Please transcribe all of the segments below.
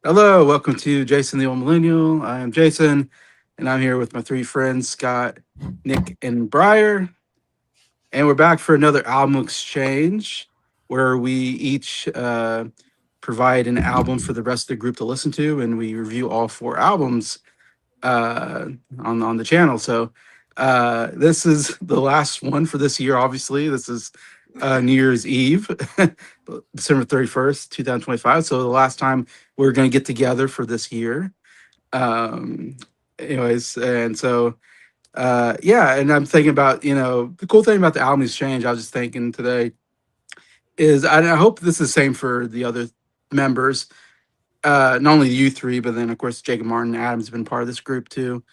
Hello, welcome to Jason the Old Millennial. I am Jason, and I'm here with my three friends, Scott, Nick, and Bryer. And we're back for another album exchange where we each provide an album for the rest of the group to listen to, and we review all four albums uh, on the channel. So this is the last one for this year. Obviously, this is New Year's Eve, December 31st, 2025. So the last time we're going to get together for this year. Um, anyways, and so yeah, and I'm thinking about the cool thing about the album exchange. I was just thinking today is I hope this is the same for the other members, not only you three, but then of course Jacob Martin, Adam's been part of this group too,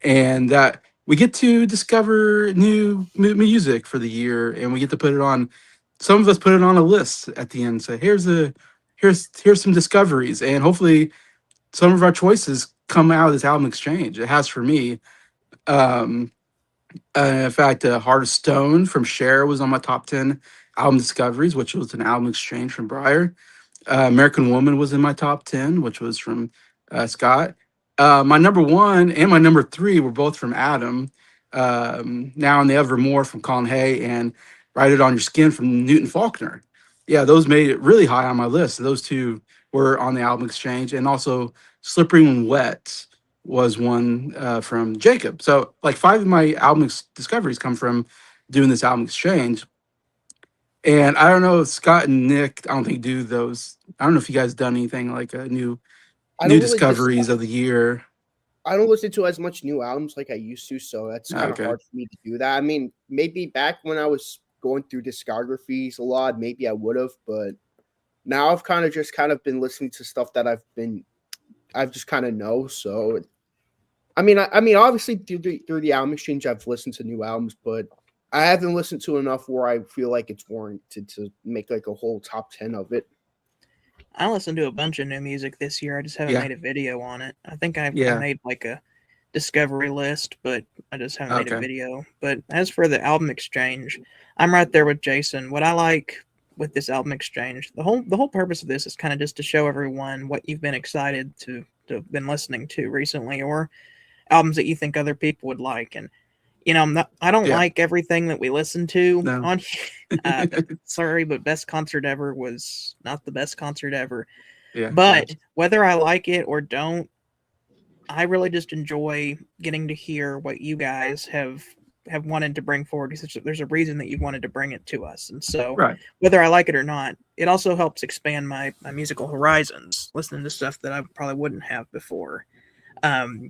and that we get to discover new music for the year, and we get to put it on. Some of us put it on a list at the end. Say, here's some discoveries, and hopefully some of our choices come out of this album exchange. It has for me. Um, in fact, Heart of Stone from Cher was on my top 10 album discoveries, which was an album exchange from Bryer. American Woman was in my top 10, which was from Scott. My number one and my number three were both from Adam. Now and the Evermore from Colin Hay and Write It on Your Skin from Newton Faulkner. Yeah, those made it really high on my list. Those two were on the album exchange. And also Slippery When Wet was one from Jacob. So like five of my album discoveries come from doing this album exchange. And I don't know if Scott and Nick, I don't think do those. I don't know if you guys done anything like a I new don't really just discoveries of the year. I don't listen to as much new albums like I used to, so that's Oh, kind of okay. hard for me to do that. I mean, maybe back when I was going through discographies a lot, maybe I would have, but now I've kind of been listening to stuff that I've just kind of know. So I mean, obviously through the album exchange, I've listened to new albums, but I haven't listened to enough where I feel like it's warranted to make like a whole top 10 of it. I listened to a bunch of new music this year. I just haven't Yeah. made a video on it. I think I Yeah. made like a discovery list, but I just haven't made a Okay. video. But as for the album exchange, I'm right there with Jason. What I like with this album exchange, the whole purpose of this is kind of just to show everyone what you've been excited to have been listening to recently, or albums that you think other people would like. And I don't Yeah. like everything that we listen to No. on. Sorry, but best concert ever was not the best concert ever. Yeah. But whether I like it or don't, I really just enjoy getting to hear what you guys have wanted to bring forward. There's a reason that you wanted to bring it to us, and so Right. whether I like it or not, it also helps expand my musical horizons. Listening to stuff that I probably wouldn't have before.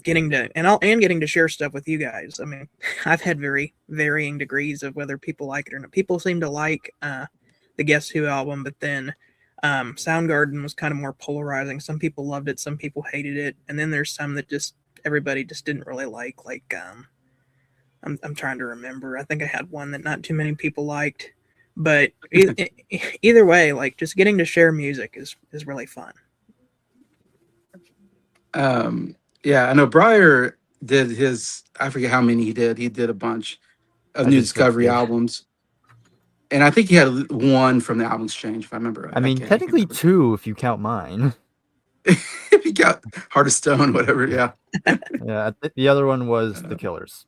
Getting to and getting to share stuff with you guys. I mean, I've had very varying degrees of whether people like it or not. People seem to like the Guess Who album, but then Soundgarden was kind of more polarizing. Some people loved it, some people hated it, and then there's some that just everybody just didn't really like. Like I'm trying to remember. I think I had one that not too many people liked, but either way, like just getting to share music is really fun. Yeah, I know Bryer did his, I forget how many he did. He did a bunch of I new did discovery 50. albums. And I think he had one from the album exchange, if I remember right. I mean, can't technically remember. 2 if you count mine. If he got Heart of Stone, whatever, yeah. Yeah, the other one was The Killers.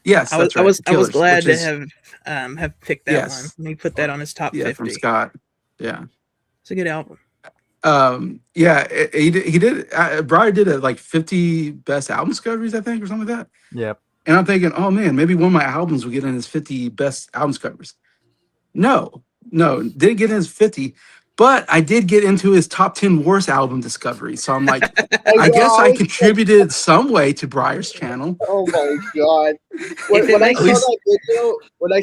Yes, that's right. I was Killers, glad which to is, have picked that yes, one. He put that on his top yeah, 50. from Scott. Yeah. It's a good album. Yeah, he did Bryer did a like 50 best album discoveries, I think, or something like that. Yep. And I'm thinking, oh man, maybe one of my albums will get in his 50 best album covers. No, didn't get in his 50, but I did get into his top 10 worst album discoveries. So I'm like, I guess I contributed some way to Breyer's channel. Oh my god! If When, it when I makes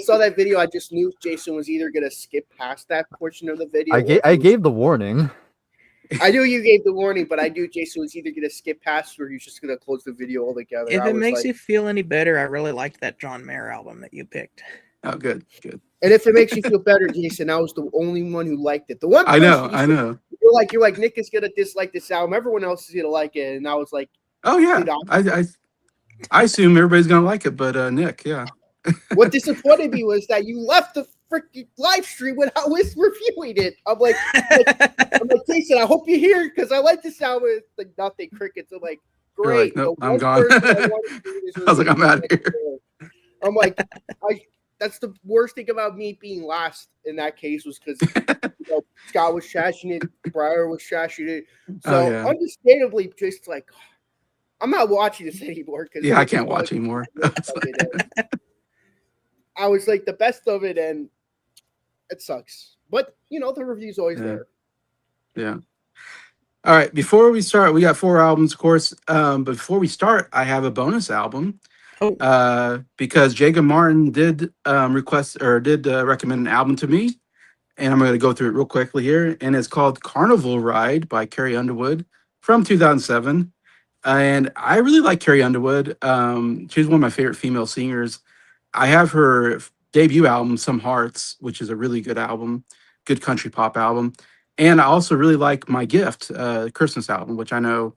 saw you- that video, I just knew Jason was either gonna skip past that portion of the video. I gave the warning. I knew you gave the warning, but I knew Jason was either gonna skip past or he was just gonna close the video altogether. If I it was makes like, you feel any better, I really liked that John Mayer album that you picked. Oh, good. and if it makes you feel better, Jason, I was the only one who liked it. The one I person know. you're like Nick is gonna dislike this album. Everyone else is gonna like it, and I was like, Oh yeah. Dude, I assume everybody's gonna like it, but Nick, yeah. what disappointed me was that you left the freaking live stream when I was reviewing it. I'm like, Jason, I hope you're here because I like the sound with like nothing crickets. I'm like, You're like, great. nope, The I'm one gone. person I wanted to do this I was like, I'm review out of here. I'm like, that's the worst thing about me being last in that case was because Scott was trashing it, Bryer was trashing it. So understandably, just like I'm not watching this anymore because I can't watch anymore. I was like the best of it, and it sucks. But the review's always there. Yeah. All right. Before we start, we got 4 albums, of course. But before we start, I have a bonus album. Because Jacob Martin did recommend an album to me, and I'm going to go through it real quickly here. And it's called Carnival Ride by Carrie Underwood from 2007. And I really like Carrie Underwood. She's one of my favorite female singers. I have her debut album, Some Hearts, which is a really good album, good country pop album. And I also really like My Gift, Christmas album, which I know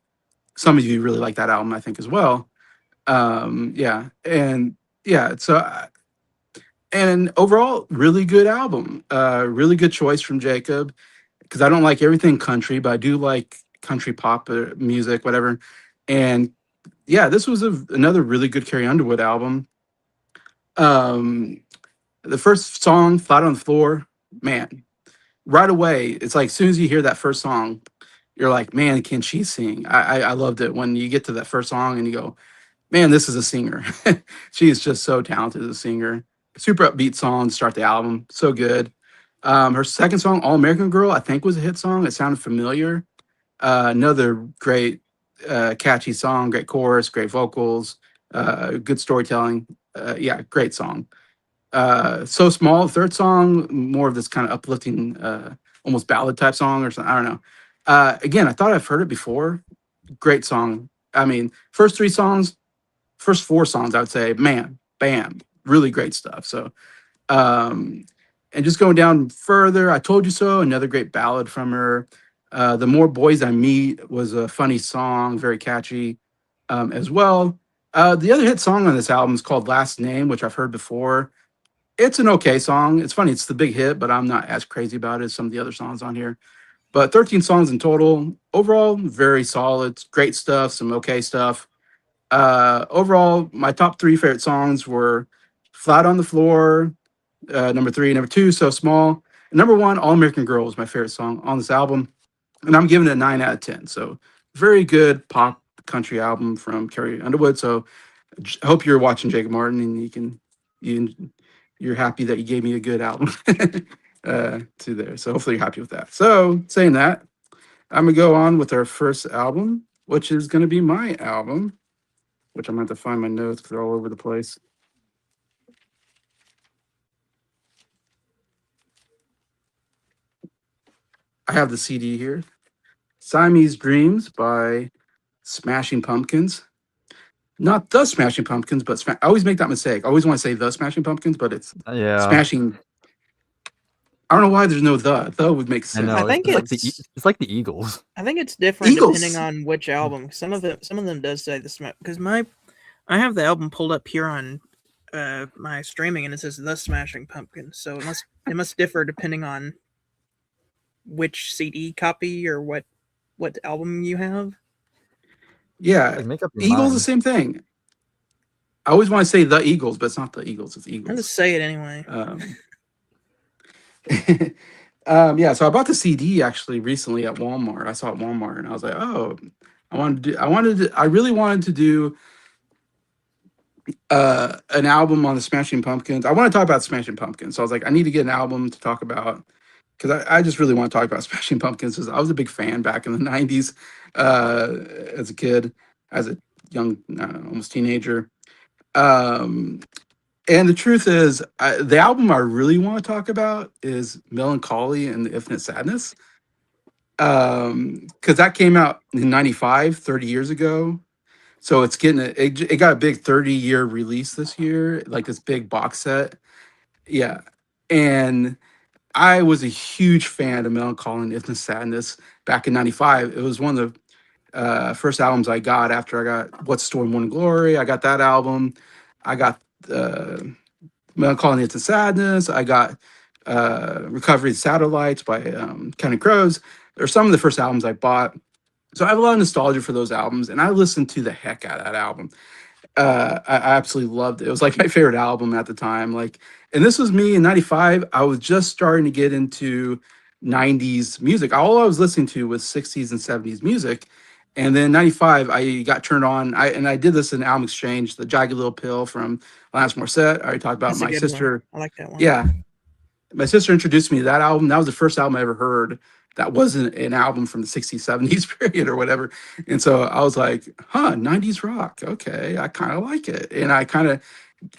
some of you really like that album, I think, as well. And overall, really good album. Really good choice from Jacob, because I don't like everything country, but I do like country pop music, whatever. And this was another really good Carrie Underwood album. The first song, Flat on the Floor, man, right away, it's like as soon as you hear that first song, you're like, man, can she sing? I loved it when you get to that first song and you go, man, this is a singer. She is just so talented as a singer. Super upbeat song to start the album. So good. Her second song, All American Girl, I think was a hit song. It sounded familiar. Another great, catchy song, great chorus, great vocals, good storytelling. Great song. So Small, third song, more of this kind of uplifting, almost ballad type song or something. I don't know. Again, I thought I've heard it before. Great song. I mean, first 4 songs, I would say, man, bam, really great stuff. So, and just going down further, I Told You So, another great ballad from her. The More Boys I Meet was a funny song, very catchy, as well. The other hit song on this album is called Last Name, which I've heard before. It's an okay song. It's funny. It's the big hit, but I'm not as crazy about it as some of the other songs on here. But 13 songs in total. Overall, very solid. Great stuff, some okay stuff. Overall, my top 3 favorite songs were Flat on the Floor, number 3, number 2, So Small, and number 1, All American Girl was my favorite song on this album, and I'm giving it a 9 out of 10. So very good pop country album from Carrie Underwood. So I hope you're watching Jacob Martin and you're happy that you gave me a good album to there. So hopefully you're happy with that. So saying that, I'm gonna go on with our first album, which is gonna be my album, which I'm going to have to find my notes because they're all over the place. I have the CD here. Siamese Dreams by Smashing Pumpkins. Not the Smashing Pumpkins, but I always make that mistake. I always want to say the Smashing Pumpkins, but it's Smashing. I don't know why there's no the. The would make sense. I think it's like the Eagles. I think it's different depending on which album. Some of them does say the Smash, because I have the album pulled up here on my streaming, and it says The Smashing Pumpkins. So it must differ depending on which CD copy or what album you have. Yeah, like, make up your Eagles, mind. the same thing. I always want to say the Eagles, but it's not the Eagles. It's Eagles. I'll just say it anyway. So I bought the CD actually recently at Walmart. I saw it at Walmart, and I was like, oh, I really wanted to do an album on the Smashing Pumpkins. I want to talk about Smashing Pumpkins. So I was like, I need to get an album to talk about, because I just really want to talk about Smashing Pumpkins, because I was a big fan back in the 90s as a kid, as a young, almost teenager. And the truth is, the album I really want to talk about is Melancholy and the Infinite Sadness. Because that came out in 95, 30 years ago. So it's it got a big 30-year release this year, like this big box set. Yeah. And I was a huge fan of Melancholy and Infinite Sadness back in 95. It was one of the first albums I got after I got What's the Story, Morning Glory. I got that album. I got Melancholy and Infinite Sadness. I got Recovery Satellites by Counting Crows. They're some of the first albums I bought. So I have a lot of nostalgia for those albums, and I listened to the heck out of that album. I absolutely loved it. It was like my favorite album at the time. Like, and this was me in '95. I was just starting to get into '90s music. All I was listening to was '60s and '70s music. And then '95, I got turned on. I did this in Album Exchange, the Jagged Little Pill from Alanis Morissette. I already talked about That's a my good one. sister. I like that one. Yeah, my sister introduced me to that album. That was the first album I ever heard that wasn't an album from the '60s, '70s period or whatever. And so I was like, huh, '90s rock. Okay, I kind of like it. And I kind of,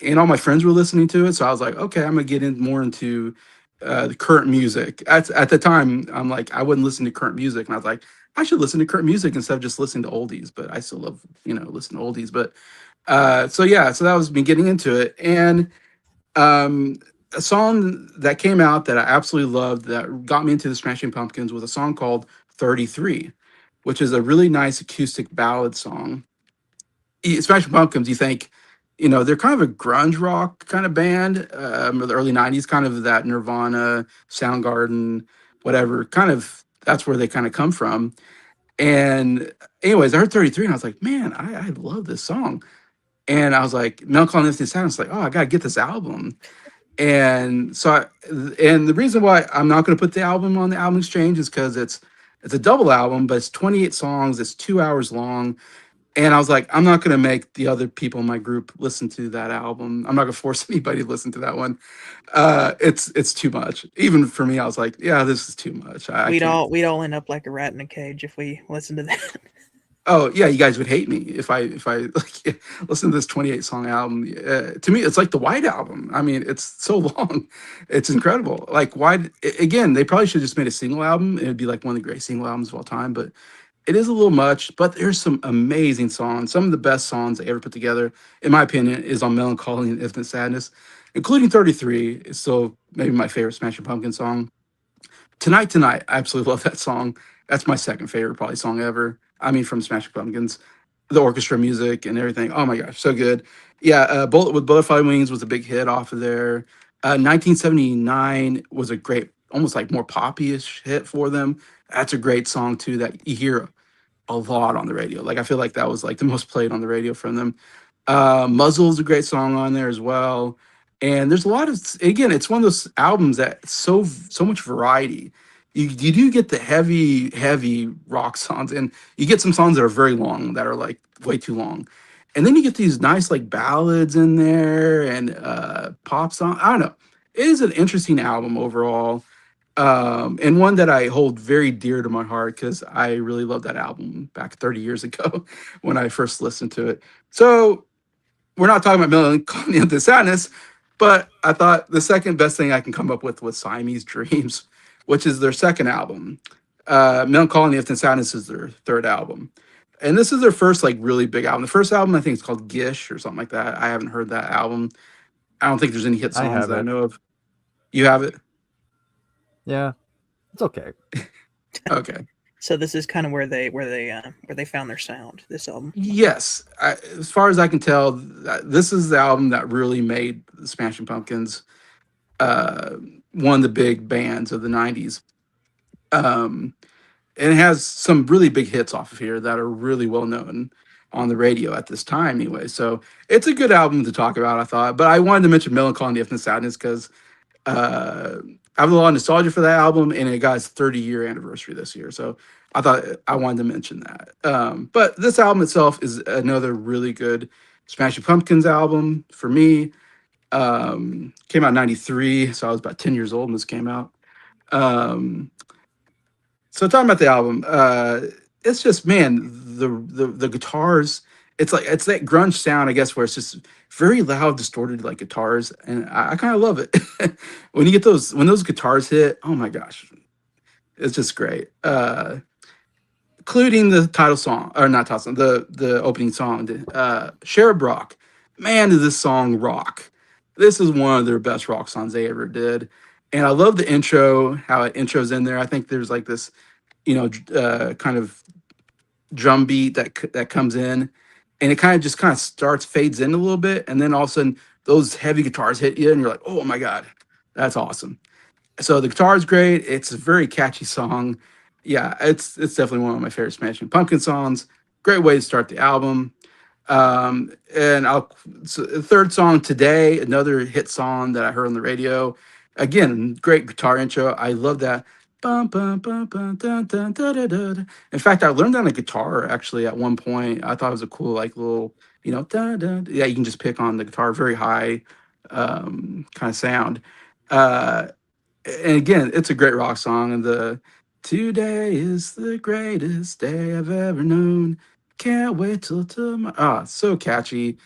and all my friends were listening to it. So I was like, okay, I'm going to get in more into the current music. At the time, I'm like, I wouldn't listen to current music. And I was like, I should listen to current music instead of just listening to oldies. But I still love, listen to oldies. But so yeah, so that was me getting into it. And um, a song that came out that I absolutely loved that got me into the Smashing Pumpkins was a song called 33, which is a really nice acoustic ballad song. Smashing Pumpkins, you think, they're kind of a grunge rock kind of band, of the early 90s, kind of that Nirvana, Soundgarden, whatever, kind of that's where they kind of come from. And anyways, I heard 33 and I was like, man, I love this song. And I was like, Melancholy and Infinite Sadness, like, oh, I gotta get this album. And so, and the reason why I'm not going to put the album on the Album Exchange is because it's a double album, but it's 28 songs, it's 2 hours long, and I was like, I'm not going to make the other people in my group listen to that album. I'm not going to force anybody to listen to that one. It's too much. Even for me, I was like, yeah, this is too much. I can't. We'd all end up like a rat in a cage if we listened to that. Oh yeah, you guys would hate me if I like listen to this 28 song album. To me, it's like the White Album. I mean, it's so long, it's incredible. Like again, they probably should have just made a single album. It'd be like one of the great single albums of all time. But it is a little much. But there's some amazing songs. Some of the best songs they ever put together, in my opinion, is on Melancholy and Infinite Sadness, including 33. Is still maybe my favorite Smashing Pumpkin song. Tonight, I absolutely love that song. That's my second favorite probably song ever. I mean, from Smashing Pumpkins, the orchestra music and everything. Oh my gosh, so good. Yeah, Bullet with Butterfly Wings was a big hit off of there. 1979 was a great, almost like more poppy-ish hit for them. That's a great song too that you hear a lot on the radio. Like I feel like that was like the most played on the radio from them. Muzzle is a great song on there as well. And there's a lot of, again, it's one of those albums that so much variety. You do get the heavy rock songs, and you get some songs that are very long, that are like way too long. And then you get these nice like ballads in there and pop song. I don't know. It is an interesting album overall. And one that I hold very dear to my heart because I really loved that album back 30 years ago when I first listened to it. So we're not talking about Melancholy and Sadness, but I thought the second best thing I can come up with was Siamese Dreams, which is their second album. Melancholy and Sadness is their third album. And this is their first like really big album. The first album I think is called Gish or something like that. I haven't heard that album. I don't think there's any hit I songs have that I it. know of. You have it? Yeah, it's okay. Okay. So this is kind of where they found their sound. This album. Yes, as far as I can tell, this is the album that really made the Smashing Pumpkins one of the big bands of the '90s. And it has some really big hits off of here that are really well known on the radio at this time, anyway. So it's a good album to talk about, I thought. But I wanted to mention Melancholy and Infinite Sadness because I have a lot of nostalgia for that album, and it got its 30-year anniversary this year. So I thought I wanted to mention that. But this album itself is another really good Smashing Pumpkins album for me. Came out in '93, so I was about 10 years old when this came out. So talking about the album, it's just man, the guitars. It's that grunge sound, I guess, where it's just very loud, distorted like guitars, and I kind of love it. When you get when those guitars hit, oh my gosh, it's just great. Including the title song, or not title song, the opening song, Cherub Rock. Man, does this song rock! This is one of their best rock songs they ever did, and I love the intro, how it intros in there. I think there's like this, kind of drum beat that comes in, and it kind of starts fades in a little bit, and then all of a sudden those heavy guitars hit you, and you're like, oh my god, that's awesome. So the guitar is great. It's a very catchy song. Yeah, it's definitely one of my favorite Smashing Pumpkin songs. Great way to start the album. And I'll so the third song today, another hit song that I heard on the radio. Again, great guitar intro. I love that. Bum, bum, bum, bum, dun, dun, da, da, da, da. In fact, I learned that on a guitar actually at one point. I thought it was a cool, like little, da, da, da. Yeah, you can just pick on the guitar, very high kind of sound. Uh, and again, it's a great rock song. And the today is the greatest day I've ever known. Can't wait till tomorrow. Ah, so catchy.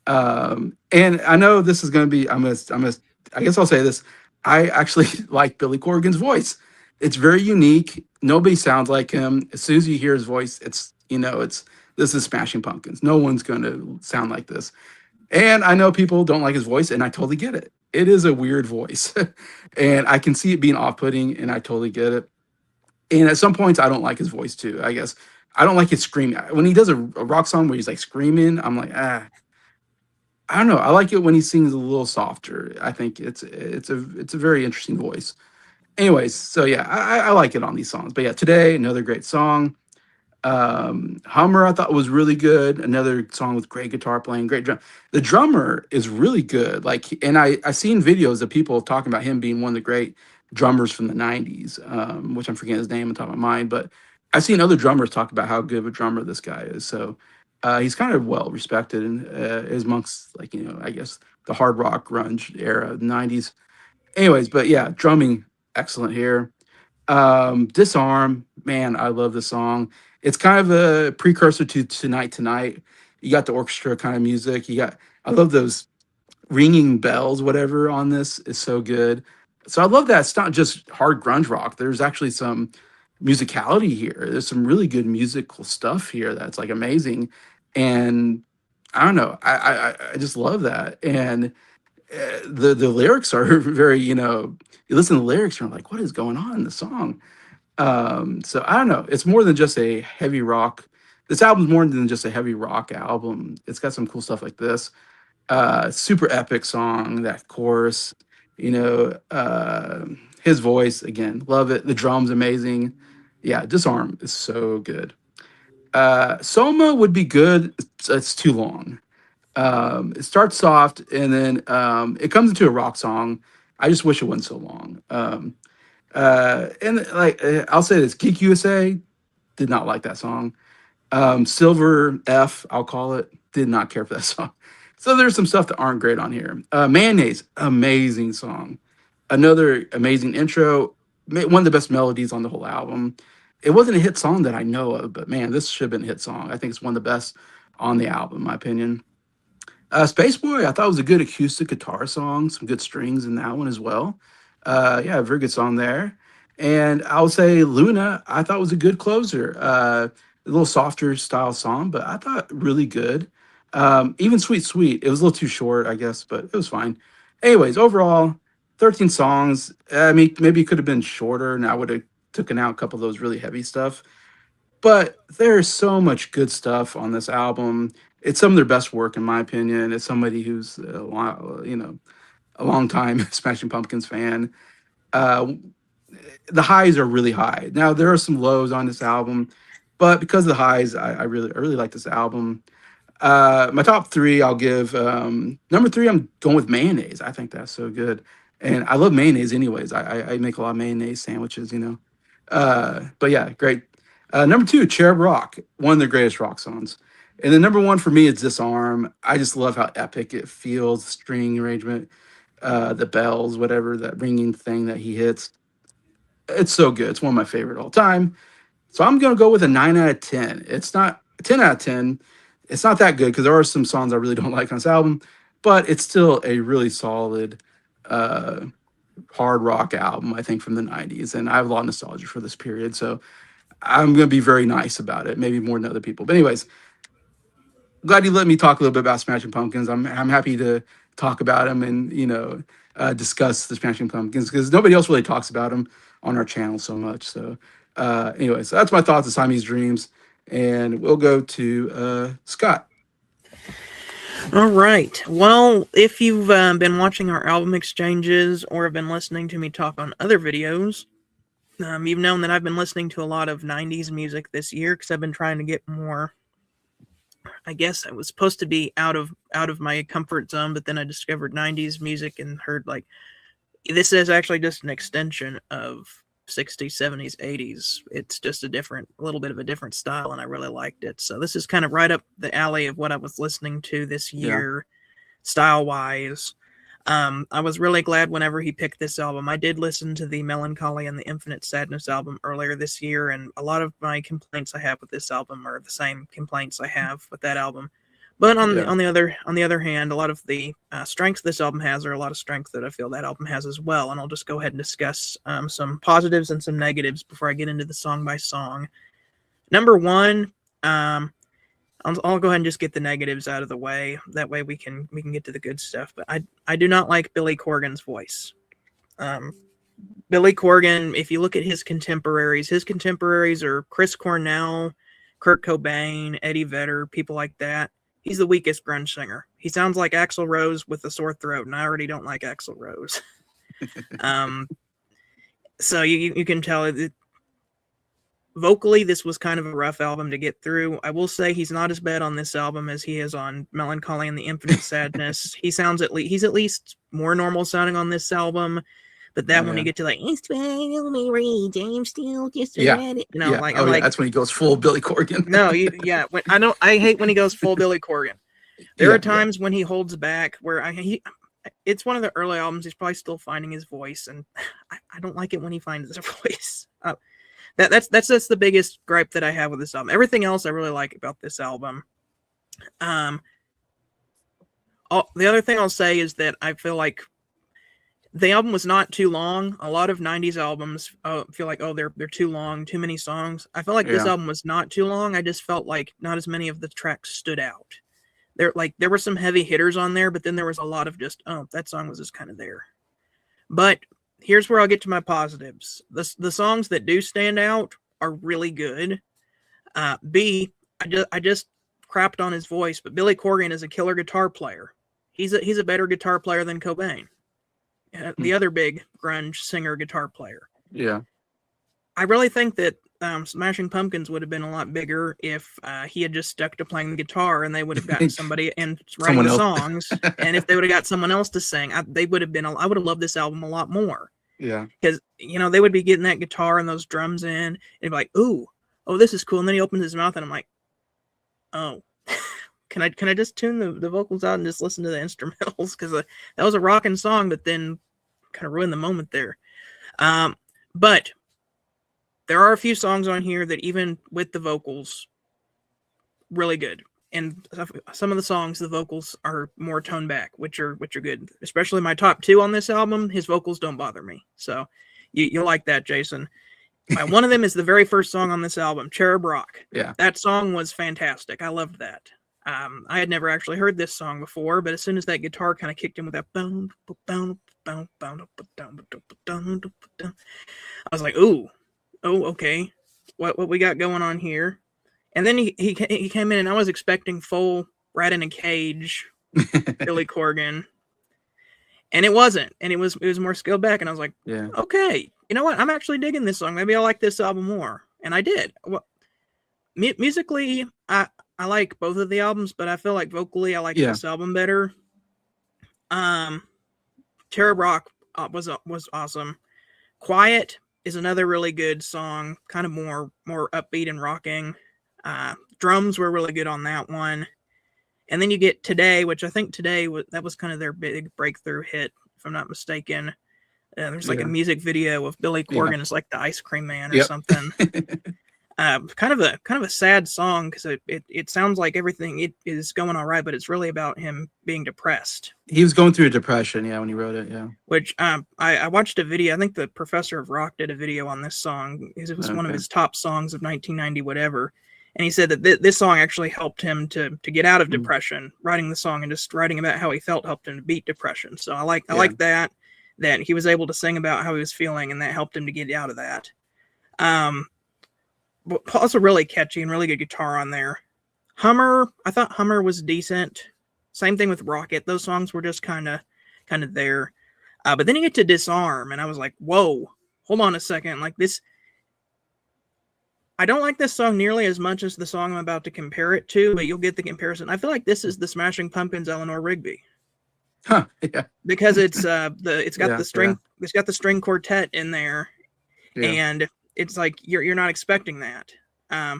And I know this is gonna be. I guess I'll say this. I actually like Billy Corgan's voice. It's very unique. Nobody sounds like him. As soon as you hear his voice, it's this is Smashing Pumpkins. No one's going to sound like this. And I know people don't like his voice, and I totally get it. It is a weird voice, and I can see it being off-putting, and I totally get it. And at some points, I don't like his voice too. I guess I don't like his screaming. When he does a rock song where he's like screaming, I'm like, I don't know. I like it when he sings a little softer. I think it's a very interesting voice. Anyways, so yeah, I like it on these songs. But yeah, today another great song. Hummer I thought was really good. Another song with great guitar playing, great drum. The drummer is really good. Like, and I seen videos of people talking about him being one of the great drummers from the '90s, which I'm forgetting his name on top of my mind. But I've seen other drummers talk about how good of a drummer this guy is. So he's kind of well respected and is amongst, like, I guess the hard rock grunge era, the '90s. Anyways, but yeah, drumming excellent here. Disarm, man, I love the song. It's kind of a precursor to Tonight Tonight. You got the orchestra kind of music. I love those ringing bells, whatever on this is so good. So I love that it's not just hard grunge rock. There's actually some musicality here. There's some really good musical stuff here that's like amazing. And I don't know. I just love that. And the lyrics are very, you listen to the lyrics and you're like, what is going on in the song? So I don't know. It's more than just a heavy rock. This album's more than just a heavy rock album. It's got some cool stuff like this. Super epic song, that chorus, his voice again, love it. The drums amazing. Yeah, Disarm is so good. Soma would be good. It's too long. It starts soft and then it comes into a rock song. I just wish it wasn't so long. And like I'll say this, Geek USA did not like that song. Silver F, I'll call it, did not care for that song. So there's some stuff that aren't great on here. Mayonnaise, amazing song. Another amazing intro. One of the best melodies on the whole album. It wasn't a hit song that I know of, but man, this should have been a hit song. I think it's one of the best on the album, in my opinion. Space Boy, I thought it was a good acoustic guitar song, some good strings in that one as well. Yeah, very good song there. And I would say Luna, I thought was a good closer. A little softer style song, but I thought really good. Even Sweet Sweet, it was a little too short, I guess, but it was fine. Anyways, overall, 13 songs. I mean, maybe it could have been shorter, and I would have taken out a couple of those really heavy stuff. But there's so much good stuff on this album. It's some of their best work, in my opinion. It's somebody who's a long time Smashing Pumpkins fan. Uh, the highs are really high. Now there are some lows on this album, but because of the highs, I really like this album. My top three, I'll give number three. I'm going with mayonnaise. I think that's so good, and I love mayonnaise. Anyways, I make a lot of mayonnaise sandwiches. But yeah, great. Number two, Cherub Rock, one of the greatest rock songs. And then number one for me is Disarm. I just love how epic it feels, the string arrangement, the bells, whatever, that ringing thing that he hits. It's so good. It's one of my favorite all time. So I'm gonna go with a 9 out of 10. It's not a 10 out of 10. It's not that good because there are some songs I really don't like on this album, but it's still a really solid uh, hard rock album, I think, from the '90s, and I have a lot of nostalgia for this period. So I'm gonna be very nice about it, maybe more than other people. But anyways, glad you let me talk a little bit about Smashing Pumpkins. I'm happy to talk about them and discuss the Smashing Pumpkins because nobody else really talks about them on our channel so much. So, anyways, so that's my thoughts of Siamese Dreams, and we'll go to Scott. All right. Well, if you've been watching our album exchanges or have been listening to me talk on other videos, you've known that I've been listening to a lot of 90s music this year because I've been trying to get more. I guess I was supposed to be out of my comfort zone, but then I discovered 90s music and heard like this is actually just an extension of 60s, 70s, 80s. It's just a little bit of a different style, and I really liked it. So this is kind of right up the alley of what I was listening to this year, style-wise. I was really glad whenever he picked this album. I did listen to the Melancholy and the Infinite Sadness album earlier this year, and a lot of my complaints I have with this album are the same complaints I have with that album. But on the other hand, a lot of the strengths this album has are a lot of strengths that I feel that album has as well. And I'll just go ahead and discuss some positives and some negatives before I get into the song by song. Number one, I'll go ahead and just get the negatives out of the way. That way we can get to the good stuff. But I do not like Billy Corgan's voice. Billy Corgan, if you look at his contemporaries are Chris Cornell, Kurt Cobain, Eddie Vedder, people like that. He's the weakest grunge singer. He sounds like Axl Rose with a sore throat, and I already don't like Axl Rose. So you can tell it. Vocally, this was kind of a rough album to get through. I will say he's not as bad on this album as he is on Melancholy and the Infinite Sadness. He's at least more normal sounding on this album. But that when you get to like, I'm still just ready. You know, that's when he goes full Billy Corgan. I hate when he goes full Billy Corgan. There are times when he holds back where it's one of the early albums. He's probably still finding his voice, and I don't like it when he finds his voice. That's the biggest gripe that I have with this album. Everything else I really like about this album. The other thing I'll say is that I feel like the album was not too long. A lot of 90s albums feel like, they're too long, too many songs. I felt like this album was not too long. I just felt like not as many of the tracks stood out. There were some heavy hitters on there, but then there was a lot of just, that song was just kind of there. But here's where I'll get to my positives. The songs that do stand out are really good. I just crapped on his voice, but Billy Corgan is a killer guitar player. He's a better guitar player than Cobain. The other big grunge singer guitar player. Yeah. I really think that Smashing Pumpkins would have been a lot bigger if he had just stuck to playing the guitar and they would have gotten somebody and writing the songs. And if they would have got someone else to sing, I would have loved this album a lot more. Yeah. Because, they would be getting that guitar and those drums in and be like, oh, this is cool. And then he opens his mouth and I'm like, oh. Can I just tune the vocals out and just listen to the instrumentals? Because that was a rocking song, but then kind of ruined the moment there. But there are a few songs on here that even with the vocals, really good. And some of the songs, the vocals are more toned back, which are good. Especially my top two on this album, his vocals don't bother me. So you'll like that, Jason. One of them is the very first song on this album, Cherub Rock. Yeah. That song was fantastic. I loved that. I had never actually heard this song before, but as soon as that guitar kind of kicked in with that I was like, oh, okay, what we got going on here? And then he came in, and I was expecting full Rat in a Cage, Billy Corgan, and it wasn't, and it was more scaled back, and I was like, okay, you know what? I'm actually digging this song. Maybe I like this album more, and I did. Well, musically, I like both of the albums, but I feel like vocally I like this album better. Cherub Rock was awesome. Quiet is another really good song, kind of more upbeat and rocking. Drums were really good on that one. And then you get Today, which I think that was kind of their big breakthrough hit, if I'm not mistaken. There's like a music video of Billy Corgan as like the ice cream man or something. Kind of a sad song because it sounds like everything it is going all right, but it's really about him being depressed. He was going through a depression, when he wrote it, Which I watched a video. I think the Professor of Rock did a video on this song. It was one of his top songs of 1990, whatever. And he said that this song actually helped him to get out of depression. Writing the song and just writing about how he felt helped him to beat depression. So I like that he was able to sing about how he was feeling, and that helped him to get out of that. Also really catchy and really good guitar on there. Hummer, I thought Hummer was decent. Same thing with Rocket. Those songs were just kind of there. But then you get to Disarm, and I was like, whoa, hold on a second. Like this, I don't like this song nearly as much as the song I'm about to compare it to, but you'll get the comparison. I feel like this is the Smashing Pumpkins' Eleanor Rigby. Huh, yeah. Because it's got Yeah, the string it's got the string quartet in there, Yeah. and it's like you're not expecting that. I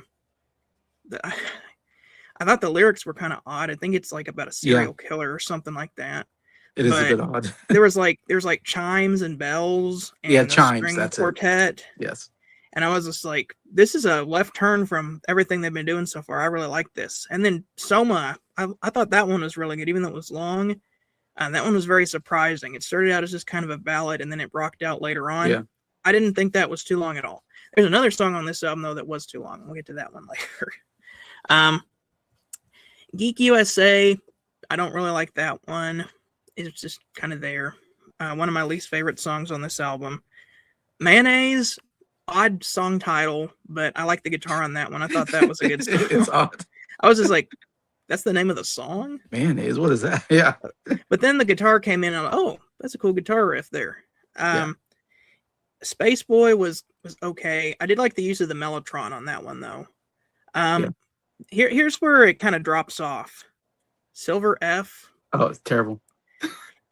thought the lyrics were kind of odd. I think it's like about a serial killer or something like that. It is a bit odd. there's like chimes and bells and Yeah, a chimes, string that's it. quartet. Yes. And I was just like, this is a left turn from everything they've been doing so far. I really like this. And then Soma, I thought that one was really good, even though it was long. That one was very surprising. It started out as just kind of a ballad, and then it rocked out later on. Yeah. I didn't think that was too long at all. There's another song on this album, though, that was too long. We'll get to that one later. Geek USA, I don't really like that one. It's just kind of there. One of my least favorite songs on this album. Mayonnaise, odd song title, but I like the guitar on that one. I thought that was a good song. It's odd. I was just like, that's the name of the song? Mayonnaise, what is that? Yeah. But then the guitar came in, and I'm like, oh, that's a cool guitar riff there. Space Boy was okay. I did like the use of the Mellotron on that one, though. Here's where it kind of drops off. Silver F. Oh, it's terrible.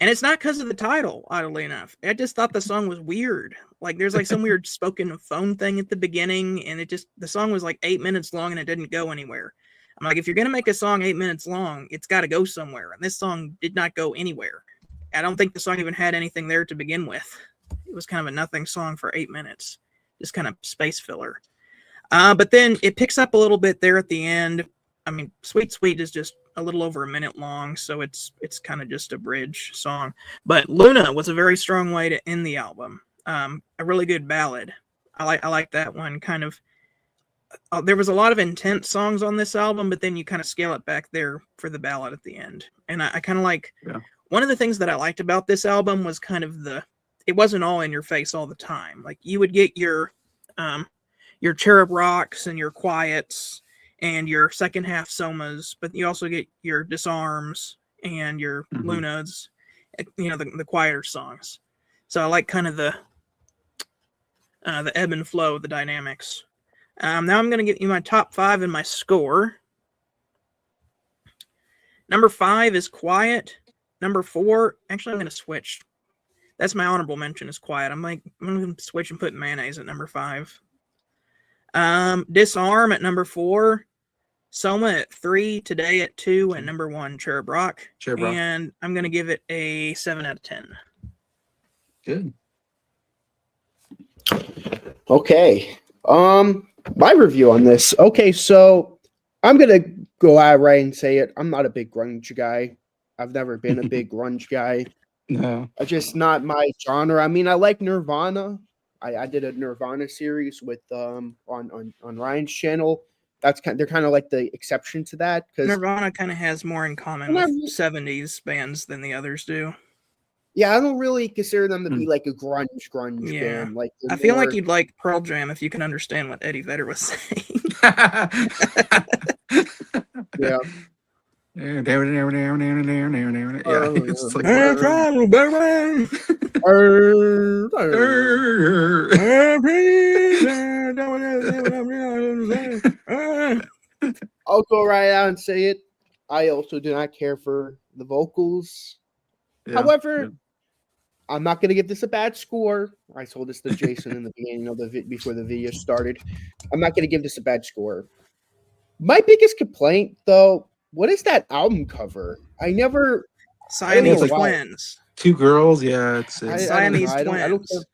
And it's not because of the title, oddly enough. I just thought the song was weird. Like there's like some weird spoken phone thing at the beginning, and the song was like 8 minutes long and it didn't go anywhere. I'm like, if you're gonna make a song 8 minutes long, it's got to go somewhere. And this song did not go anywhere. I don't think the song even had anything there to begin with. It was kind of a nothing song for 8 minutes, just kind of space filler. But then it picks up a little bit there at the end. I mean, Sweet Sweet is just a little over a minute long, so it's kind of just a bridge song. But Luna was a very strong way to end the album. A really good ballad. I like that one. Kind of. There was a lot of intense songs on this album, but then you kind of scale it back there for the ballad at the end. And I kind of like. Yeah. One of the things that I liked about this album was kind of it wasn't all in your face all the time. Like you would get your Cherub Rocks and your Quiets and your second half Somas, but you also get your Disarms and your Lunas, the quieter songs. So I like kind of the ebb and flow, the dynamics. Now I'm going to give you my top 5 and my score. Number 5 is Quiet. Number 4, actually I'm going to switch. That's my honorable mention is Quiet. I'm going to switch and put Mayonnaise at number 5. Disarm at number 4. Soma at 3, Today at 2, and number 1, Cherub Rock. And I'm going to give it a 7 out of 10. Good. Okay. My review on this. Okay, so I'm going to go out right and say it. I'm not a big grunge guy. I've never been a big grunge guy. No. It's just not my genre. I mean, I like Nirvana. I did a Nirvana series with on Ryan's channel. They're kind of like the exception to that because Nirvana kind of has more in common with 70s bands than the others do. Yeah, I don't really consider them to be like a grunge band. Like I feel like you'd like Pearl Jam if you can understand what Eddie Vedder was saying. Yeah. Yeah. It's like, I'll go right out and say it. I also do not care for the vocals. yeah, However, yeah. I'm not going to give this a bad score. I told this to Jason in the beginning of before the video started. I'm not going to give this a bad score. My biggest complaint, though, what is that album cover? Siamese I don't know why. Twins. 2 girls, yeah. It's Siamese I don't Twins.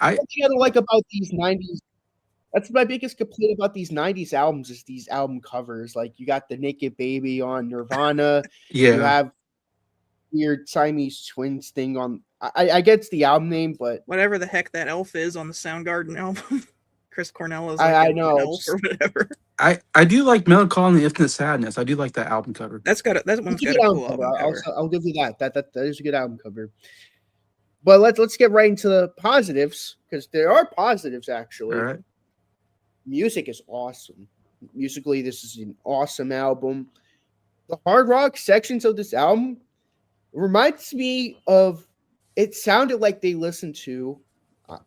I don't like about these 90s. That's my biggest complaint about these 90s albums is these album covers. Like you got the Naked Baby on Nirvana. yeah. You have weird Siamese Twins thing on. I get it's the album name, but Whatever the heck that elf is on the Soundgarden album. Chris Cornell is I like know, an elf or whatever. I do like Melancholy and the Infinite Sadness. I do like that album cover. That one's got a cool album cover. I'll give you that. That is a good album cover. But let's get right into the positives because there are positives actually. All right. Music is awesome. Musically, this is an awesome album. the hard rock sections of this album reminds me of. It sounded like they listened to.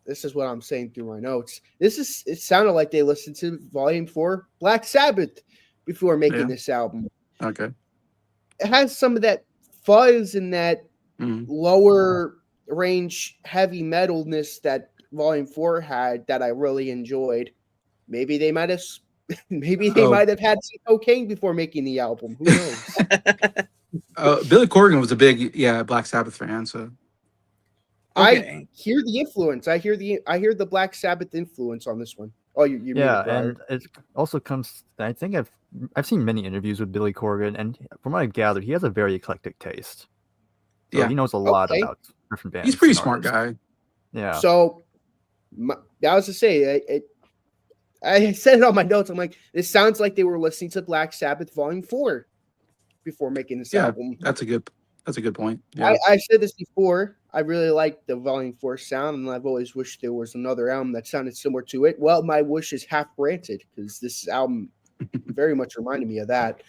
This is what I'm saying through my notes. It sounded like they listened to Volume 4 Black Sabbath before making this album. Okay. It has some of that fuzz and that lower range heavy metalness that Volume 4 had that I really enjoyed. Maybe they might have had some cocaine before making the album. Who knows? Billy Corgan was a big Black Sabbath fan, so I hear the influence. I hear the Black Sabbath influence on this one. Oh, you yeah, and it also comes. I think I've seen many interviews with Billy Corgan, and from what I've gathered, he has a very eclectic taste. So he knows a lot about different bands. He's a pretty smart guy. Yeah. So I was to say, I said it on my notes. I'm like, this sounds like they were listening to Black Sabbath Volume 4 before making this album. That's a good point. Yeah. I said this before. I really like the Volume 4 sound, and I've always wished there was another album that sounded similar to it. Well, my wish is half granted because this album very much reminded me of that.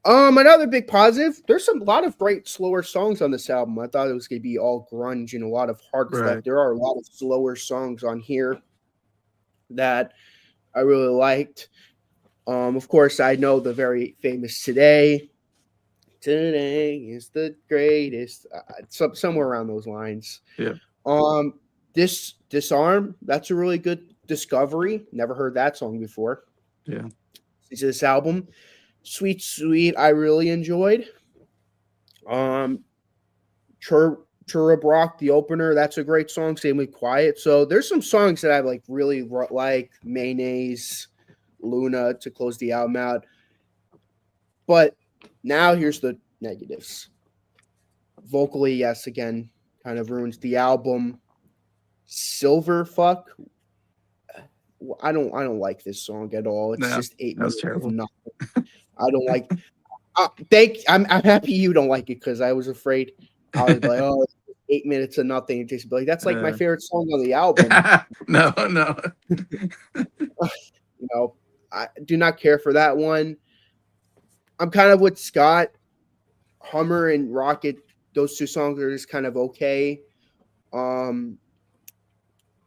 Another big positive. There's a lot of great slower songs on this album. I thought it was going to be all grunge and a lot of hard stuff. There are a lot of slower songs on here that I really liked. Of course, I know the very famous Today. Today is the greatest. Somewhere around those lines. Yeah. This Disarm. That's a really good discovery. Never heard that song before. Yeah. This album. Sweet Sweet, I really enjoyed. Churub Rock, the opener, that's a great song. Same with Quiet. So there's some songs that I really like. Mayonnaise, Luna to close the album out. But now here's the negatives. Vocally, yes, again, kind of ruins the album. Silver Fuck. I don't like this song at all. It's just 8 minutes of nothing. I don't like. I'm happy you don't like it because I was afraid. I was like, oh, 8 minutes of nothing. And just be like, that's like my favorite song on the album. No. I do not care for that one. I'm kind of with Scott. Hummer and Rocket. Those two songs are just kind of okay.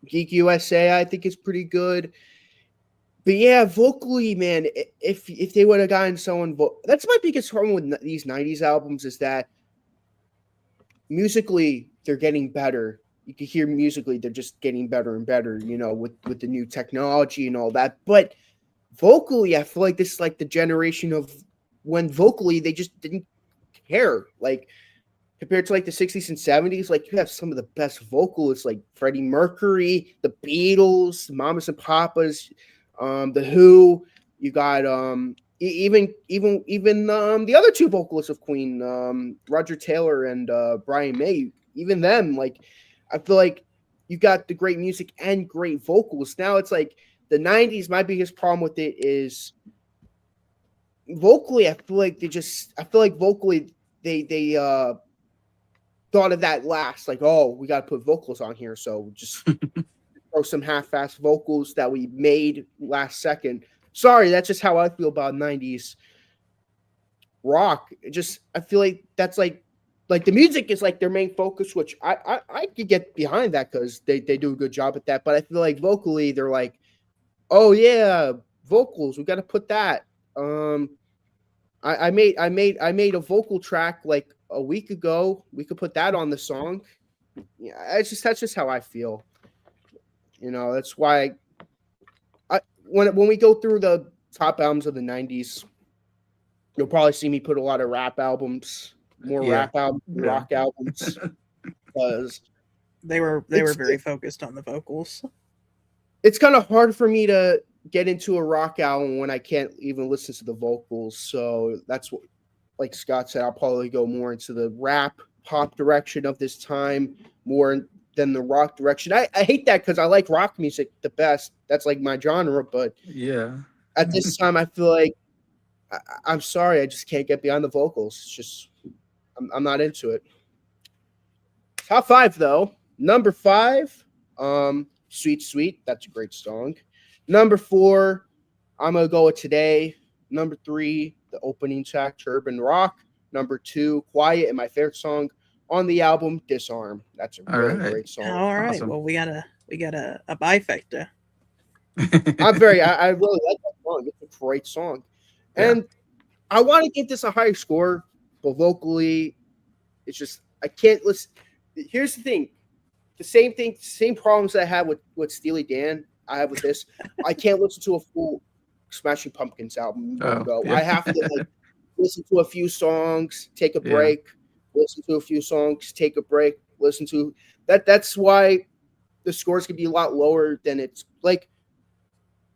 Geek USA, I think is pretty good. But yeah, vocally, man, if they would have gotten someone, that's my biggest problem with these 90s albums is that musically they're getting better. You can hear musically they're just getting better and better, with the new technology and all that. But vocally, I feel like this is like the generation of when vocally they just didn't care. Like compared to like the 60s and 70s, like you have some of the best vocalists like Freddie Mercury, the Beatles, Mamas and Papas, the Who. You got even the other two vocalists of Queen, Roger Taylor and Brian May. Even them, like I feel like you got the great music and great vocals. Now it's like the 90s. My biggest problem with it is vocally. I feel like vocally they thought of that last, like, oh, we got to put vocals on here, so just throw some half-assed vocals that we made last second. Sorry, that's just how I feel about 90s rock. I feel like that's like the music is like their main focus, which I could get behind that because they do a good job at that. But I feel like vocally they're like, oh yeah, vocals, we got to put that. I made a vocal track like a week ago. We could put that on the song. Yeah, that's just how I feel. That's why when we go through the top albums of the 90s, you'll probably see me put a lot of rap albums, rap albums, rock albums, because they were very focused on the vocals. It's kind of hard for me to get into a rock album when I can't even listen to the vocals. So that's what, like Scott said, I'll probably go more into the rap pop direction of this time more than the rock direction. I hate that because I like rock music the best. That's like my genre. But yeah, at this time, I feel like I'm sorry, I just can't get beyond the vocals. It's just I'm not into it. Top 5 though. Number 5, Sweet Sweet. That's a great song. Number 4, I'm gonna go with Today. Number 3, the opening track, Turban Rock. Number 2, Quiet, and my favorite song on the album, Disarm. That's a really great song. All right. Awesome. Well, we got a bifecta. I really like that song. It's a great song. And I want to give this a higher score, but vocally, it's just I can't listen. Here's the thing. Same problems that I had with Steely Dan, I have with this. I can't listen to a full Smashing Pumpkins album. I have to listen to a few songs, take a break, listen to a few songs, take a break, listen to that. That's why the scores can be a lot lower than it's like.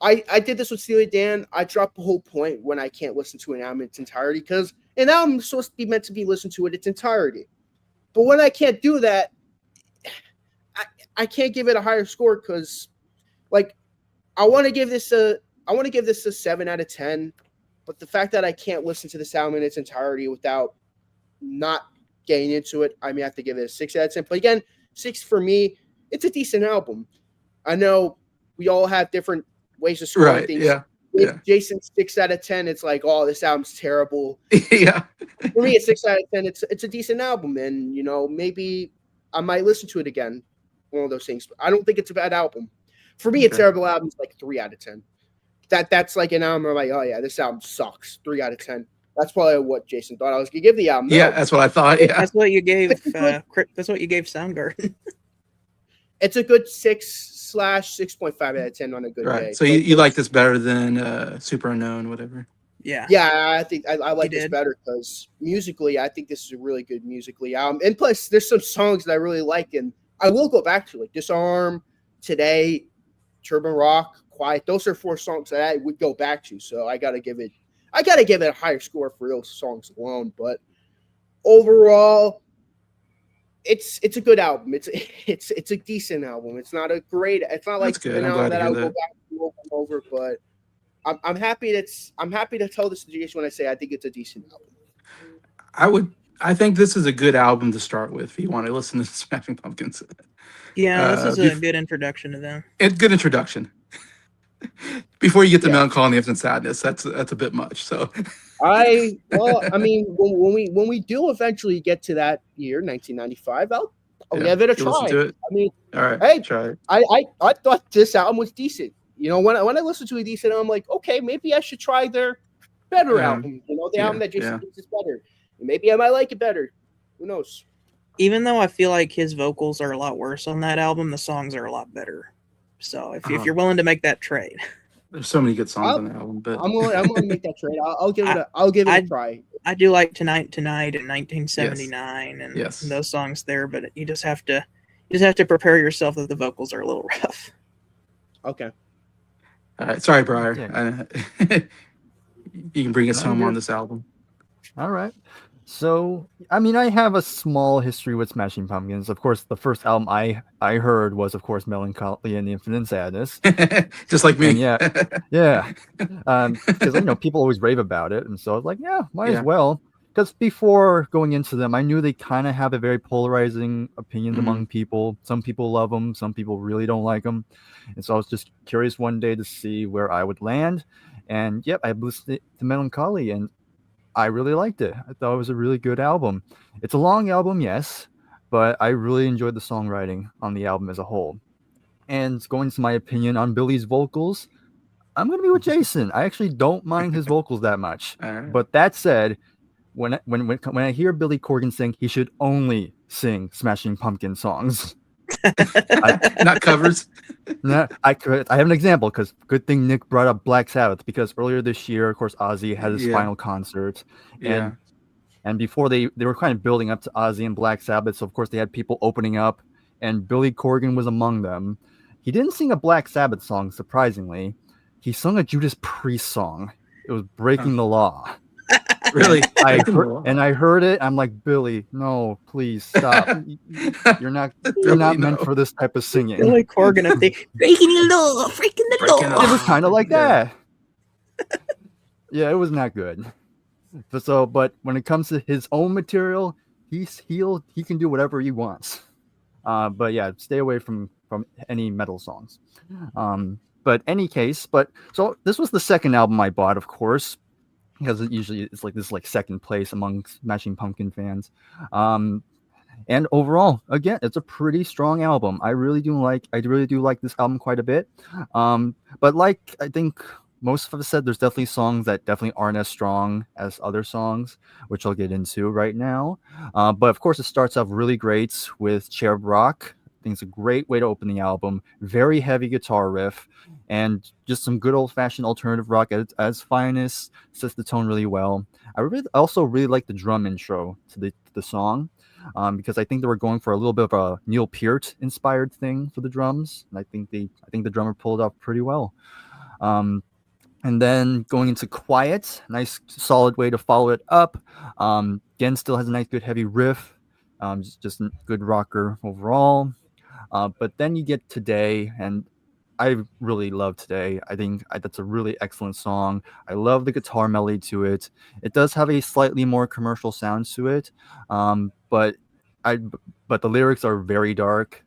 I did this with Steely Dan. I dropped the whole point when I can't listen to an album in its entirety because an album is supposed to be meant to be listened to in its entirety. But when I can't do that, I can't give it a higher score because, like, I want to give this a 7 out of 10. But the fact that I can't listen to this album in its entirety without not getting into it, I may have to give it a 6 out of 10. But again, 6 for me, it's a decent album. I know we all have different ways of scoring things. Yeah. Jason's 6 out of 10. It's like, oh, this album's terrible. Yeah. For me, it's 6 out of 10. It's a decent album, and maybe I might listen to it again. One of those things. But I don't think it's a bad album. For me, a terrible album is like 3 out of 10. That's like an album where I'm like, oh yeah, this album sucks. 3 out of 10. That's probably what Jason thought I was gonna give the album. Yeah, that's what I thought. Yeah, that's what you gave. That's what you gave Soundgarden. It's a good 6/6.5 out of 10 on a good day. So you like this better than Super Unknown, whatever? Yeah. Yeah, I think I like this better because musically, I think this is a really good musically album. And plus, there's some songs that I really like, and I will go back to, like Disarm, Today, Turban Rock, Quiet. Those are 4 songs that I would go back to. So I gotta give it a higher score for those songs alone. But overall, it's a good album. It's a decent album. It's not like an album that I would go back to over and over. But I'm happy to tell this to Jason when I say I think it's a decent album. I think this is a good album to start with if you want to listen to Smashing Pumpkins. Yeah, this is a good introduction to them. Good introduction. Before you get to Melancholy and Sadness, that's a bit much. So I mean, when we do eventually get to that year, 1995, I'll give it a try. I mean, all right, hey, try it. I thought this album was decent. When I listen to a decent album, I'm like, okay, maybe I should try their better album. The album that Jason thinks is better. Maybe I might like it better. Who knows? Even though I feel like his vocals are a lot worse on that album, the songs are a lot better. So if you're willing to make that trade, there's so many good songs on the album. But I'm willing to make that trade. I'll give it a try. I do like Tonight and 1979 and those songs there, but you just have to prepare yourself that the vocals are a little rough. Okay. All right. Sorry, Bryer. You can bring us home on this album. All right. So, I mean, I have a small history with Smashing Pumpkins. Of course, the first album I heard was, of course, Melancholy and Infinite Sadness. Just like me. And yeah. Because, people always rave about it. And so I was like, might as well. Because before going into them, I knew they kind of have a very polarizing opinions among people. Some people love them. Some people really don't like them. And so I was just curious one day to see where I would land. And, I listened to Melancholy, and I really liked it. I thought it was a really good album. It's a long album, yes, but I really enjoyed the songwriting on the album as a whole. And going to my opinion on Billy's vocals, I'm going to be with Jason. I actually don't mind his vocals that much. Right. But that said, when I hear Billy Corgan sing, he should only sing Smashing Pumpkin songs. Not covers. No, I have an example because good thing Nick brought up Black Sabbath, because earlier this year, of course, Ozzy had his final concert, and before they were kind of building up to Ozzy and Black Sabbath, so of course they had people opening up, and Billy Corgan was among them. He didn't sing a Black Sabbath song, surprisingly. He sung a Judas Priest song. It was Breaking the Law. Really? I heard it. I'm like, Billy, no, please stop. You're not meant for this type of singing. Billy Corgan up there, breaking the law. It was kind of like that. Yeah, it was not good. But when it comes to his own material, he can do whatever he wants. But stay away from any metal songs. But any case, so this was the second album I bought, of course. because it usually it's like this like second place among Smashing Pumpkin fans. And overall, again, it's a pretty strong album. I really do like this album quite a bit. But like I think most of us said, there's definitely songs that definitely aren't as strong as other songs, which I'll get into right now. But of course, it starts off really great with Cherub Rock. I think it's a great way to open the album. Very heavy guitar riff, and just some good old fashioned alternative rock at its finest. Sets the tone really well. Also really like the drum intro to the song. Because I think they were going for a little bit of a Neil Peart inspired thing for the drums, and I think the drummer pulled it off pretty well. And then going into Quiet, nice solid way to follow it up. Again, still has a nice good heavy riff, just a good rocker overall. But then you get Today, and I really love Today. I think that's a really excellent song. I love the guitar melody to it. It does have a slightly more commercial sound to it, but the lyrics are very dark,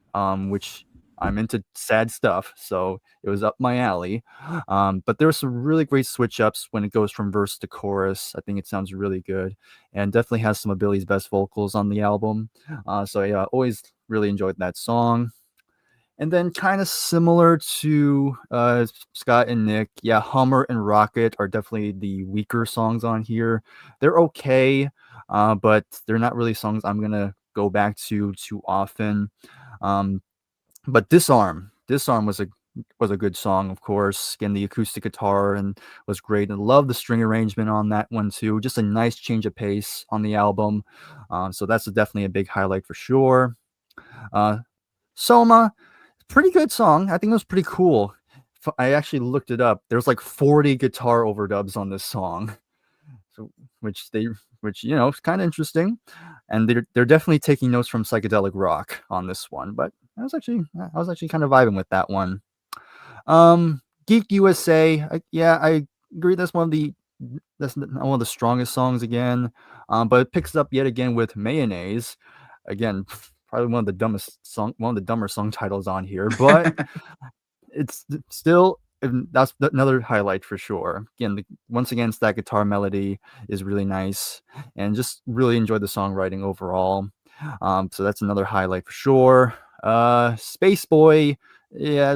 which I'm into sad stuff, so it was up my alley. But there are some really great switch ups when it goes from verse to chorus. I think it sounds really good, and definitely has some of Billy's best vocals on the album. So yeah, always really enjoyed that song. And then kind of similar to Scott and Nick, yeah, Hummer and Rocket are definitely the weaker songs on here. They're okay, but they're not really songs I'm going to go back to too often. But Disarm was a good song, of course. Again, the acoustic guitar and was great, and love the string arrangement on that one too. Just a nice change of pace on the album. So that's definitely a big highlight for sure. Soma, pretty good song. I think it was pretty cool. I actually looked it up. There's like 40 guitar overdubs on this song, so which is kind of interesting. And they're definitely taking notes from psychedelic rock on this one. But I was actually kind of vibing with that one. Geek USA, I agree. That's one of the strongest songs again. But it picks up yet again with Mayonnaise. Again, probably one of the dumber song titles on here, but it's still, that's another highlight for sure. Again, once again, that guitar melody is really nice, and just really enjoyed the songwriting overall. So that's another highlight for sure. Space Boy, yeah,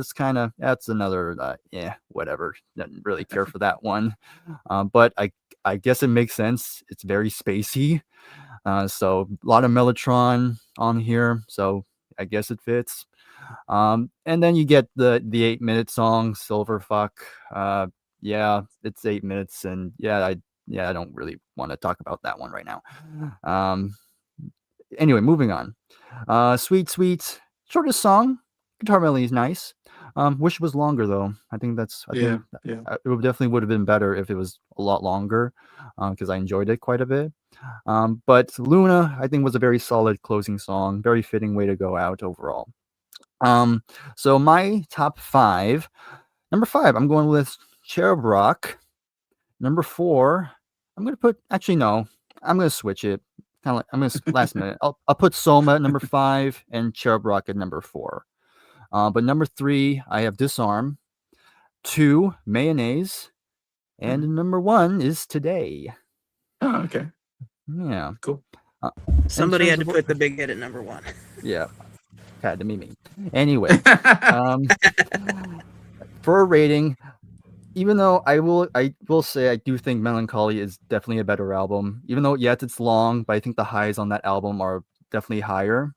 that's another whatever. Didn't really care for that one, but I guess it makes sense. It's very spacey. So a lot of Mellotron on here, so I guess it fits. And then you get the 8-minute song Silverfuck. Yeah, it's 8 minutes, and I don't really want to talk about that one right now. Anyway, moving on. Sweet shortest song. Guitar melody is nice. Wish it was longer though. I think it definitely would have been better if it was a lot longer, because I enjoyed it quite a bit. But Luna, I think, was a very solid closing song. Very fitting way to go out overall. So my top 5. Number 5, I'm going with Cherub Rock. Number 4, I'm going to put. Actually, no, I'm going to switch it. Kind of like I'm going to last minute. I'll put Soma at number 5 and Cherub Rock at number 4. But number 3, I have Disarm. 2, Mayonnaise, and number 1 is Today. Oh, okay. Yeah, cool. Somebody had to put the big hit at number 1. Yeah, had to be me. Anyway, for a rating, even though I will say I do think Melancholy is definitely a better album. Even though it's long, but I think the highs on that album are definitely higher.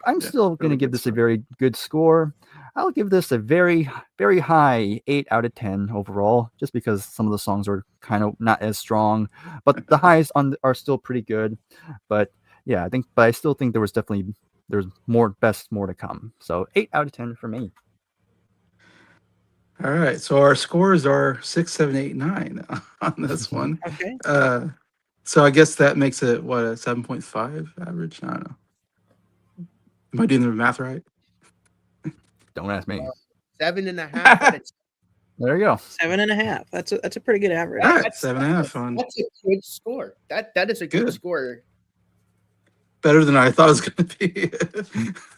I'm still going to give this a very good score. I'll give this a very, very high 8 out of 10 overall, just because some of the songs are kind of not as strong, but the highs are still pretty good. But yeah, I still think there's more to come. So 8 out of 10 for me. All right, so our scores are 6, 7, 8, 9 on this one. Okay. So I guess that makes it what, a 7.5 average? I don't know. Am I doing the math right? Don't ask me. 7.5. There you go. 7.5. That's a pretty good average. All right, 7.5 on. That's a good score. That is a good score. Better than I thought it was going to be.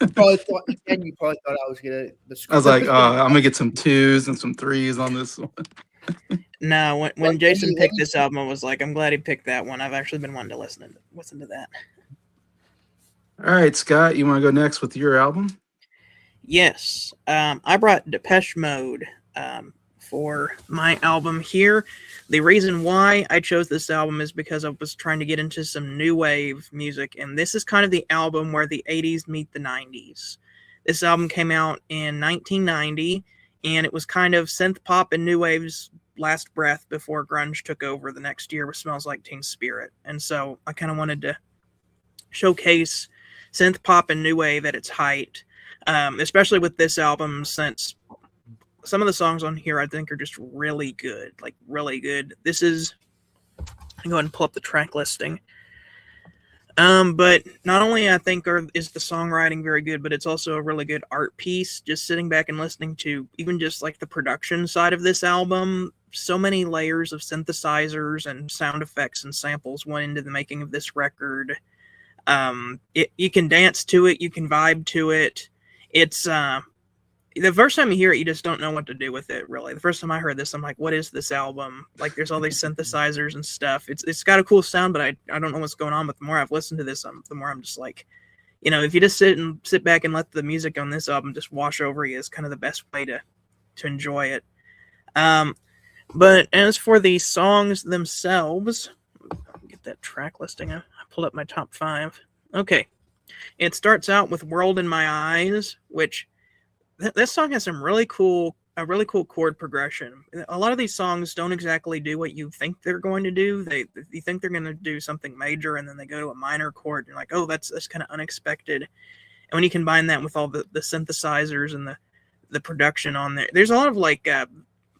You probably thought I was gonna. I was like, I'm gonna get some 2s and some 3s on this one. No, when Like, Jason any- picked this album, I was like, I'm glad he picked that one. I've actually been wanting to listen to that. All right, Scott, you want to go next with your album? Yes, I brought Depeche Mode for my album here. The reason why I chose this album is because I was trying to get into some new wave music, and this is kind of the album where the 80s meet the 90s. This album came out in 1990, and it was kind of synth pop and new wave's last breath before grunge took over the next year with Smells Like Teen Spirit. And so I kind of wanted to showcase synth pop and new wave at its height, especially with this album, since some of the songs on here I think are just really good, like really good. This is, I'll go ahead and pull up the track listing. But not only I think is the songwriting very good, but it's also a really good art piece. Just sitting back and listening to even just like the production side of this album, so many layers of synthesizers and sound effects and samples went into the making of this record. You can dance to it, you can vibe to it. It's the first time you hear it, you just don't know what to do with it, really. The first time I heard this, I'm like, what is this album? Like, there's all these synthesizers and stuff. It's got a cool sound, but I don't know what's going on. But the more I've listened to this, the more I'm just like, if you just sit back and let the music on this album just wash over you is kind of the best way to enjoy it. But as for the songs themselves, get that track listing. I pulled up my top 5. Okay. It starts out with World in My Eyes, which this song has a really cool chord progression. A lot of these songs don't exactly do what you think they're going to do. You think they're going to do something major, and then they go to a minor chord. And you're like, oh, that's kind of unexpected. And when you combine that with all the synthesizers and the production on there, there's a lot of like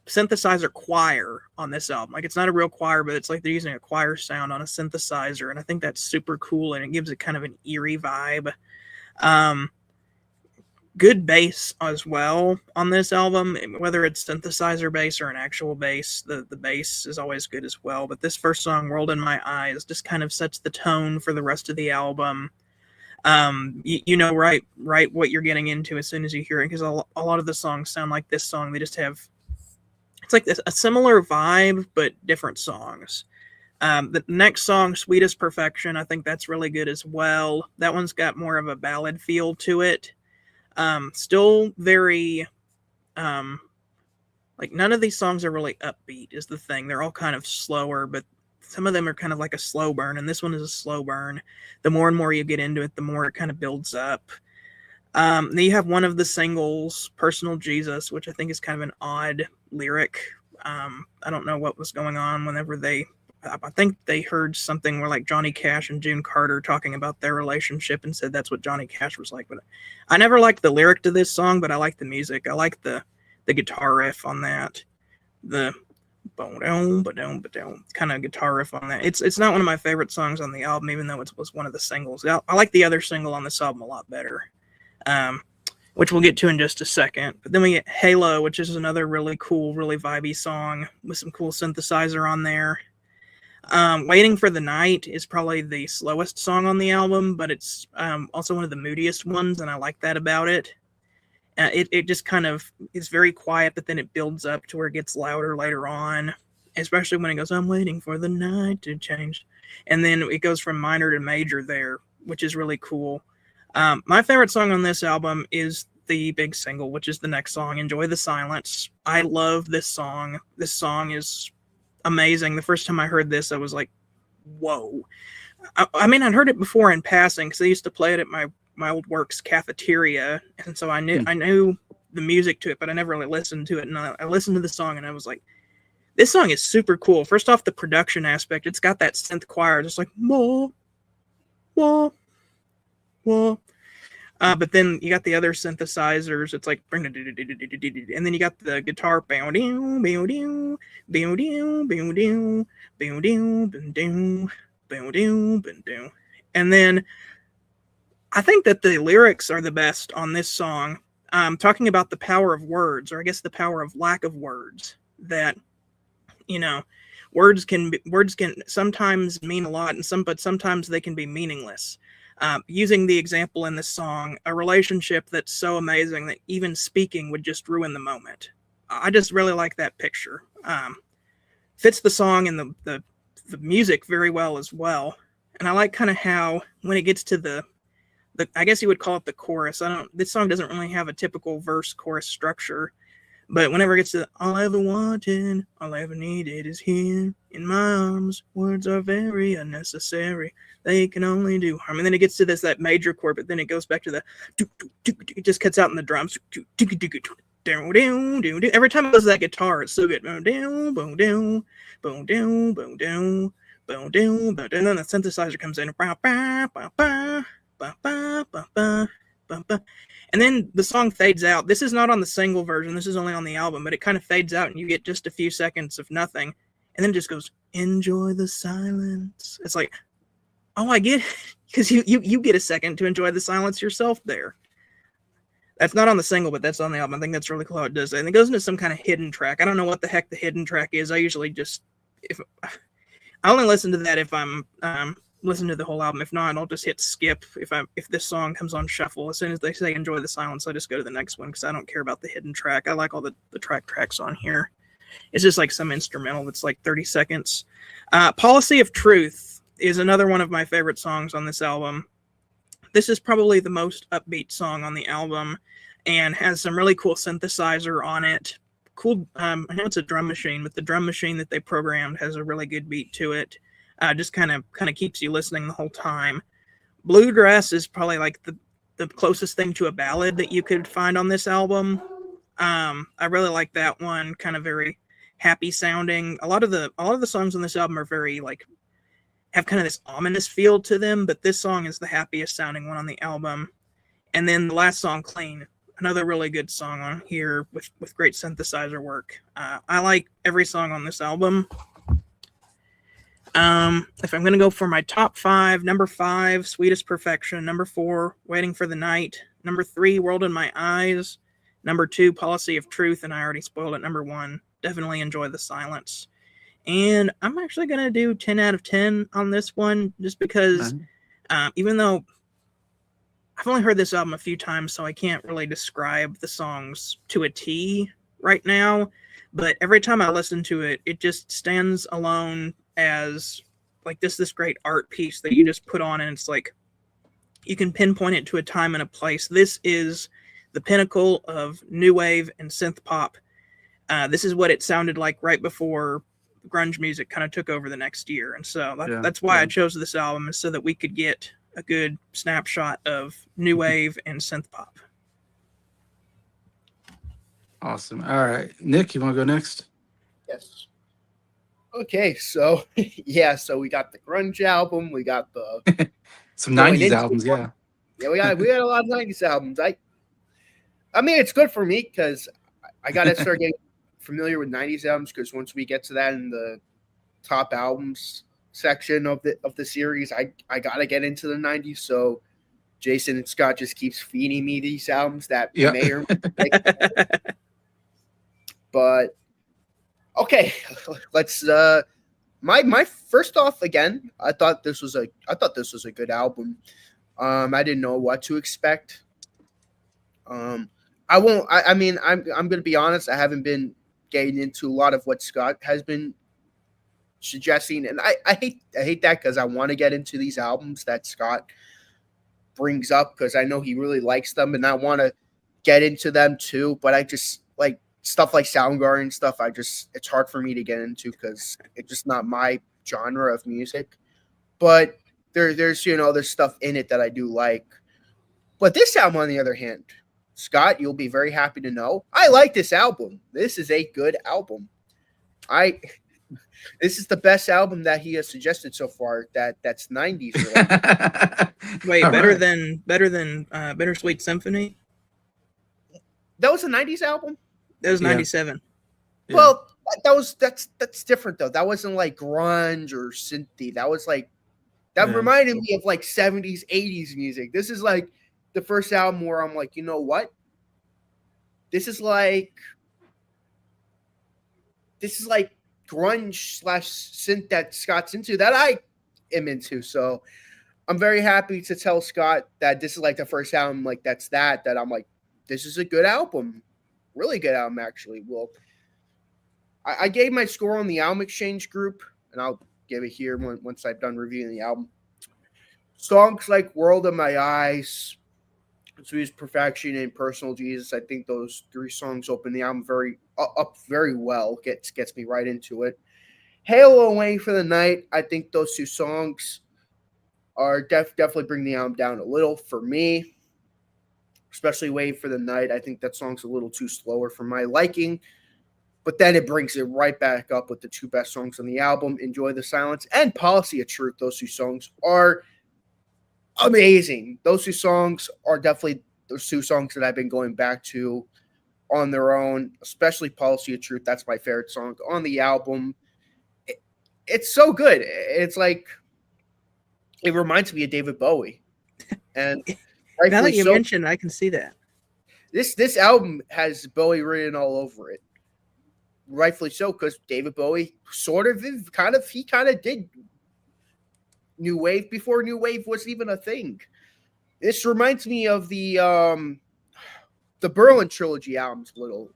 synthesizer choir on this album. Like, it's not a real choir, but it's like they're using a choir sound on a synthesizer, and I think that's super cool, and it gives it kind of an eerie vibe. Good bass as well on this album, whether it's synthesizer bass or an actual bass. The bass is always good as well. But this first song, World in My Eyes, just kind of sets the tone for the rest of the album. You know right what you're getting into as soon as you hear it, because a lot of the songs sound like this song. They just have, it's like a similar vibe, but different songs. The next song, Sweetest Perfection, I think that's really good as well. That one's got more of a ballad feel to it. Still very, like, none of these songs are really upbeat is the thing. They're all kind of slower, but some of them are kind of like a slow burn, and this one is a slow burn. The more and more you get into it, the more it kind of builds up. Then you have one of the singles, Personal Jesus, which I think is kind of an odd lyric. I don't know what was going on whenever I think they heard something where like Johnny Cash and June Carter talking about their relationship and said that's what Johnny Cash was like. But I never liked the lyric to this song, but I like the music. I like the guitar riff on that. The kind of guitar riff on that. It's not one of my favorite songs on the album, even though it was one of the singles. I like the other single on this album a lot better, which we'll get to in just a second. But then we get Halo, which is another really cool, really vibey song with some cool synthesizer on there. Waiting for the Night is probably the slowest song on the album, but it's also one of the moodiest ones, and I like that about it. It just kind of is very quiet, but then it builds up to where it gets louder later on, especially when it goes, I'm waiting for the night to change. And then it goes from minor to major there, which is really cool. My favorite song on this album is the big single, which is the next song, Enjoy the Silence. I love this song. This song is amazing. The first time I heard this, I was like, whoa. I mean, I'd heard it before in passing because I used to play it at my old work's cafeteria, and so I knew the music to it, but I never really listened to it. And I listened to the song, and I was like, this song is super cool. First off, the production aspect, it's got that synth choir, just like whoa, whoa, whoa. But then you got the other synthesizers. It's like, and then you got the guitar, and then I think that the lyrics are the best on this song. Talking about the power of words, or I guess the power of lack of words. That, words can sometimes mean a lot, but sometimes they can be meaningless. Using the example in this song, a relationship that's so amazing that even speaking would just ruin the moment. I just really like that picture. Fits the song and the music very well as well. And I like kind of how when it gets to the I guess you would call it the chorus. This song doesn't really have a typical verse chorus structure, but whenever it gets to all I ever wanted, all I ever needed is here in my arms. Words are very unnecessary. They can only do harm. And then it gets to that major chord, but then it goes back to the it just cuts out in the drums. Every time it goes to that guitar, it's so good. And then the synthesizer comes in. And then the song fades out. This is not on the single version. This is only on the album, but it kind of fades out and you get just a few seconds of nothing. And then it just goes, enjoy the silence. It's like, oh, I get it. Because you get a second to enjoy the silence yourself there. That's not on the single, but that's on the album. I think that's really cool how it does that. And it goes into some kind of hidden track. I don't know what the heck the hidden track is. I usually I only listen to that if I'm listen to the whole album. If not, I'll just hit skip if this song comes on shuffle. As soon as they say enjoy the silence, I just go to the next one because I don't care about the hidden track. I like all the tracks on here. It's just like some instrumental that's like 30 seconds. Policy of Truth is another one of my favorite songs on this album. This is probably the most upbeat song on the album and has some really cool synthesizer on it. Cool. I know it's a drum machine, but the drum machine that they programmed has a really good beat to it. Just kind of keeps you listening the whole time. Bluegrass is probably like the closest thing to a ballad that you could find on this album. I really like that one. Kind of very happy sounding. A lot of the songs on this album are very like have kind of this ominous feel to them, but this song is the happiest sounding one on the album. And then the last song, Clean, another really good song on here with great synthesizer work. I like every song on this album. If I'm going to go for my top 5, number 5, Sweetest Perfection. Number 4, Waiting for the Night. Number 3, World in My Eyes. Number 2, Policy of Truth, and I already spoiled it. Number 1, definitely Enjoy the Silence. And I'm actually going to do 10 out of 10 on this one, just because even though I've only heard this album a few times, so I can't really describe the songs to a T right now, but every time I listen to it, it just stands alone as like this great art piece that you just put on, and it's like you can pinpoint it to a time and a place. This is the pinnacle of new wave and synth pop. This is what it sounded like right before grunge music kind of took over the next year, and so that's why I chose this album, is so that we could get a good snapshot of new wave and synth pop. Awesome. All right, Nick, you want to go next? Yes. Okay, so so we got the grunge album, we got the some 90s albums, yeah. Yeah, we had a lot of 90s albums. I mean, it's good for me because I got to start getting familiar with 90s albums, because once we get to that in the top albums section of the series, I got to get into the 90s. So Jason and Scott just keeps feeding me these albums that may or may not. But okay, let's my first off, again, I thought this was a good album. I didn't know what to expect. I mean, I'm going to be honest, I haven't been getting into a lot of what Scott has been suggesting, and I hate that, because I want to get into these albums that Scott brings up, because I know he really likes them, and I want to get into them too, but I just like stuff like Soundgarden stuff. It's hard for me to get into because it's just not my genre of music. But there's stuff in it that I do like. But this album, on the other hand, Scott, you'll be very happy to know, I like this album. This is a good album. This is the best album that he has suggested so far. That's 90s related. Wait, better than Bittersweet Symphony? That was a 90s album? That was 97. Yeah. Well, that's different though. That wasn't like grunge or synthy. That was like reminded me of like 70s, 80s music. This is like the first album where I'm like, you know what? This is like grunge / synth that Scott's into, that I am into. So I'm very happy to tell Scott that this is like the first album like that I'm like, this is a good album. Really good album, actually. Well, I gave my score on the album exchange group, and I'll give it here once I've done reviewing the album. Songs like World of My Eyes, Sweetest Perfection, and Personal Jesus, I think those 3 songs open the album up very well. Gets me right into it. Halo and Waiting for the Night, I think those 2 songs are definitely bring the album down a little for me, especially Waiting for the Night. I think that song's a little too slower for my liking, but then it brings it right back up with the 2 best songs on the album, Enjoy the Silence and Policy of Truth. Those 2 songs are amazing. Those 2 songs are definitely those 2 songs that I've been going back to on their own, especially Policy of Truth. That's my favorite song on the album. It's so good. It's like, it reminds me of David Bowie. And now that you mentioned, I can see that. This album has Bowie written all over it. Rightfully so, because David Bowie he kind of did New Wave before New Wave was even a thing. This reminds me of the Berlin Trilogy albums a little,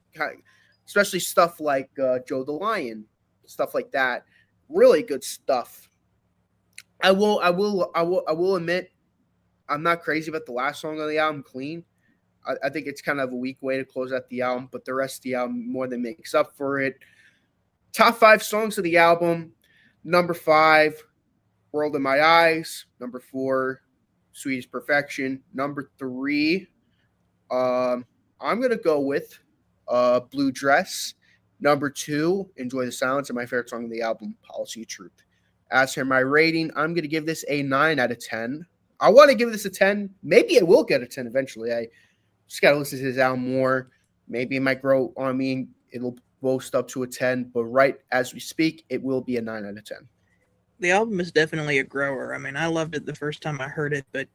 especially stuff like Joe the Lion, stuff like that. Really good stuff. I will admit, I'm not crazy about the last song on the album, Clean. I think it's kind of a weak way to close out the album, but the rest of the album more than makes up for it. Top 5 songs of the album. Number 5, World in My Eyes. Number 4, Sweetest Perfection. Number 3, I'm going to go with Blue Dress. Number 2, Enjoy the Silence, and my favorite song of the album, Policy of Truth. As for my rating, I'm going to give this a 9 out of 10. I want to give this a 10. Maybe I will get a 10 eventually. I just got to listen to his album more. Maybe it might grow on me and it'll boast up to a 10. But right as we speak, it will be a 9 out of 10. The album is definitely a grower. I mean, I loved it the first time I heard it, but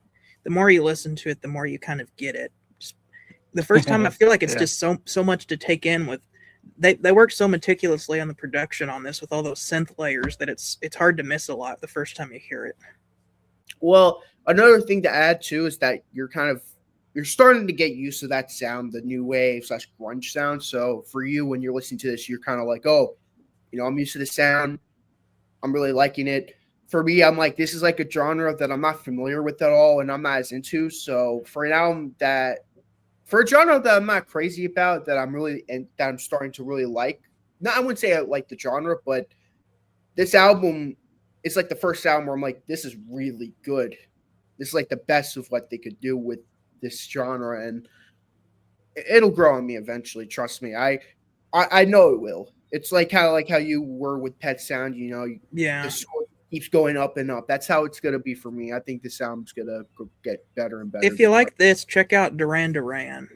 the more you listen to it, the more you kind of get it. The first time, I feel like it's just so much to take in. With they work so meticulously on the production on this with all those synth layers that it's hard to miss a lot the first time you hear it. Well, another thing to add too is that you're starting to get used to that sound, the new wave / grunge sound. So for you, when you're listening to this, you're kind of like, oh, I'm used to the sound. I'm really liking it. For me, I'm like, this is like a genre that I'm not familiar with at all and I'm not as into. So for an album for a genre that I'm not crazy about, that I'm starting to really like. Not, I wouldn't say I like the genre, but this album is like the first album where I'm like, this is really good. This is like the best of what they could do with this genre, and it'll grow on me eventually. Trust me. I know it will. It's like how you were with Pet Sound. Yeah. The score keeps going up and up. That's how it's gonna be for me. I think this album's gonna get better and better. If you like this, check out Duran Duran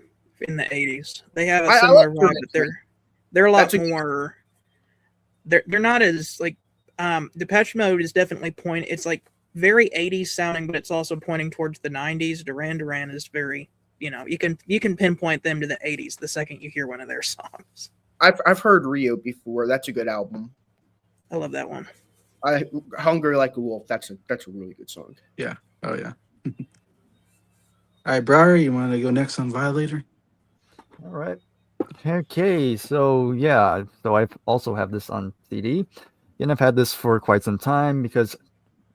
in the 80s. They have a similar vibe, but they're a lot more. They're not as like Depeche Mode is definitely it's like very 80s sounding, but it's also pointing towards the 90s. Duran Duran is very, you can pinpoint them to the 80s the second you hear one of their songs. I've heard Rio before. That's a good album. I love that one. Hungry Like a Wolf. That's a really good song. Yeah. Oh yeah. All right, Bryer, you want to go next on Violator? All right. Okay. So yeah. So I also have this on CD, and I've had this for quite some time because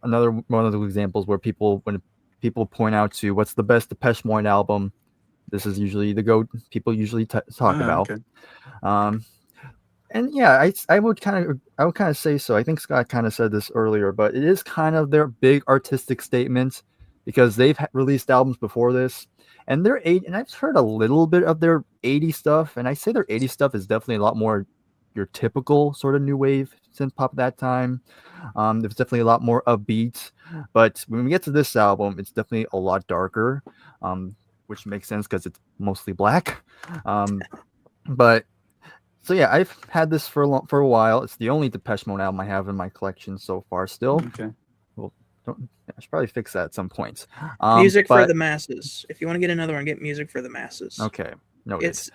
another one of those examples where when people point out to what's the best Depeche Mode album, this is usually the people usually talk about. Okay. And yeah, I would kind of say so. I think Scott kind of said this earlier, but it is kind of their big artistic statement because they've released albums before this, and and I've heard a little bit of their 80s stuff, and I say their 80s stuff is definitely a lot more your typical sort of new wave synth pop at that time. There's definitely a lot more upbeat, but when we get to this album, it's definitely a lot darker, which makes sense because it's mostly black. But so yeah, I've had this for a while. It's the only Depeche Mode album I have in my collection so far. Still, Okay. Well, I should probably fix that at some points. Music for the masses. If you want to get another one, get Music for the Masses. Okay, no, it's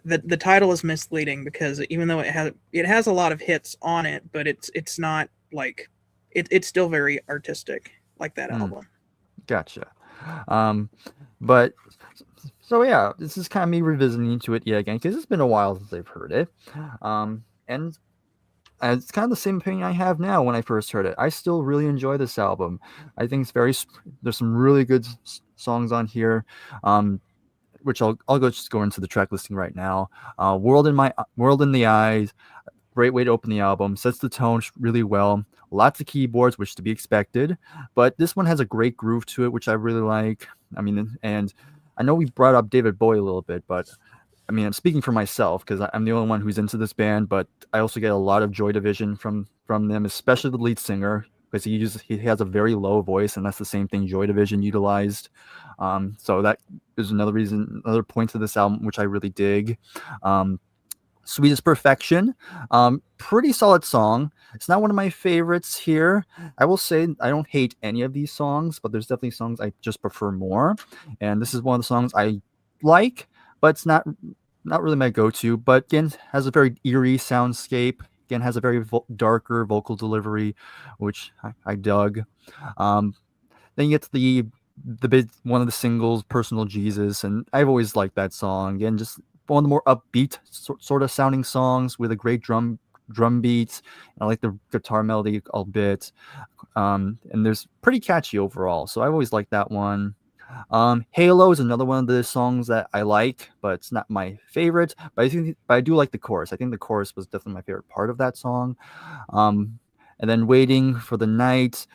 the title is misleading because even though it has a lot of hits on it, but it's not like it's still very artistic like that album. Gotcha. But So yeah, this is kind of me revisiting to it yet again because it's been a while since I've heard it, and it's kind of the same opinion I have now when I first heard it. I still really enjoy this album. I think it's there's some really good songs on here, um, which I'll go into the track listing right now. World in the Eyes, great way to open the album, sets the tone really well. Lots of keyboards, which to be expected, but this one has a great groove to it, which I really like. I mean, and I know we brought up David Bowie a little bit, but I mean, I'm speaking for myself because I'm the only one who's into this band, but I also get a lot of Joy Division from them, especially the lead singer because he has a very low voice, and that's the same thing Joy Division utilized. So that is another point to this album which I really dig. Sweet is Perfection, pretty solid song. It's not one of my favorites here. I will say I don't hate any of these songs, but there's definitely songs I just prefer more. And this is one of the songs I like, but it's not really my go-to. But again, has a very eerie soundscape. Again, has a very darker vocal delivery, which I dug. Then you get to the big one of the singles, Personal Jesus, and I've always liked that song. Again, just one of the more upbeat sort of sounding songs with a great drum beat. I like the guitar melody a bit, and there's pretty catchy overall. So I've always liked that one. Halo is another one of the songs that I like, but it's not my favorite. But I do like the chorus. I think the chorus was definitely my favorite part of that song. And then Waiting for the Night,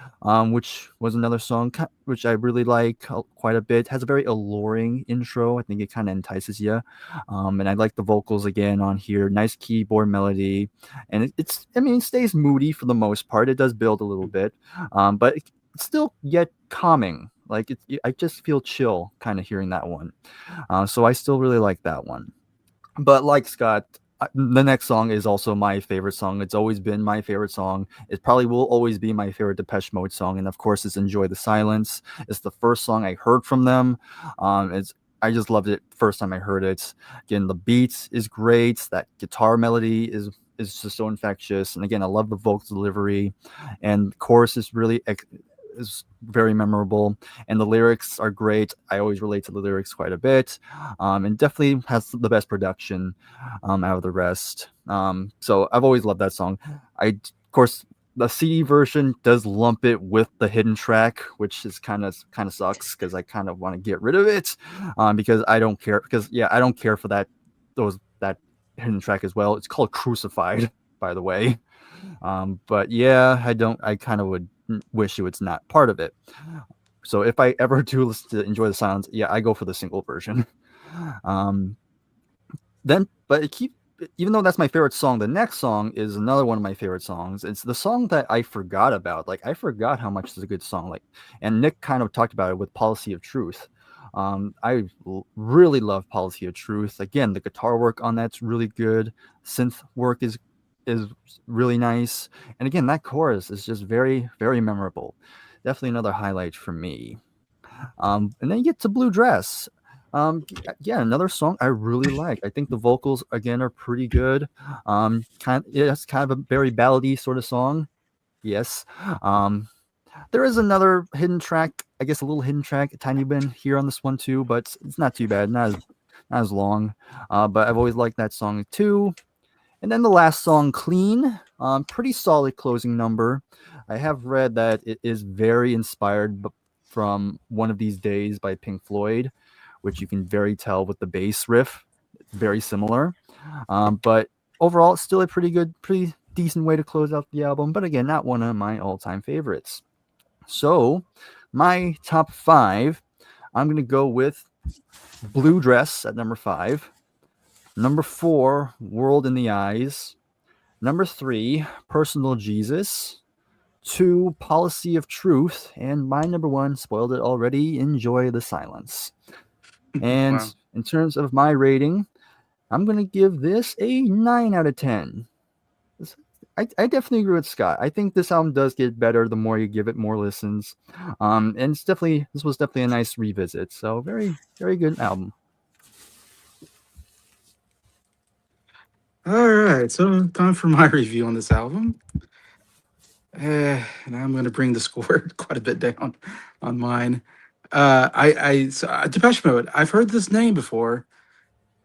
which was another song which I really like quite a bit. Has a very alluring intro. I think it kind of entices you. And I like the vocals again on here. Nice keyboard melody. And it stays moody for the most part. It does build a little bit, but it's still yet calming. Like I just feel chill kind of hearing that one. So I still really like that one. But like Scott, the next song is also my favorite song. It's always been my favorite song. It probably will always be my favorite Depeche Mode song. And of course, it's Enjoy the Silence. It's the first song I heard from them. I just loved it first time I heard it. Again, the beat is great. That guitar melody is just so infectious. And again, I love the vocal delivery. And the chorus is is very memorable, and the lyrics are great. I always relate to the lyrics quite a bit, and definitely has the best production out of the rest. So I've always loved that song. Of course, the CD version does lump it with the hidden track, which is kind of sucks because I kind of want to get rid of it, because I don't care. Because I don't care for that hidden track as well. It's called Crucified, by the way. But I kind of would wish it was not part of it. So if I ever do listen to Enjoy the Silence, I go for the single version. Even though that's my favorite song, the next song is another one of my favorite songs. It's the song that I forgot about. Like I forgot how much it's a good song. And Nick kind of talked about it with Policy of Truth. I really love Policy of Truth. Again, the guitar work on that's really good. Synth work is really nice. And again, that chorus is just very, very memorable. Definitely another highlight for me. And then you get to Blue Dress. Another song I really like. I think the vocals again are pretty good. It's kind of a very ballady sort of song. Yes. There is another hidden track, I guess a little hidden track, a tiny bit here on this one too, but it's not too bad, not as long. But I've always liked that song too. And then the last song, Clean, pretty solid closing number. I have read that it is very inspired from One of These Days by Pink Floyd, which you can very tell with the bass riff. It's very similar. But overall, it's still a pretty decent way to close out the album. But again, not one of my all-time favorites. So my top 5, I'm going to go with Blue Dress at number 5. Number 4, World in the Eyes. Number 3, Personal Jesus. 2, Policy of Truth. And my number 1, spoiled it already, Enjoy the Silence. And wow. In terms of my rating, I'm going to give this a 9 out of 10. I definitely agree with Scott. I think this album does get better the more you give it more listens. And this was definitely a nice revisit. So very, very good album. All right, so time for my review on this album. And I'm going to bring the score quite a bit down on mine. Depeche Mode. I've heard this name before.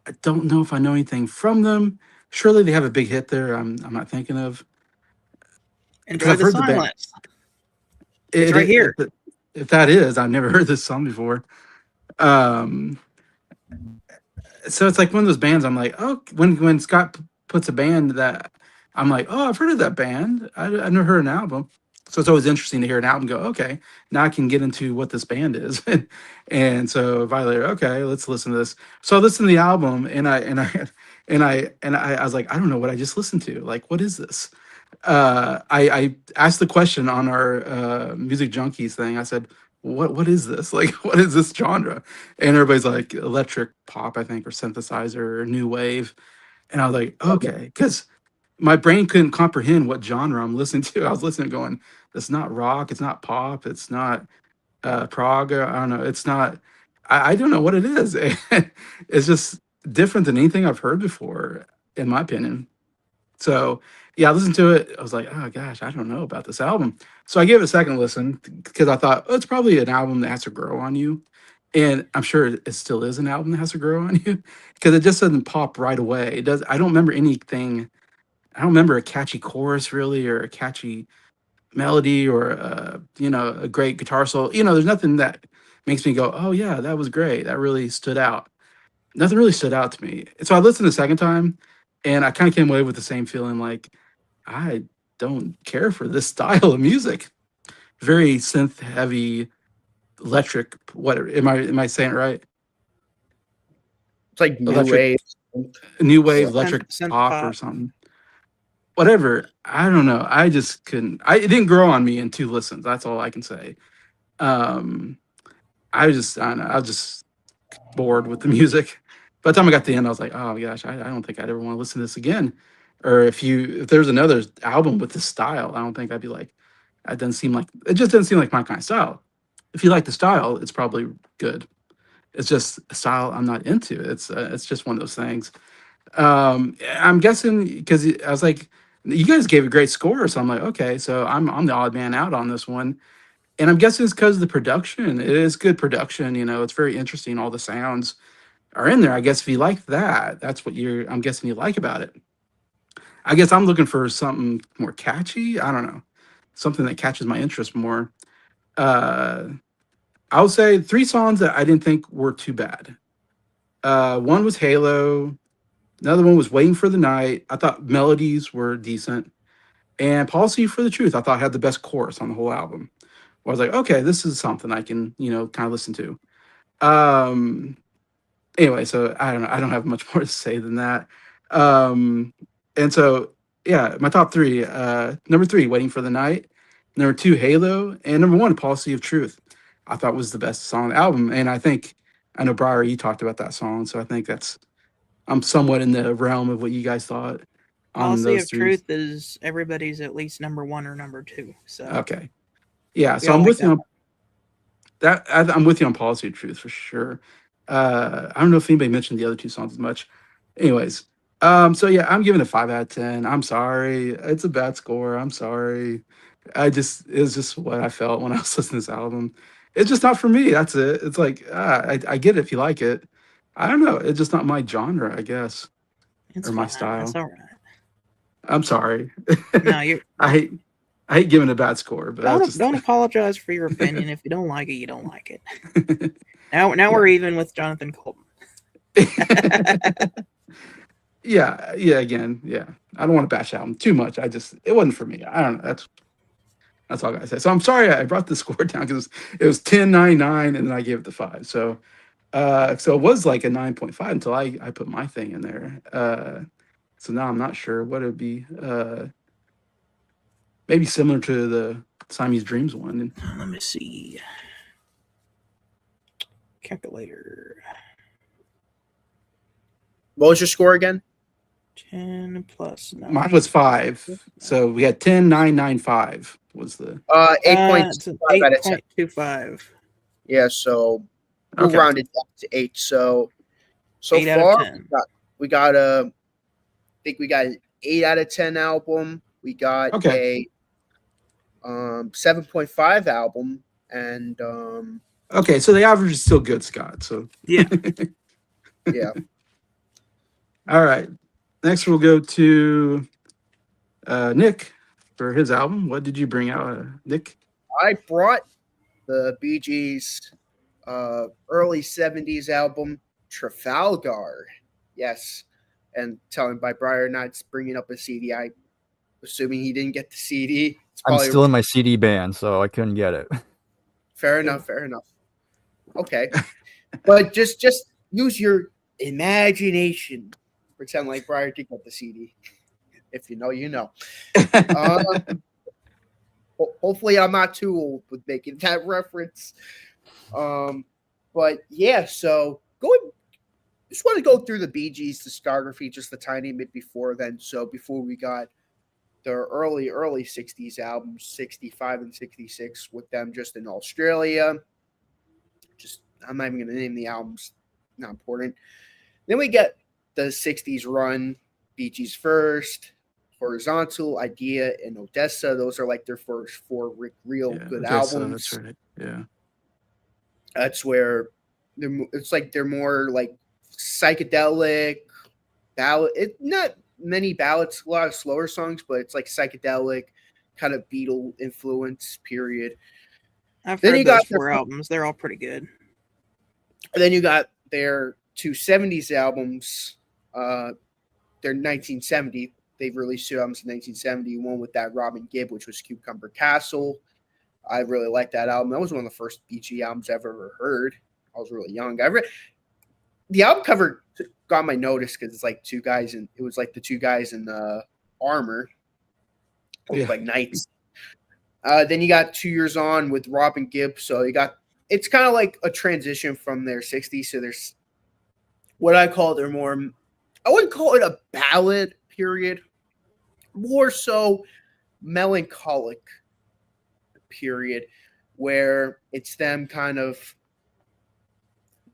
I don't know if I know anything from them. Surely they have a big hit there. I'm not thinking of because Enjoy I've the heard the band. silence. It's right here. If that is, I've never heard this song before. Um, so it's like one of those bands. I'm like, oh, when Scott puts a band that I'm like, oh, I've heard of that band. I've never heard an album. So it's always interesting to hear an album. Go, okay, now I can get into what this band is. And so Violator, okay, let's listen to this. So I listened to the album, and I was like, I don't know what I just listened to. Like, what is this? I asked the question on our music junkies thing. I said, what is this? Like, what is this genre? And everybody's like electric pop, I think, or synthesizer or new wave. And I was like, okay, because my brain couldn't comprehend what genre I'm listening to. I was listening, going, it's not rock, it's not pop, it's not prog. I don't know. It's not. I don't know what it is. It's just different than anything I've heard before, in my opinion. So yeah, I listened to it. I was like, oh gosh, I don't know about this album. So I gave it a second listen because I thought, oh, it's probably an album that has to grow on you. And I'm sure it still is an album that has to grow on you because it just doesn't pop right away. It does. I don't remember anything. I don't remember a catchy chorus really, or a catchy melody, or a great guitar solo. There's nothing that makes me go, oh yeah, that was great. That really stood out. Nothing really stood out to me. So I listened the second time, and I kind of came away with the same feeling, like I don't care for this style of music. Very synth heavy, electric. What am I saying it right? It's like new Electric, wave. new wave, Yeah. electric Synth pop or pop. something. Whatever. I don't know. I just couldn't. It didn't grow on me in two listens. That's all I can say. Um, I don't know. I was just bored with the music. By the time I got to the end, I was like, oh gosh, I don't think I'd ever want to listen to this again. Or if there's another album with this style, I don't think I'd be like, it just doesn't seem like my kind of style. If you like the style, it's probably good. It's just a style I'm not into. It's just one of those things. I'm guessing because I was like, you guys gave a great score, so I'm like, okay, so I'm the odd man out on this one, and I'm guessing it's because of the production. It is good production, it's very interesting. All the sounds are in there. I guess if you like that, that's what I'm guessing you like about it. I guess I'm looking for something more catchy. I don't know, something that catches my interest more. Uh, I would say three songs that I didn't think were too bad. One was Halo. Another one was Waiting for the Night. I thought melodies were decent. And Policy for the Truth, I thought had the best chorus on the whole album. I was like, okay, this is something I can, kind of listen to. Um, anyway, so I don't know. I don't have much more to say than that. And so, yeah, my top three. Number three, Waiting for the Night. Number two, Halo. And number one, Policy of Truth. I thought was the best song on the album. And I know, Bryer, you talked about that song. So I think I'm somewhat in the realm of what you guys thought on Policy those of three. Truth is everybody's at least number one or number two. So Okay. Yeah. we So all I'm like with that you on one. that. I'm with you on Policy of Truth for sure. I don't know if anybody mentioned the other two songs as much. Anyways, so yeah, I'm giving it 5 out of 10. I'm sorry. It's a bad score. I'm sorry. It's just what I felt when I was listening to this album. It's just not for me. That's it. It's like, I get it if you like it. I don't know. It's just not my genre, I guess, It's or my fine. That's style. all right. I'm sorry. No, you I hate giving a bad score, but that's just don't apologize for your opinion. If you don't like it, you don't like it. Now we're even with Jonathan Colton. yeah. Again, yeah. I don't want to bash out too much. It wasn't for me. I don't know. That's all I gotta say. So I'm sorry I brought the score down because it was 10.99 and then I gave it the 5. So it was like a 9.5 until I put my thing in there. So now I'm not sure what it would be. Maybe similar to the Siamese Dreams one. Let me see. Calculator. What was your score again? 10 plus 9. Mine was 5. So we had 10.995 was the 8.25 out of 10. 8.25. Yeah, so we'll Okay. round it down to 8. So 8 out of far 10. we got I think we got an 8 out of 10 album. We got Okay. a 7.5 album and Okay, so the average is still good, Scott. So Yeah. Yeah. all right. Next, we'll go to Nick for his album. What did you bring out, Nick? I brought the Bee Gees early 70s album, Trafalgar. Yes. And telling by Bryer not bringing up a CD. I assuming he didn't get the CD. It's I'm probably still in my CD ban, so I couldn't get it. fair enough. Fair enough. Okay. But just use your imagination. Pretend like Bryer did get the CD. If you know, you know. Hopefully, I'm not too old with making that reference. But yeah, so just want to go through the Bee Gees discography just a tiny bit before then. So before we got their early 60s albums, 65 and 66, with them just in Australia. Just I'm not even going to name the albums, not important. Then we get the 60s run, Bee Gees First, Horizontal, Idea, and Odessa. Those are like their first four real good albums. That's right. Yeah. That's where it's like they're more like psychedelic ballad. Not many ballads, a lot of slower songs, but it's like psychedelic kind of Beatle influence. Period. I've Then heard you those got four albums. They're all pretty good. Then you got their two 70s albums. They're 1970. They've released two albums in 1970. One with that Robin Gibb, which was Cucumber Castle. I really liked that album. That was one of the first Bee Gees albums I've ever heard. I was really young. The album cover got my notice because it's like two guys, and it was like the two guys in armor, like knights. Then you got 2 Years On with Robin Gibb. So it's kind of like a transition from their 60s. So there's what I call their more, I wouldn't call it a ballad period, more so melancholic period, where it's them kind of,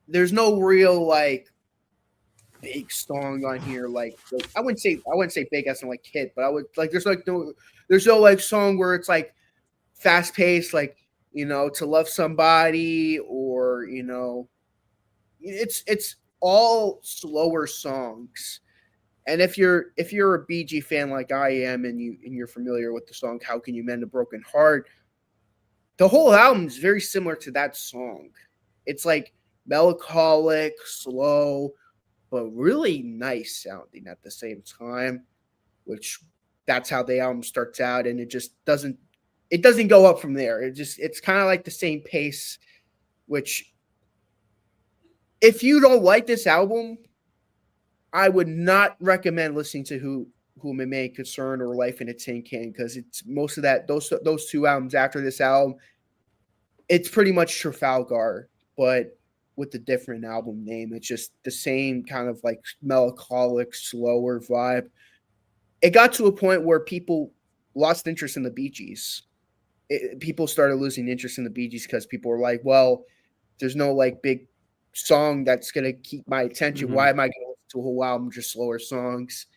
there's no real like big song on here. Like I wouldn't say big as in like hit, but I would like, there's no like song where it's like fast paced, like, To Love Somebody, or, it's all slower songs. And if you're a BG fan like I am, and you're familiar with the song How Can You Mend a Broken Heart, the whole album is very similar to that song. It's like melancholic, slow, but really nice sounding at the same time, which that's how the album starts out, and it just doesn't go up from there. It's kind of like the same pace, which if you don't like this album, I would not recommend listening to Whom It May Concern or Life in a Tin Can, because it's most of that, those two albums after this album, it's pretty much Trafalgar, but with a different album name. It's just the same kind of like melancholic, slower vibe. It got to a point where people lost interest in the Bee Gees. People started losing interest in the Bee Gees because people were like, well, there's no like big song that's going to keep my attention. Mm-hmm. Why am I going to listen to a whole album just slower songs?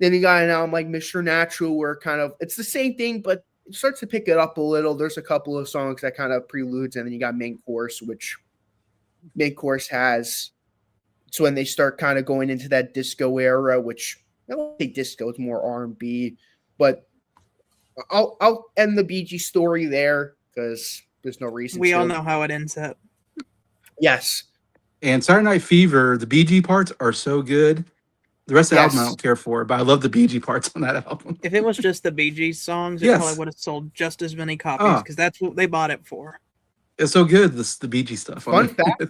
Then you got an album like Mr. Natural, where kind of it's the same thing, but it starts to pick it up a little. There's a couple of songs that kind of preludes, and then you got Main Course, which Main Course has. It's when they start kind of going into that disco era, which I don't think disco, it's more R&B, but I'll end the BG story there because there's no reason. We all know how it ends up. Yes. And Saturday Night Fever, the BG parts are so good. The rest of the album I don't care for, but I love the BG parts on that album. If it was just the Bee Gees songs, it probably would have sold just as many copies, because that's what they bought it for. It's so good, the Bee Gees stuff. Fun fact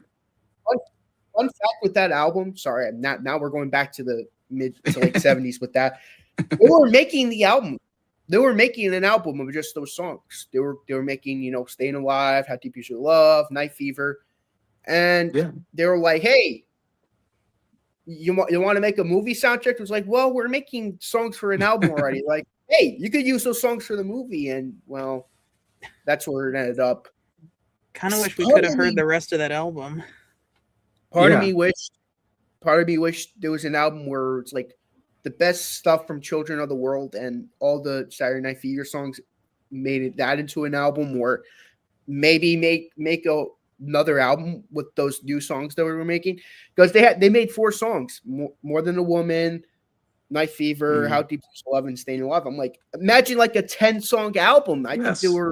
with that album. Sorry, now we're going back to the mid to late 70s with that. They were making the album. They were making an album of just those songs. They were making, Staying Alive, How Deep You Should Love, Night Fever. And they were like, hey, you want to make a movie soundtrack? It was like, well, we're making songs for an album already. Like, hey, you could use those songs for the movie. And, well, that's where it ended up. Kind of wish we could have heard the rest of that album. Part of me wished there was an album where it's like the best stuff from Children of the World and all the Saturday Night Fever songs made that into an album, or maybe make another album with those new songs that we were making, because they made 4 songs, More Than a Woman, Night Fever, How Deep Is Love, and Staying Alive. I'm like, imagine like a 10-song album. I think they were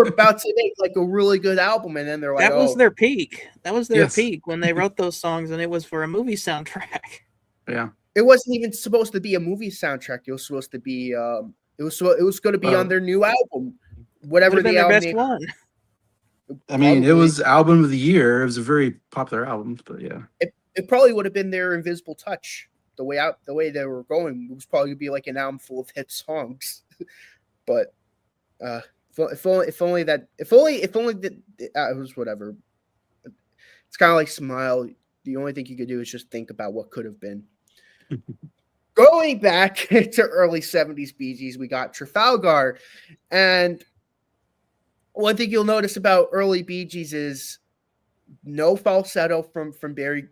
about to make like a really good album, and then they're like, that was their peak. That was their peak when they wrote those songs, and it was for a movie soundtrack. Yeah, it wasn't even supposed to be a movie soundtrack. It was supposed to be it was going to be on their new album, whatever the album. Best one. I mean, it was album of the year. It was a very popular album, but yeah, it probably would have been their Invisible Touch. The way they were going, it was probably gonna be like an album full of hit songs. But if only that it was whatever. It's kind of like Smile. The only thing you could do is just think about what could have been. Going back to early 70s Bee Gees, we got Trafalgar. And one thing you'll notice about early Bee Gees is no falsetto from Barry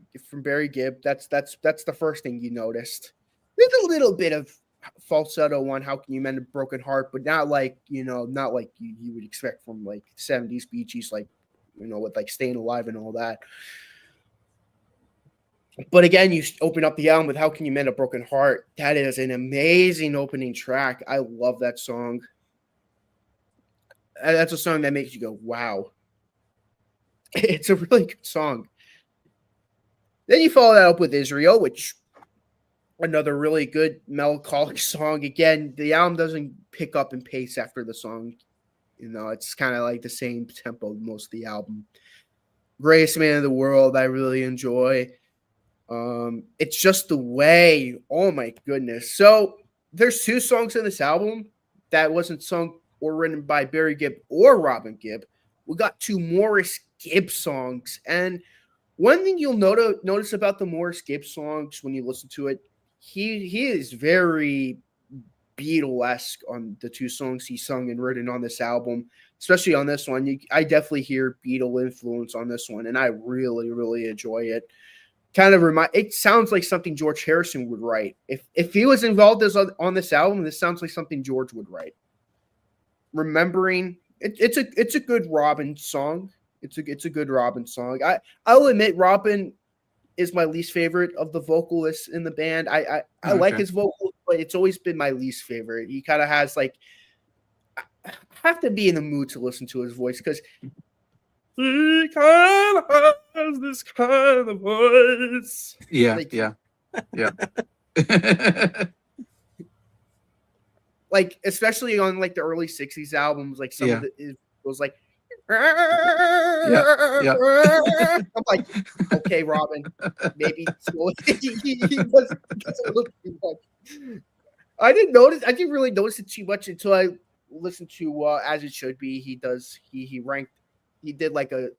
Gibb. That's the first thing you noticed. There's a little bit of falsetto on How Can You Mend a Broken Heart, but not like you would expect from like 70s Bee Gees, like with like Staying Alive and all that. But again, you open up the album with How Can You Mend a Broken Heart. That is an amazing opening track. I love that song. That's a song that makes you go, wow. It's a really good song. Then you follow that up with Israel, which another really good melancholic song. Again, the album doesn't pick up in pace after the song. It's kind of like the same tempo most of the album. Greatest Man in the World, I really enjoy. It's Just the Way. Oh my goodness. So there's 2 songs in this album that wasn't sung or written by Barry Gibb or Robin Gibb. We got 2 Morris Gibb songs. And one thing you'll notice about the Morris Gibb songs when you listen to it, he is very Beatle-esque on the 2 songs he sung and written on this album, especially on this one. I definitely hear Beatle influence on this one, and I really, really enjoy it. It sounds like something George Harrison would write. If he was involved on this album, this sounds like something George would write. Remembering, it's a good Robin song. It's a good Robin song. I'll admit Robin is my least favorite of the vocalists in the band. I like his vocals, but it's always been my least favorite. He kind of has like, I have to be in the mood to listen to his voice because he kind of has this kind of voice. Yeah, like, yeah. Like especially on like the early 60s albums, like some of it was like yeah. I'm like, okay, Robin, maybe he was a little too much. I didn't really notice it too much until I listened to As It Should Be. He did like a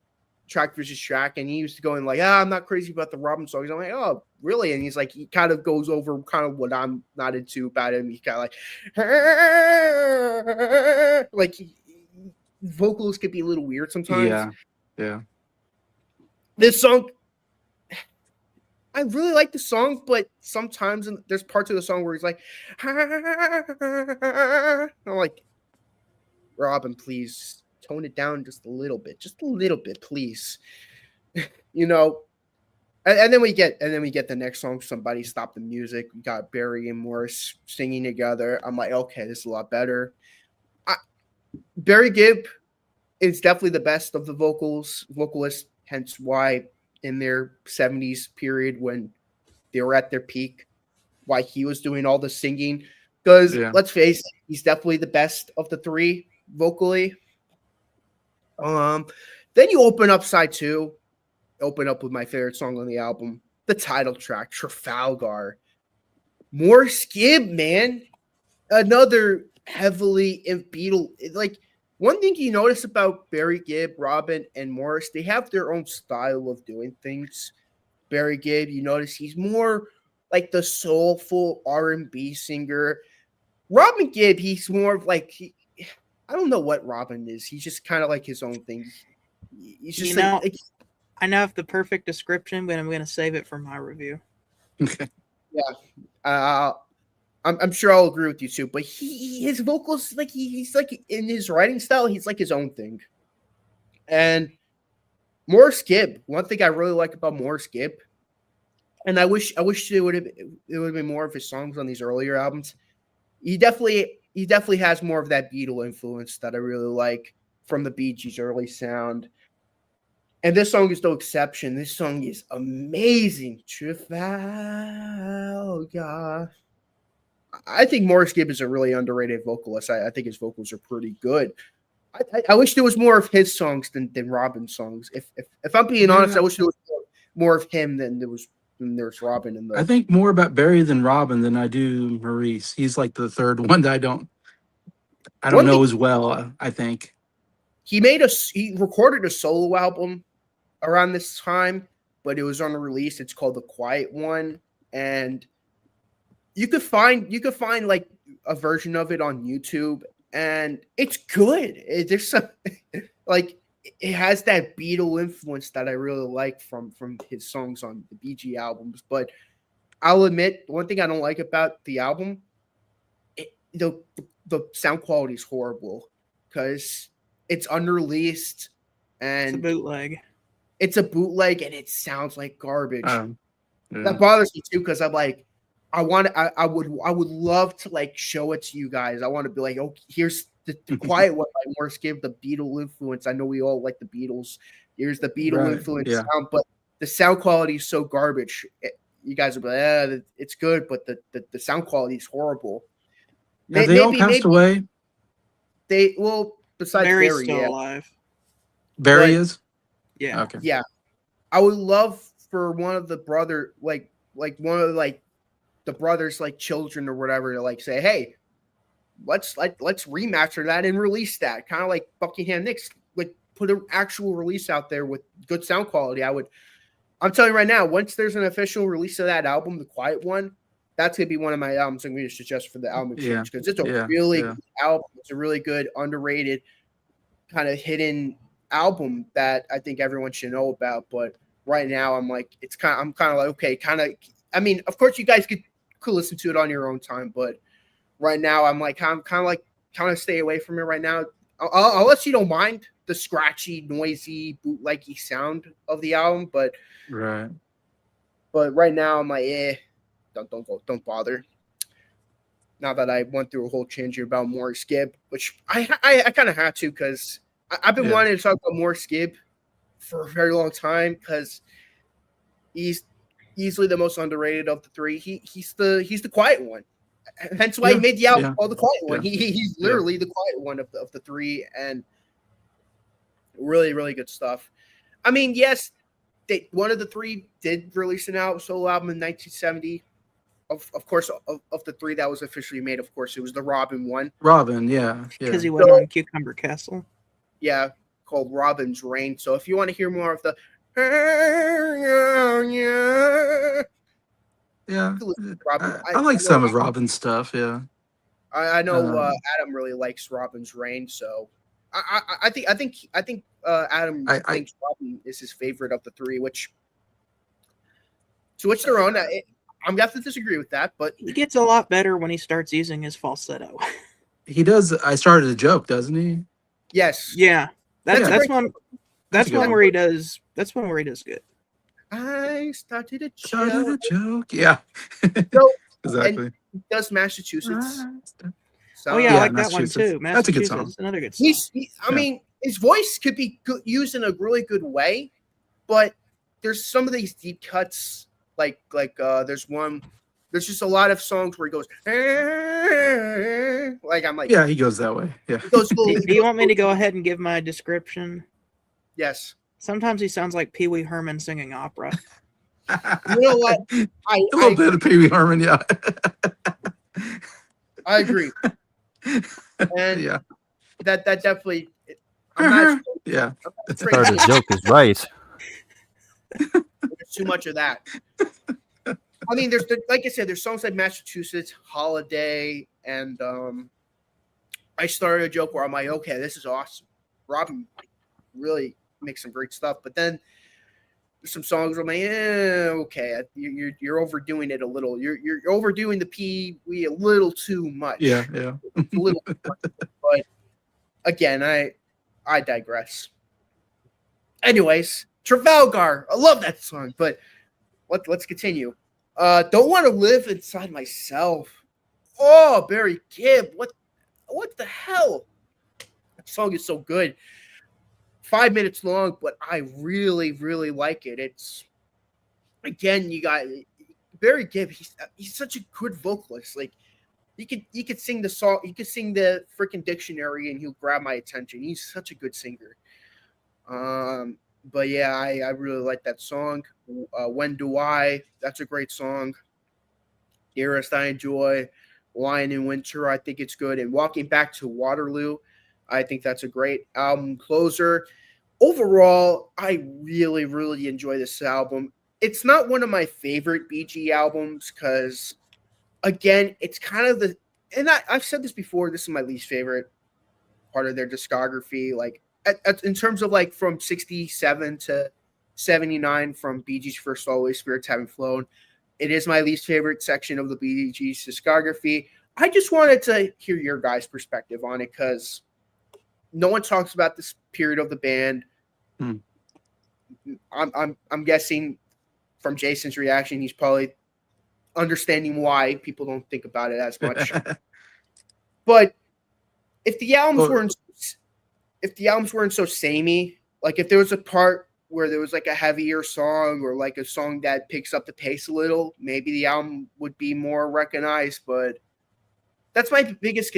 track versus track, and he used to go in like, I'm not crazy about the Robin songs. I'm like, oh, really? And he's like, he kind of goes over kind of what I'm not into about him. He's kind of like vocals could be a little weird sometimes. Yeah. This song, I really like the song, but sometimes there's parts of the song where he's like, I'm like, Robin, please tone it down just a little bit, please. And then we get the next song, Somebody Stop the Music. We got Barry and Morris singing together. I'm like, okay, this is a lot better. Barry Gibb is definitely the best of the vocalists, hence why in their 70s period when they were at their peak, why he was doing all the singing. Because let's face it, he's definitely the best of the 3 vocally. Then you open up side 2, open up with my favorite song on the album, the title track, Trafalgar. Morris Gibb, man, another heavily in Beatle. Like, one thing you notice about Barry Gibb, Robin, and Morris, they have their own style of doing things. Barry Gibb, you notice he's more like the soulful R&B singer. Robin Gibb, he's more of like, I don't know what Robin is. He's just kind of like his own thing. He's just I now have the perfect description, but I'm going to save it for my review. Okay. Yeah. I'm sure I'll agree with you too, but his vocals, like he's like in his writing style, he's like his own thing. And Morris Gibb. One thing I really like about Morris Gibb, and I wish it would have been more of his songs on these earlier albums. He definitely has more of that Beatle influence that I really like from the Bee Gees' early sound. And this song is no exception. This song is amazing. Trafalgar. I think Morris Gibb is a really underrated vocalist. I think his vocals are pretty good. I wish there was more of his songs than Robin's songs. If I'm being honest, I wish there was more of him than there's Robin in the. I think more about Barry than Robin than I do Maurice. He's like the third one that I don't know as well. I think he recorded a solo album around this time, but it was unreleased. It's called The Quiet One, and you could find like a version of it on YouTube, and it's good. There's some like it has that Beatle influence that I really like from his songs on the Bee Gees albums. But I'll admit, one thing I don't like about the album, the sound quality is horrible because it's unreleased and it's a bootleg. And it sounds like garbage. Yeah. That bothers me too because I'm like, I would love to like show it to you guys. I want to be like, oh, here's the Quiet One by Morris Gibb, the Beatle influence. I know we all like the Beatles. Here's the Beatle influence sound, but the sound quality is so garbage. You guys will be like, it's good, but the sound quality is horrible. Have they all passed away? Besides Barry's Barry, still alive. Barry is? Yeah. Okay. Yeah. I would love for one of the brother, like one of like the brothers, like children or whatever, to like say, hey, let's remaster that and release that. Kind of like Buckingham Nicks, like put an actual release out there with good sound quality. I'm telling you right now, once there's an official release of that album, The Quiet One, that's gonna be one of my albums I'm going to suggest for the album exchange because it's a really good album. It's a really good, underrated, kind of hidden album that I think everyone should know about. But right now, I'm like, I'm kind of like, okay, I mean, of course, you guys could listen to it on your own time, but right now, I'm kind of stay away from it right now, unless you don't mind the scratchy, noisy, bootleggy sound of the album. But right now, I'm like, don't bother. Now that I went through a whole change here about Morris Gibb, which I kind of had to because I've been wanting to talk about Morris Gibb for a very long time because he's easily the most underrated of the three. He's the quiet one. Hence why he made the album called The Quiet One. He's literally the quiet one of the three, and really, really good stuff. I mean, yes, one of the three did release an solo album in 1970. Of course, of the three that was officially made, of course, it was the Robin one. Robin, yeah. Because he went on Cucumber Castle. Yeah, called Robin's Reign. So if you want to hear more of the I like some of Robin's stuff. Yeah, I know Adam really likes Robin's Reign, so I think Adam thinks Robin is his favorite of the three, which to which their own. I'm gonna have to disagree with that, but he gets a lot better when he starts using his falsetto. He does. I started a joke, doesn't he? Yes. Yeah, that's one. That's one where he does. That's one where he does good. I started a joke. Yeah. So, exactly. He does Massachusetts. So, I like that one too. That's a good song. Another good song. I mean, his voice could be used in a really good way, but there's some of these deep cuts. Like there's just a lot of songs where he goes, like I'm like, yeah, he goes that way. Yeah. Do you want me to go ahead and give my description? Yes. Sometimes he sounds like Pee Wee Herman singing opera. You know what? A little bit of Pee Wee Herman, yeah. I agree. And that definitely. I'm not yeah. Part of the joke is right. There's too much of that. I mean, like I said, there's songs like Massachusetts, Holiday, and I started a joke where I'm like, okay, this is awesome. Robin really makes some great stuff, but then there's some songs where I'm like, okay, you're overdoing it a little. You're overdoing the Pee Wee a little too much. Yeah. A little too much. But again, I digress. Anyways, Trafalgar. I love that song. But let's continue. Don't Want to Live Inside Myself. Oh, Barry Gibb. What the hell? That song is so good. 5 minutes long, but I really, really like it. It's, again, you got Barry Gibb. He's such a good vocalist. Like, you could sing the song, you could sing the freaking dictionary, and he'll grab my attention. He's such a good singer. But yeah, I really like that song. When Do I? That's a great song. Dearest, I enjoy. Lion in Winter, I think it's good. And Walking Back to Waterloo, I think that's a great album closer. Overall, I really, really enjoy this album. It's not one of my favorite BG albums because, again, it's kind of and I've said this before, this is my least favorite part of their discography. Like, in terms of like from 67 to 79 from Bee Gees' First Always Spirits Having Flown, it is my least favorite section of the Bee Gees discography. I just wanted to hear your guys' perspective on it because no one talks about this period of the band. I'm guessing from Jason's reaction, he's probably understanding why people don't think about it as much. But if the albums weren't so samey, like if there was a part where there was like a heavier song or like a song that picks up the pace a little, maybe the album would be more recognized. But that's my biggest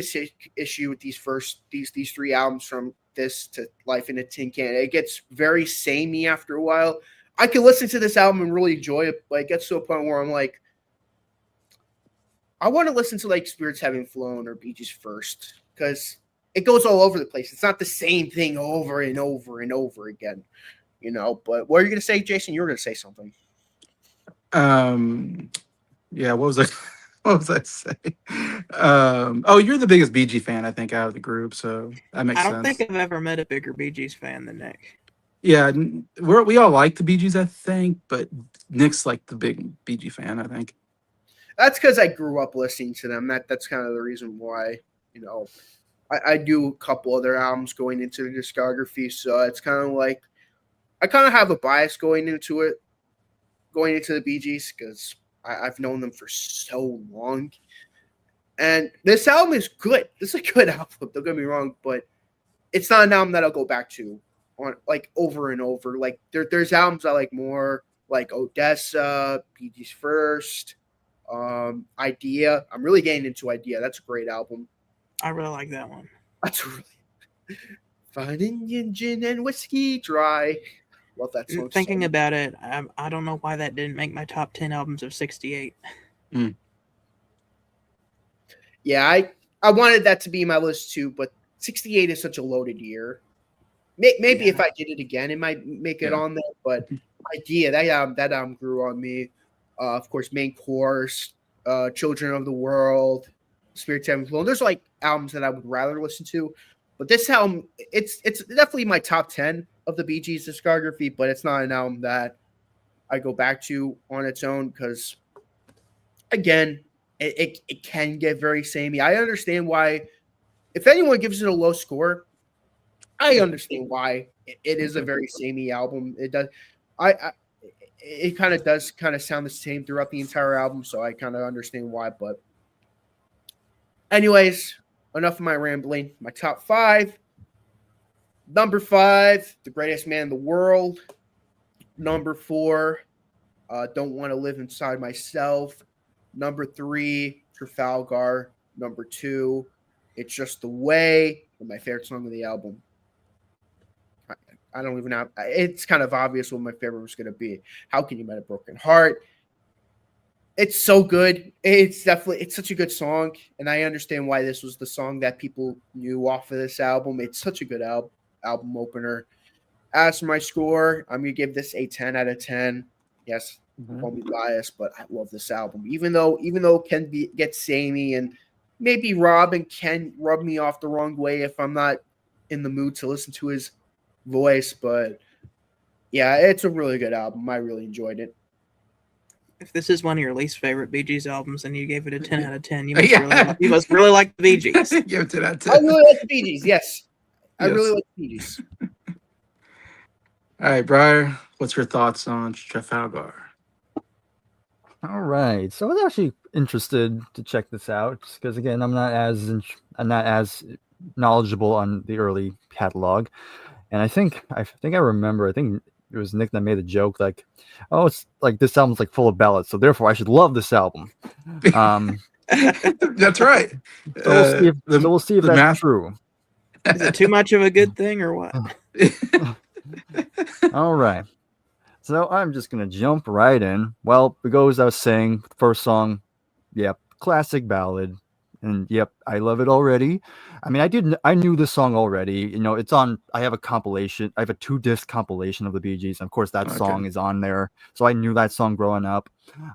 issue with these three albums, from this to Life in a Tin Can. It gets very samey after a while. I can listen to this album and really enjoy it, but it gets to a point where I'm like, I want to listen to like Spirits Having Flown or Bee Gees First, because it goes all over the place. It's not the same thing over and over and over again, you know. But what are you going to say, Jason? You were going to say something. Yeah, what was I what was I saying? Oh, you're the biggest BG fan, I think, out of the group, so that makes sense. I don't think I've ever met a bigger Bee Gees fan than Nick. Yeah, we all like the Bee Gees, I think, but Nick's like the big BG fan, I think. That's because I grew up listening to them. That's kind of the reason why, you know. I do a couple other albums going into the discography, so it's kind of like I kind of have a bias going into the Bee Gees, because I've known them for so long. And this album is good. This is a good album, don't get me wrong, but it's not an album that I'll go back to on like over and over. Like there's albums I like more, like Odessa, Bee Gees First, Idea. I'm really getting into Idea. That's a great album. I really like that one. That's really Finding Gin and Whiskey Dry. Love that song. Thinking about it, I don't know why that didn't make my top 10 albums of 68. Yeah, I wanted that to be my list too, but 68 is such a loaded year. Maybe if I did it again, it might make it on there. But Idea, that album grew on me. Of course, Main Course, Children of the World, Spirits Having Flown. There's like albums that I would rather listen to, but this album, it's definitely my top 10 of the Bee Gees discography, but it's not an album that I go back to on its own because, again, it can get very samey. I understand why. If anyone gives it a low score, I understand why. It is a very samey album. It does. It kind of does sound the same throughout the entire album, so I kind of understand why. But anyways, enough of my rambling. My top 5. Number 5, The Greatest Man in the World. Number 4, Don't Want to Live Inside Myself. Number 3, Trafalgar. Number 2, It's Just the Way. And my favorite song of the album. I don't even have. It's kind of obvious what my favorite was going to be. How Can You Mend a Broken Heart? It's so good. It's such a good song, and I understand why this was the song that people knew off of this album. It's such a good album opener. As for my score, I'm gonna give this a 10 out of 10. Yes, I'll be biased, but I love this album. Even though it can get samey and maybe Rob and Ken rub me off the wrong way if I'm not in the mood to listen to his voice, but yeah, it's a really good album. I really enjoyed it. If this is one of your least favorite Bee Gees albums and you gave it a 10 out of 10, you must really like the Bee Gees. Give it 10 out of 10. I really like the Bee Gees, yes. I really like the Bee Gees. All right, Briar, what's your thoughts on Trafalgar? All right. So I was actually interested to check this out because again, I'm not as knowledgeable on the early catalog, and I remember. I think it was Nick that made a joke like, "Oh, it's like this album's like full of ballads, so therefore I should love this album." Um, That's right. so we'll see if The that's math. true. Is it too much of a good thing or what? All right. So I'm just gonna jump right in. Well, it goes without saying, first song, yep, classic ballad, and yep, I love it already. I mean, I knew this song already. You know, it's on. I have a compilation. I have a 2-disc compilation of the Bee Gees, and of course, that Okay. song is on there. So I knew that song growing up.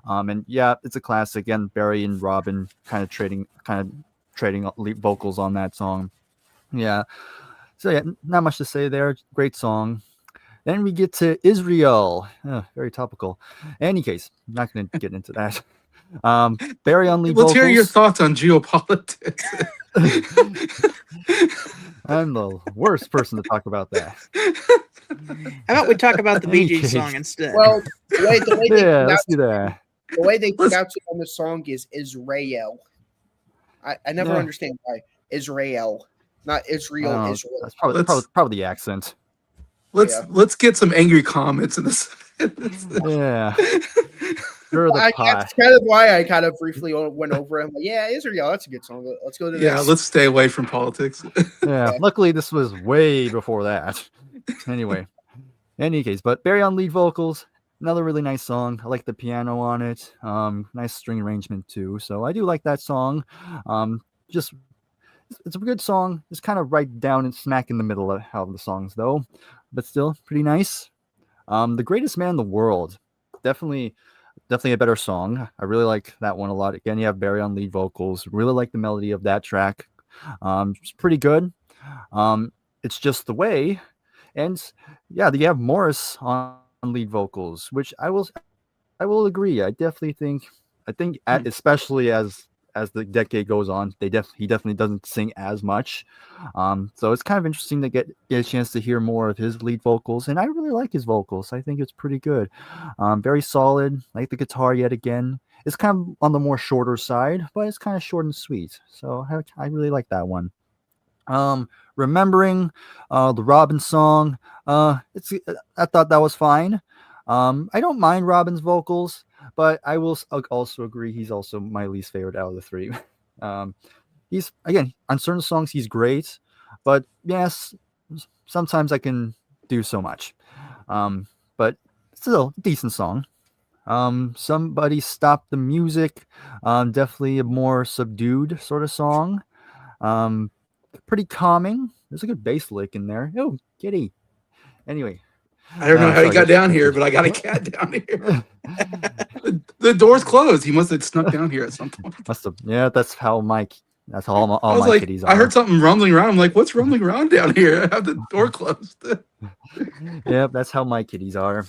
And yeah, it's a classic. And Barry and Robin trading lead vocals on that song. Yeah. So yeah, not much to say there. Great song. Then we get to Israel. Very topical. Any case, not going to get into that. Barry on lead Let's hear your vocals. thoughts on geopolitics. I'm the worst person to talk about that. How about we talk about the Bee Any Gees case. song instead? Well, the way they Yeah, pronounce let's do that. the way they pronounce it on the song is Israel. I never Yeah. understand why Israel, not Israel. I don't know, Israel. That's probably the accent. Let's get some angry comments in this. Yeah. Stir the pot. That's kind of why I kind of briefly went over it. I'm like, yeah, Israel, that's a good song. Let's go to Yeah, this. let's stay away from politics. Yeah. Luckily, this was way before that. Anyway, any case, but Barry on lead vocals. Another really nice song. I like the piano on it. Nice string arrangement too. So I do like that song. Just it's a good song. It's kind of right down and smack in the middle of the songs though, but still pretty nice. The Greatest Man in the World. Definitely a better song. I really like that one a lot. Again, you have Barry on lead vocals. Really like the melody of that track. It's pretty good. It's Just the Way. And yeah, you have Morris on lead vocals, which I will agree. I think especially as the decade goes on, he definitely doesn't sing as much. So it's kind of interesting to get a chance to hear more of his lead vocals, and I really like his vocals. I think it's pretty good. Very solid. Like the guitar yet again. It's kind of on the more shorter side, but it's kind of short and sweet. So I really like that one. Remembering the Robin song. I thought that was fine. I don't mind Robin's vocals, but I will also agree he's also my least favorite out of the three. He's again on certain songs he's great, but yes, sometimes I can do so much. But still a decent song. Somebody Stop the Music. Definitely a more subdued sort of song. Pretty calming. There's a good bass lick in there. Oh, kitty. Anyway, I don't know how he got down here, but I got a cat down here. The door's closed. He must have snuck down here at some point. Must have. Yeah, that's how my all I was my like, kitties are. I heard something rumbling around. I'm like, what's rumbling around down here? I have the door closed. Yeah, that's how my kitties are.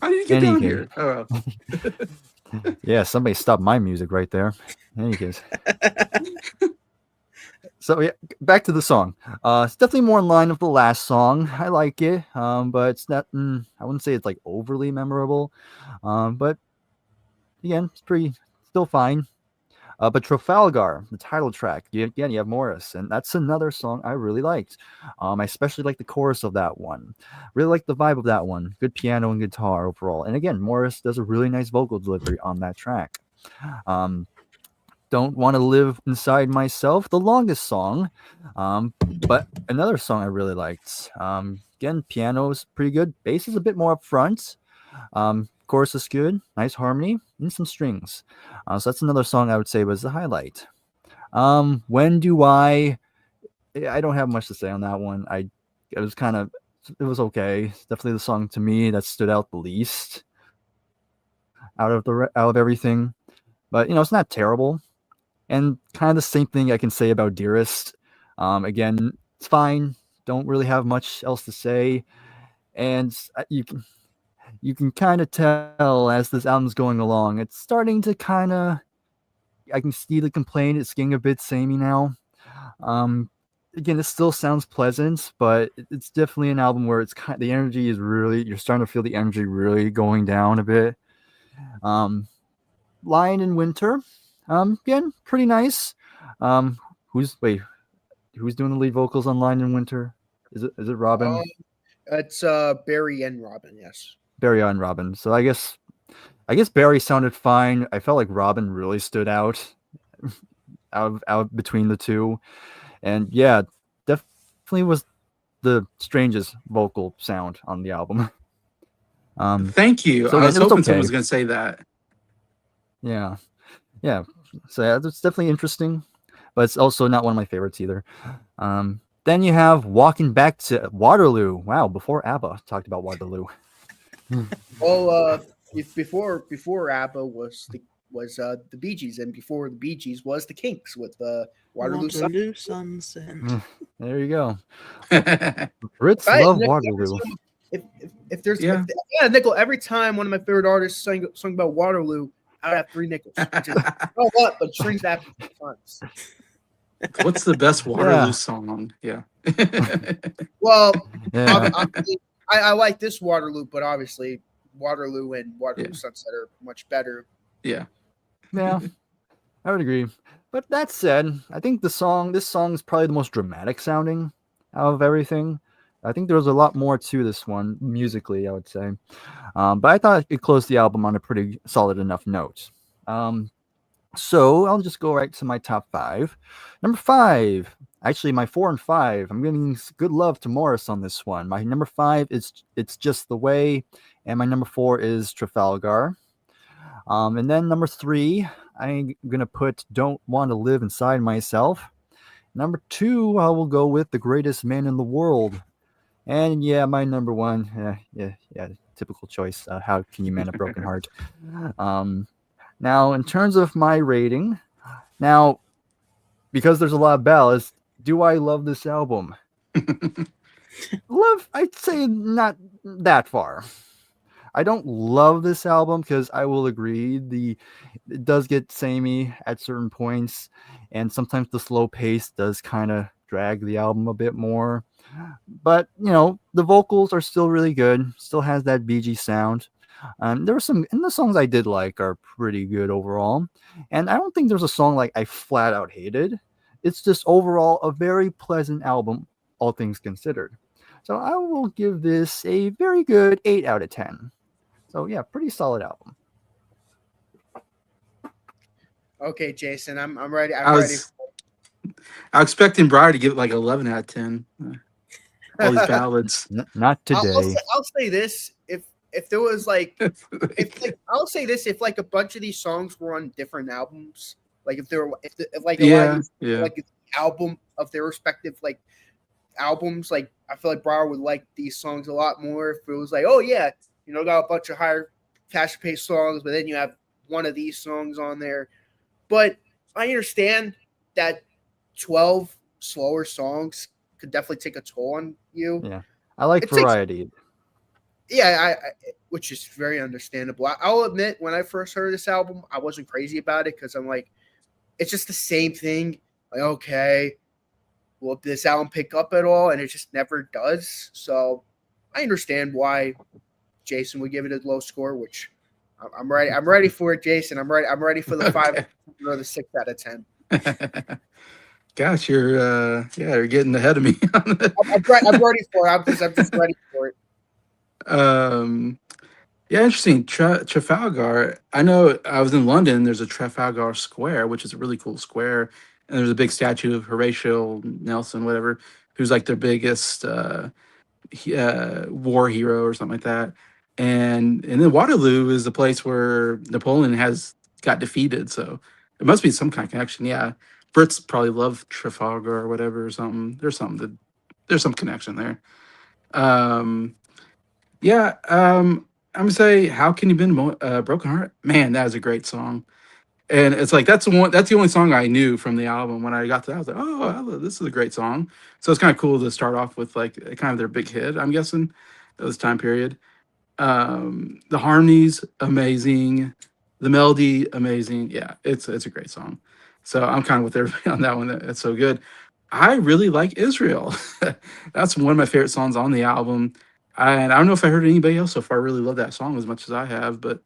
How did you get down here? Oh, well. Yeah, somebody stopped my music right there. In any case. So yeah, back to the song. It's definitely more in line with the last song. I like it, but it's not. I wouldn't say it's like overly memorable, but again, it's pretty still fine. But Trafalgar, the title track, you have Morris, and that's another song I really liked. I especially like the chorus of that one. Really like the vibe of that one. Good piano and guitar overall. And again, Morris does a really nice vocal delivery on that track. Don't Want to Live Inside Myself, the longest song, but another song I really liked. Again, piano is pretty good. Bass is a bit more up front. Chorus is good, nice harmony, and some strings. So that's another song I would say was the highlight. When Do I don't have much to say on that one. It was okay. It's definitely the song to me that stood out the least out of everything. But it's not terrible. And kind of the same thing I can say about Dearest. Again, it's fine. Don't really have much else to say. And you can kind of tell as this album's going along, it's starting to kind of, I can see the complaint. It's getting a bit samey now. again, this still sounds pleasant, but it's definitely an album where the energy is really, you're starting to feel the energy really going down a bit. Lion in Winter, again, pretty nice. Um, who's doing the lead vocals on Lion in Winter? Is it Robin? It's Barry and Robin. Yes. Barry and Robin. So I guess Barry sounded fine. I felt like Robin really stood out out between the two, and yeah, definitely was the strangest vocal sound on the album. Thank you. So I again, was it was hoping okay. someone was going to say that. Yeah. So yeah, it's definitely interesting, but it's also not one of my favorites either. Then you have Walking Back to Waterloo. Wow, before ABBA talked about Waterloo. Well, before ABBA was the Bee Gees, and before the Bee Gees was the Kinks with the Waterloo Sun. Waterloo Sunset. There you go. Brits love Waterloo. If there's Yeah. nickel, every time one of my favorite artists sung about Waterloo, I would have 3 nickels. Which is not a lot, but strings happen sometimes. What's the best Waterloo song? Yeah. Well, Yeah. I like this Waterloo, but obviously Waterloo and Waterloo Sunset are much better. Yeah. Yeah, I would agree. But that said, I think this song is probably the most dramatic sounding out of everything. I think there was a lot more to this one musically, I would say. But I thought it closed the album on a pretty solid enough note. So I'll just go right to my top 5. Number 5, actually my 4 and 5. I'm giving good love to Morris on this one. My number 5 is It's Just the Way, and my number 4 is Trafalgar. And then number 3, I'm gonna put Don't Want to Live Inside Myself. Number 2, I will go with The Greatest Man in the World. And yeah, my number 1, yeah, typical choice. How Can You Mend a Broken Heart? Now, in terms of my rating, because there's a lot of ballads, do I love this album? Love, I'd say not that far. I don't love this album because I will agree it does get samey at certain points, and sometimes the slow pace does kind of drag the album a bit more. But the vocals are still really good. Still has that BG sound. There were some, and the songs I did like are pretty good overall. And I don't think there's a song like I flat out hated. It's just overall a very pleasant album, all things considered. So I will give this a very good 8 out of 10. So yeah, pretty solid album. Okay, Jason, I'm ready. I was expecting Bryer to give it like 11 out of 10. All these ballads. Not today. I'll say this: if there was I'll say this: if like a bunch of these songs were on different albums, like if there were if like a lot of these, like an album of their respective like albums, like I feel like Bryer would like these songs a lot more if it was like, oh yeah, got a bunch of higher faster paced songs, but then you have one of these songs on there. But I understand that 12 slower songs could definitely take a toll on you. Yeah, I like variety. I which is very understandable. I'll admit, when I first heard this album, I wasn't crazy about it because I'm like, it's just the same thing. Like, okay, will this album pick up at all? And it just never does. So I understand why Jason would give it a low score, which I'm ready. I'm ready for it, Jason. I'm ready for the 5 or the 6 out of 10. Gosh, you're getting ahead of me. I'm ready for it. I'm just ready for it. Yeah, interesting. Trafalgar. I know I was in London. There's a Trafalgar Square, which is a really cool square, and there's a big statue of Horatio Nelson, whatever, who's like their biggest war hero or something like that. And then Waterloo is the place where Napoleon got defeated. So it must be some kind of connection. Yeah, Brits probably love Trafalgar or whatever or something. There's some connection there. I'm gonna say, "How Can You Mend a Broken Heart?" Man, that is a great song. And it's like that's the only song I knew from the album. When I got to that, I was like, "Oh, this is a great song." So it's kind of cool to start off with like kind of their big hit. I'm guessing at this time period. The harmonies amazing, the melody amazing. Yeah, it's a great song. So I'm kind of with everybody on that one. It's so good. I really like Israel. That's one of my favorite songs on the album. And I don't know if I heard anybody else so far really love that song as much as I have, but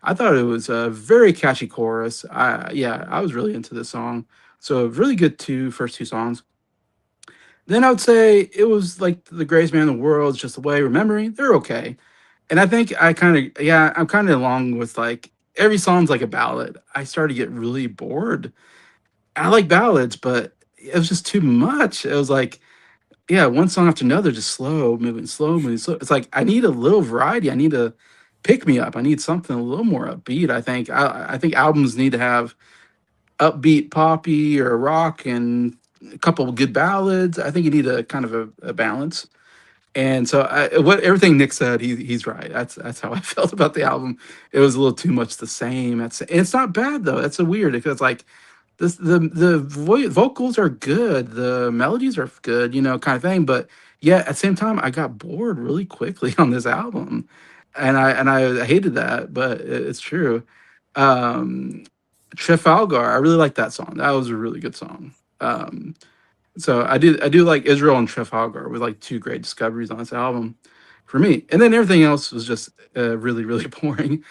I thought it was a very catchy chorus. Yeah, I was really into this song. So really good first two songs. Then I would say it was like the greatest man in the world, just the way remembering. They're okay. And I think I'm kind of along with like every song's like a ballad. I started to get really bored. I like ballads, but it was just too much. It was like, yeah, one song after another, just slow, moving, slow, moving, slow. It's like I need a little variety. I need to pick me up. I need something a little more upbeat. I think albums need to have upbeat poppy or rock and a couple of good ballads. I think you need a kind of a balance. And so what everything Nick said, he's right. That's how I felt about the album. It was a little too much the same. And it's not bad though. That's a weird because like vocals are good, the melodies are good, kind of thing. But yeah, at the same time, I got bored really quickly on this album, and I hated that, but it's true. Um, Trafalgar, I really like that song. That was a really good song. So I do like Israel and Trafalgar with like two great discoveries on this album for me. And then everything else was just really really boring.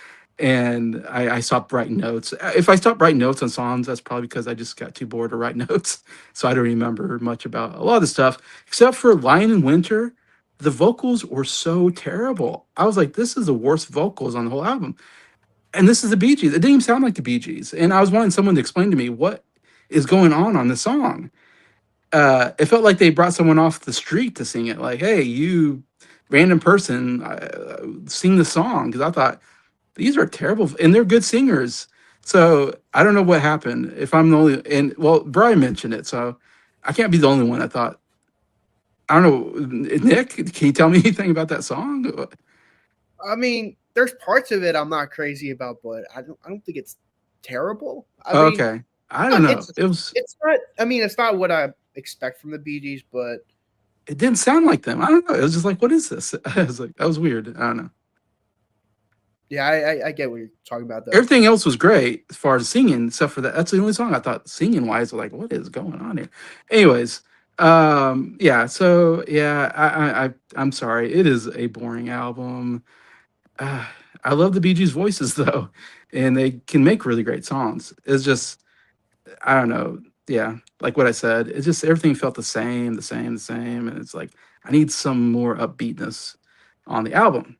And I stopped writing notes. If I stopped writing notes on songs, that's probably because I just got too bored to write notes. So I don't remember much about a lot of the stuff, except for Lion in Winter. The vocals were so terrible. I was like, this is the worst vocals on the whole album. And this is the Bee Gees. It didn't even sound like the Bee Gees. And I was wanting someone to explain to me what is going on the song. It felt like they brought someone off the street to sing it. Like, hey, you random person, sing the song. Because I thought these are terrible, and they're good singers. So I don't know what happened. If I'm the only, and well, Brian mentioned it, so I can't be the only one. I thought, I don't know, Nick, can you tell me anything about that song? I mean, there's parts of it I'm not crazy about, but I don't think it's terrible. I mean, Okay, I don't know. it's It it's not. I mean, it's not what I expect from the Bee Gees, but didn't sound like them. I don't know. It was just like, what is this? I was like, that was weird. I don't know. yeah, I get what you're talking about though. Everything else was great as far as singing, except for that. That's the only song I thought singing wise, like, what is going on here? Anyways, yeah. So yeah, I'm sorry. It is a boring album. Uh, I love the Bee Gees' voices though, and they can make really great songs. It's just I don't know. Yeah, like what I said, it's just everything felt the same, the same, the same, and it's like I need some more upbeatness on the album.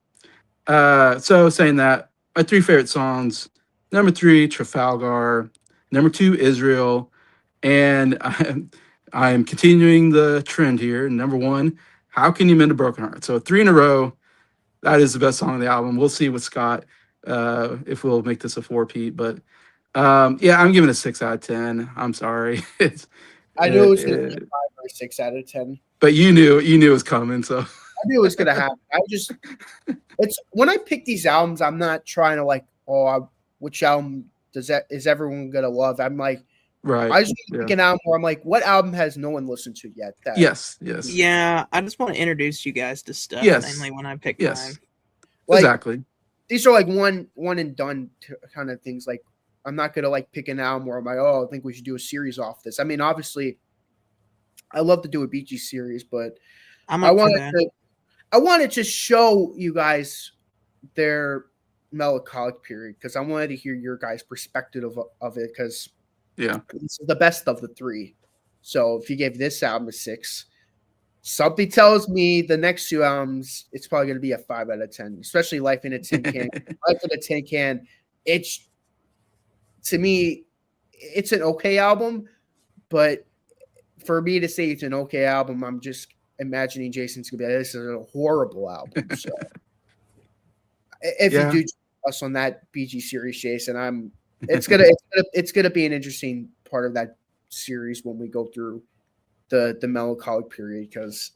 So saying that, my three favorite songs: number three, Trafalgar; number two, Israel; and I'm continuing the trend here. Number one, How Can You Mend a Broken Heart? So three in a row. That is the best song on the album. We'll see with Scott if we'll make this a four-peat, but yeah, I'm giving it a 6 out of 10. I'm sorry. I knew it was going to be a 5 or 6 out of 10. But you knew it was coming, so I knew it was going to happen. It's when I pick these albums, I'm not trying to like, which album is everyone going to love? I'm like, right. I just pick an album where I'm like, what album has no one listened to yet? Yes. Yeah, I just want to introduce you guys to stuff. Yes. Mainly when I pick Yes. mine. Like, exactly. These are like one and done kind of things. Like, I'm not gonna like pick an album where I'm like, I think we should do a series off this. I mean, obviously, I love to do a Bee Gees series, but I wanted to show you guys their melancholic period because I wanted to hear your guys' perspective of it because this is the best of the three. So if you gave this album a 6, something tells me the next two albums it's probably going to be a 5 out of 10, especially Life in a Tin Can. Life in a Tin Can, it's to me, it's an okay album, but for me to say it's an okay album, I'm just imagining Jason's gonna be like, this is a horrible album. So if you do us on that BG series, Jason, it's gonna be an interesting part of that series when we go through the melancholic period because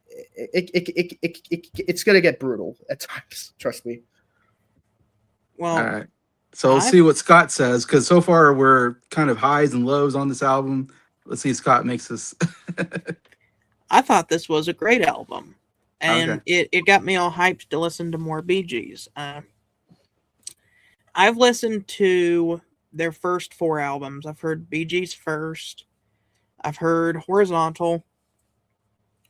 it's gonna get brutal at times. Trust me. Well, all right. So we'll see what Scott says because so far we're kind of highs and lows on this album. Let's see if Scott makes this. I thought this was a great album, and it got me all hyped to listen to more Bee Gees. I've listened to their first 4 albums. I've heard Bee Gees first, I've heard Horizontal.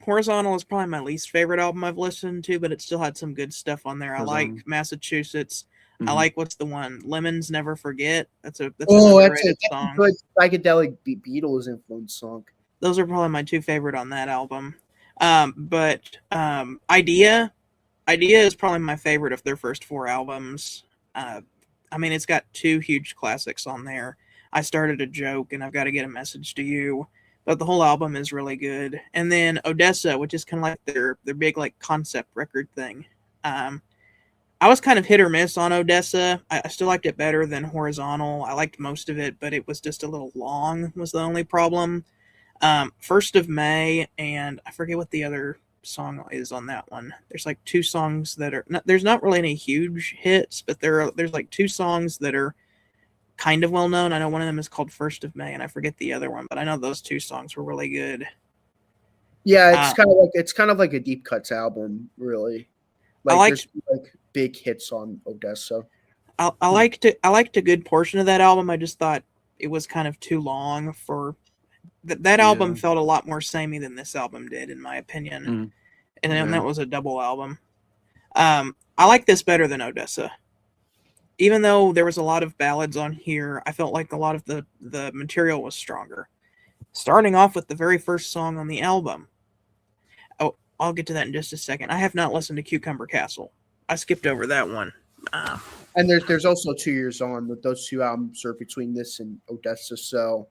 Horizontal is probably my least favorite album I've listened to, but it still had some good stuff on there. I like Horizontal. Massachusetts. I Mhm. like what's the one? Lemons Never Forget. That's an Oh, underrated that's a song. good psychedelic Beatles influence song. Those are probably my two favorite on that album. But Idea is probably my favorite of their first four albums. I mean, it's got two huge classics on there. I Started a Joke and I've Got to Get a Message to You. But the whole album is really good. And then Odessa, which is kind of like their big like concept record thing. I was kind of hit or miss on Odessa. I still liked it better than Horizontal. I liked most of it, but it was just a little long was the only problem. First of May, and I forget what the other song is on that one. There's like two songs that are there's not really any huge hits, but there's like two songs that are kind of well known. I know one of them is called First of May, and I forget the other one, but I know those two songs were really good. Yeah, it's kind of like a deep cuts album, really. Like there's like big hits on Odessa. I liked a good portion of that album. I just thought it was kind of too long for that album. Felt a lot more samey than this album did, in my opinion. And that was a double album. I like this better than Odessa. Even though there was a lot of ballads on here, I felt like a lot of the material was stronger. Starting off with the very first song on the album. Oh, I'll get to that in just a second. I have not listened to Cucumber Castle. I skipped over that one. And there's also 2 years on, but those two albums are between this and Odessa. So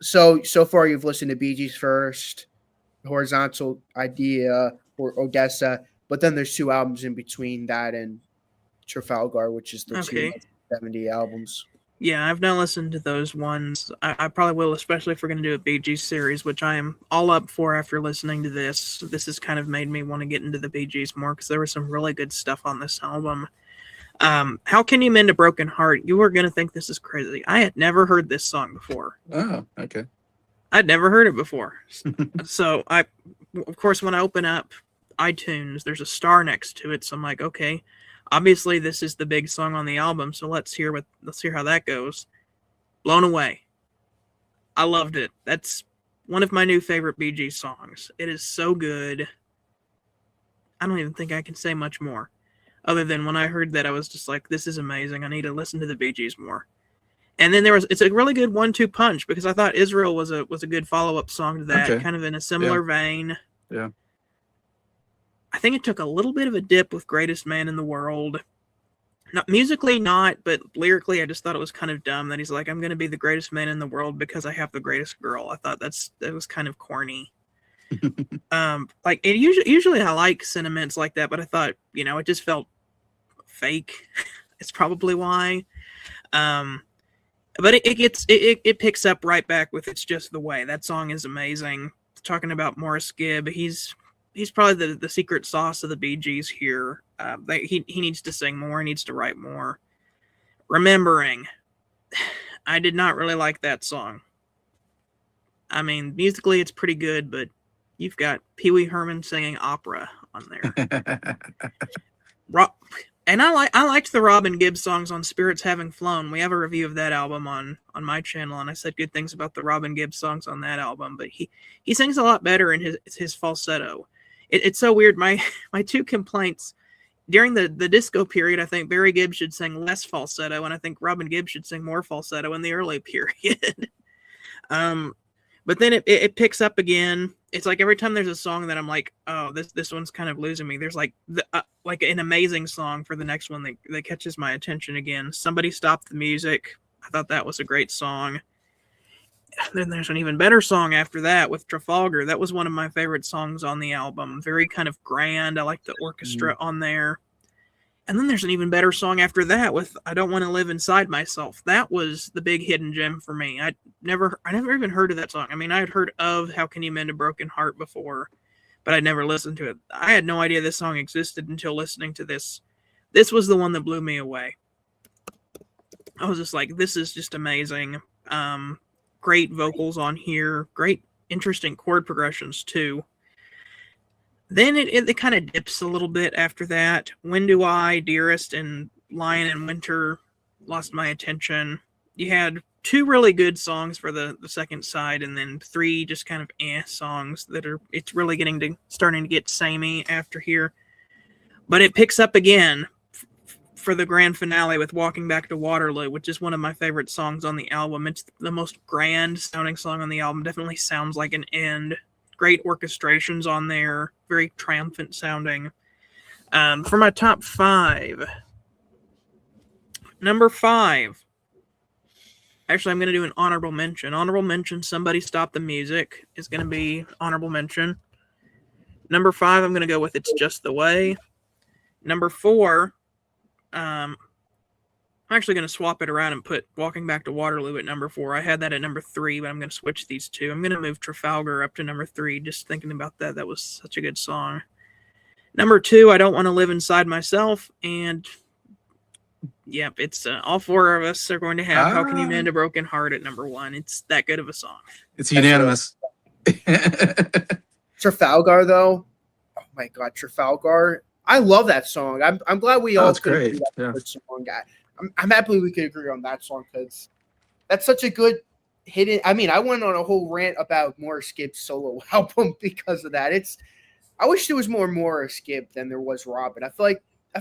so far you've listened to Bee Gees first, Horizontal, Idea, or Odessa, but then there's two albums in between that and Trafalgar, which is the 270 albums. Yeah, I've not listened to those ones. I probably will, especially if we're going to do a Bee Gees series, which I am all up for after listening to this. This has kind of made me want to get into the Bee Gees more because there was some really good stuff on this album. How Can You Mend a Broken Heart? You are going to think this is crazy. I had never heard this song before. Oh, okay. I'd never heard it before. So of course, when I open up iTunes, there's a star next to it. So I'm like, okay. Obviously, this is the big song on the album, so let's hear how that goes. Blown Away. I loved it. That's one of my new favorite Bee Gees songs. It is so good. I don't even think I can say much more. Other than when I heard that, I was just like, this is amazing. I need to listen to the Bee Gees more. And then it's a really good 1-2 punch because I thought Israel was a good follow-up song to that, kind of in a similar vein. Yeah. I think it took a little bit of a dip with Greatest Man in the World. Not musically, but lyrically, I just thought it was kind of dumb that he's like, I'm going to be the greatest man in the world because I have the greatest girl. I thought that was kind of corny. Like it usually I like sentiments like that, but I thought, it just felt fake. It's probably why. But it picks up right back with It's Just the Way. That song is amazing. Talking about Morris Gibb, he's probably the secret sauce of the Bee Gees here. He needs to sing more. He needs to write more. Remembering. I did not really like that song. I mean, musically it's pretty good, but you've got Pee Wee Herman singing opera on there. And I liked the Robin Gibb songs on Spirits Having Flown. We have a review of that album on my channel, and I said good things about the Robin Gibb songs on that album. But he sings a lot better in his falsetto. It's so weird. My two complaints during the disco period, I think Barry Gibb should sing less falsetto, and I think Robin Gibb should sing more falsetto in the early period. But then it picks up again. It's like every time there's a song that I'm like, oh, this one's kind of losing me. There's like an amazing song for the next one that catches my attention again. Somebody Stop the Music. I thought that was a great song. Then there's an even better song after that with Trafalgar. That was one of my favorite songs on the album. Very kind of grand. I like the orchestra on there. And then there's an even better song after that with I Don't Want to Live Inside Myself. That was the big hidden gem for me. I never even heard of that song. I mean, I had heard of How Can You Mend a Broken Heart before, but I'd never listened to it. I had no idea this song existed until listening to this. This was the one that blew me away. I was just like, this is just amazing. Great vocals on here. Great, interesting chord progressions, too. Then it kind of dips a little bit after that. When Do I, Dearest, and Lion in Winter lost my attention. you had 2 really good songs for the second side, and then 3 just kind of songs that are, it's really starting to get samey after here. But it picks up again for the grand finale with Walking Back to Waterloo, which is one of my favorite songs on the album. It's the most grand sounding song on the album. Definitely sounds like an end. Great orchestrations on there. Very triumphant sounding. For my top 5. Number 5. Actually, I'm going to do an honorable mention. Honorable mention, Somebody Stop the Music is going to be honorable mention. Number 5, I'm going to go with It's Just the Way. Number 4, I'm actually going to swap it around and put Walking Back to Waterloo at number 4. I had that at number 3, but I'm going to switch these two. I'm going to move Trafalgar up to number 3, just thinking about that. That was such a good song. Number 2, I Don't Want to Live Inside Myself. And, yep, it's all 4 of us are going to have How Can You Mend a Broken Heart at number 1. It's that good of a song. It's unanimous. Trafalgar, though. Oh, my God, Trafalgar. I love that song. I'm glad we all it's could great. agree that's Yeah. a good song. I'm happy we could agree on that song because that's such a good hidden. I mean, I went on a whole rant about Morris Gibb's solo album because of that. I wish there was more Morris Gibb than there was Robin. I feel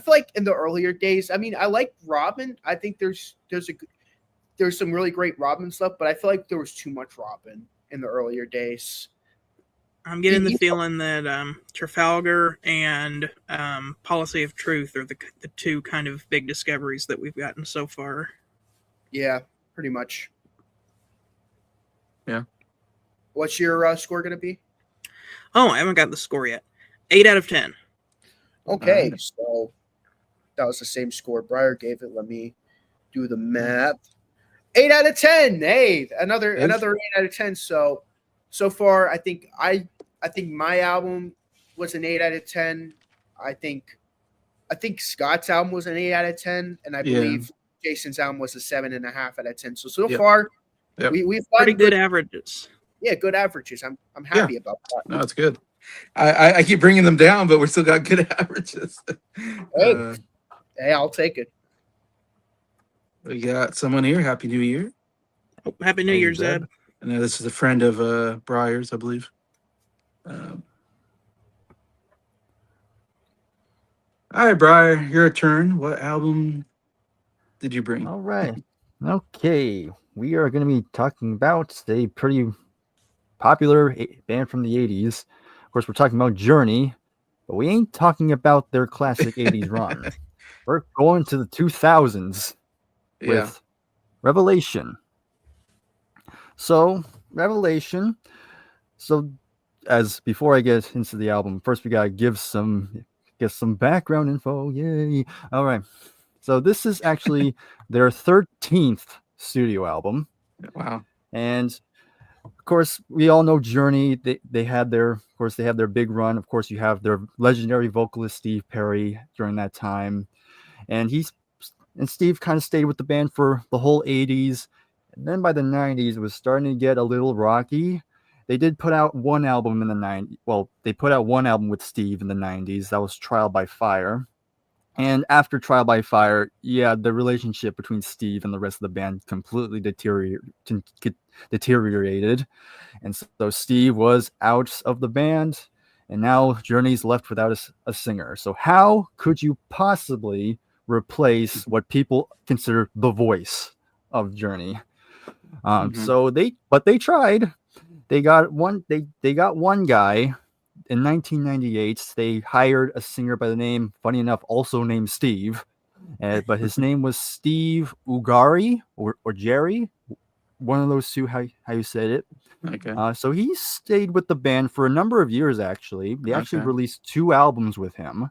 like in the earlier days. I mean, I like Robin. I think there's some really great Robin stuff, but I feel like there was too much Robin in the earlier days. I'm getting the feeling that Trafalgar and Policy of Truth are the 2 kind of big discoveries that we've gotten so far. Yeah, pretty much. Yeah. What's your score going to be? Oh, I haven't got the score yet. 8 out of 10. Okay, Right. so that was the same score Bryer gave it. Let me do the math. 8 out of 10. Hey, another 8 out of 10. So far, I think my album was an 8 out of 10. I think Scott's album was an 8 out of 10, and I believe Jason's album was a 7.5 out of 10. So far, we've pretty good averages. Yeah, good averages. I'm happy about that. No, it's good. I keep bringing them down, but we still got good averages. Hey, I'll take it. We got someone here. Happy New Year. Oh, Happy New Year, Zeb. I know this is a friend of Breyer's, I believe. All right, Bryer, your turn. What album did you bring? All right. Okay. We are going to be talking about a pretty popular band from the 80s. Of course, we're talking about Journey, but we ain't talking about their classic 80s run. We're going to the 2000s with Revelation. So, Revelation. So, as before I get into the album, first we got to give some background info. Yay. All right. So, this is actually their 13th studio album. Wow. And of course, we all know Journey. They had their big run. Of course, you have their legendary vocalist Steve Perry during that time, and Steve kind of stayed with the band for the whole 80s. And then by the 90s, it was starting to get a little rocky. They did put out one album in the 90s. Well, they put out one album with Steve in the 90s. That was Trial by Fire. And after Trial by Fire, the relationship between Steve and the rest of the band completely deteriorated. And so Steve was out of the band, and now Journey's left without a singer. So how could you possibly replace what people consider the voice of Journey? So they tried. They got one guy. In 1998, they hired a singer by the name, funny enough, also named Steve, but his name was Steve Ugari or Jerry, one of those two, how you said it. Okay. So he stayed with the band for a number of years, actually. They actually released 2 albums with him,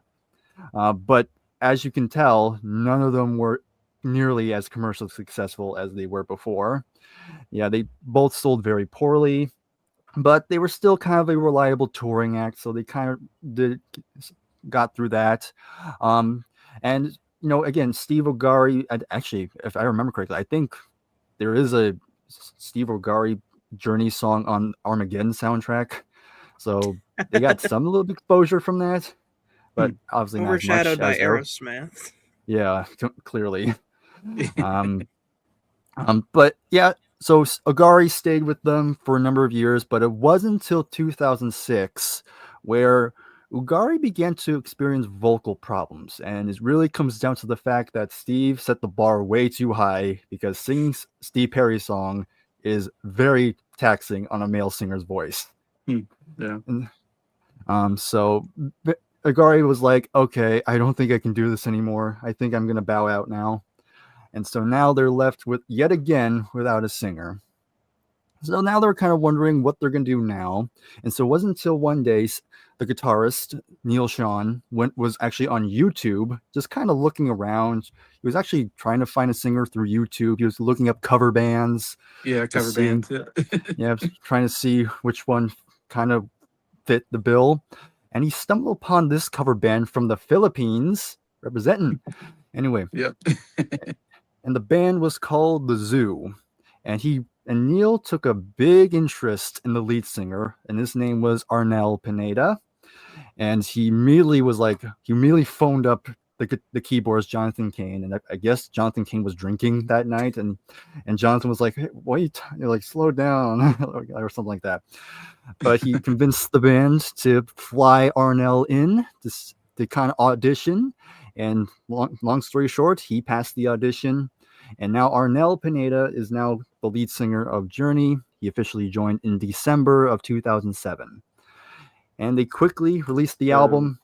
but as you can tell, none of them were nearly as commercially successful as they were before. Yeah, they both sold very poorly. But they were still kind of a reliable touring act, so they kind of got through that. And again, Steve Ugari. Actually, if I remember correctly, I think there is a Steve Ugari Journey song on Armageddon soundtrack, so they got some little exposure from that. But obviously, overshadowed not as by much Aerosmith. Yeah, clearly. But yeah, so Agari stayed with them for a number of years, but it wasn't until 2006 where Ugari began to experience vocal problems, and it really comes down to the fact that Steve set the bar way too high because singing Steve Perry's song is very taxing on a male singer's voice. Yeah. And, so Agari was like, okay, I don't think I can do this anymore. I think I'm going to bow out now. And so now they're left with yet again without a singer. So now they're kind of wondering what they're going to do now. And so it wasn't until one day the guitarist, Neil Sean, was actually on YouTube, just kind of looking around. He was actually trying to find a singer through YouTube. He was looking up cover bands. Yeah, cover bands. Yeah. Yeah, trying to see which one kind of fit the bill. And he stumbled upon this cover band from the Philippines, representing. Anyway. Yep. And the band was called The Zoo. And Neil took a big interest in the lead singer, and his name was Arnel Pineda. And he immediately phoned up the keyboardist Jonathan Cain, and I guess Jonathan Cain was drinking that night, and Jonathan was like, hey, wait, like slow down or something like that. But he convinced the band to fly Arnel in to kind of audition. And long story short, he passed the audition. And now Arnel Pineda is now the lead singer of Journey. He officially joined in December of 2007. And they quickly released the album.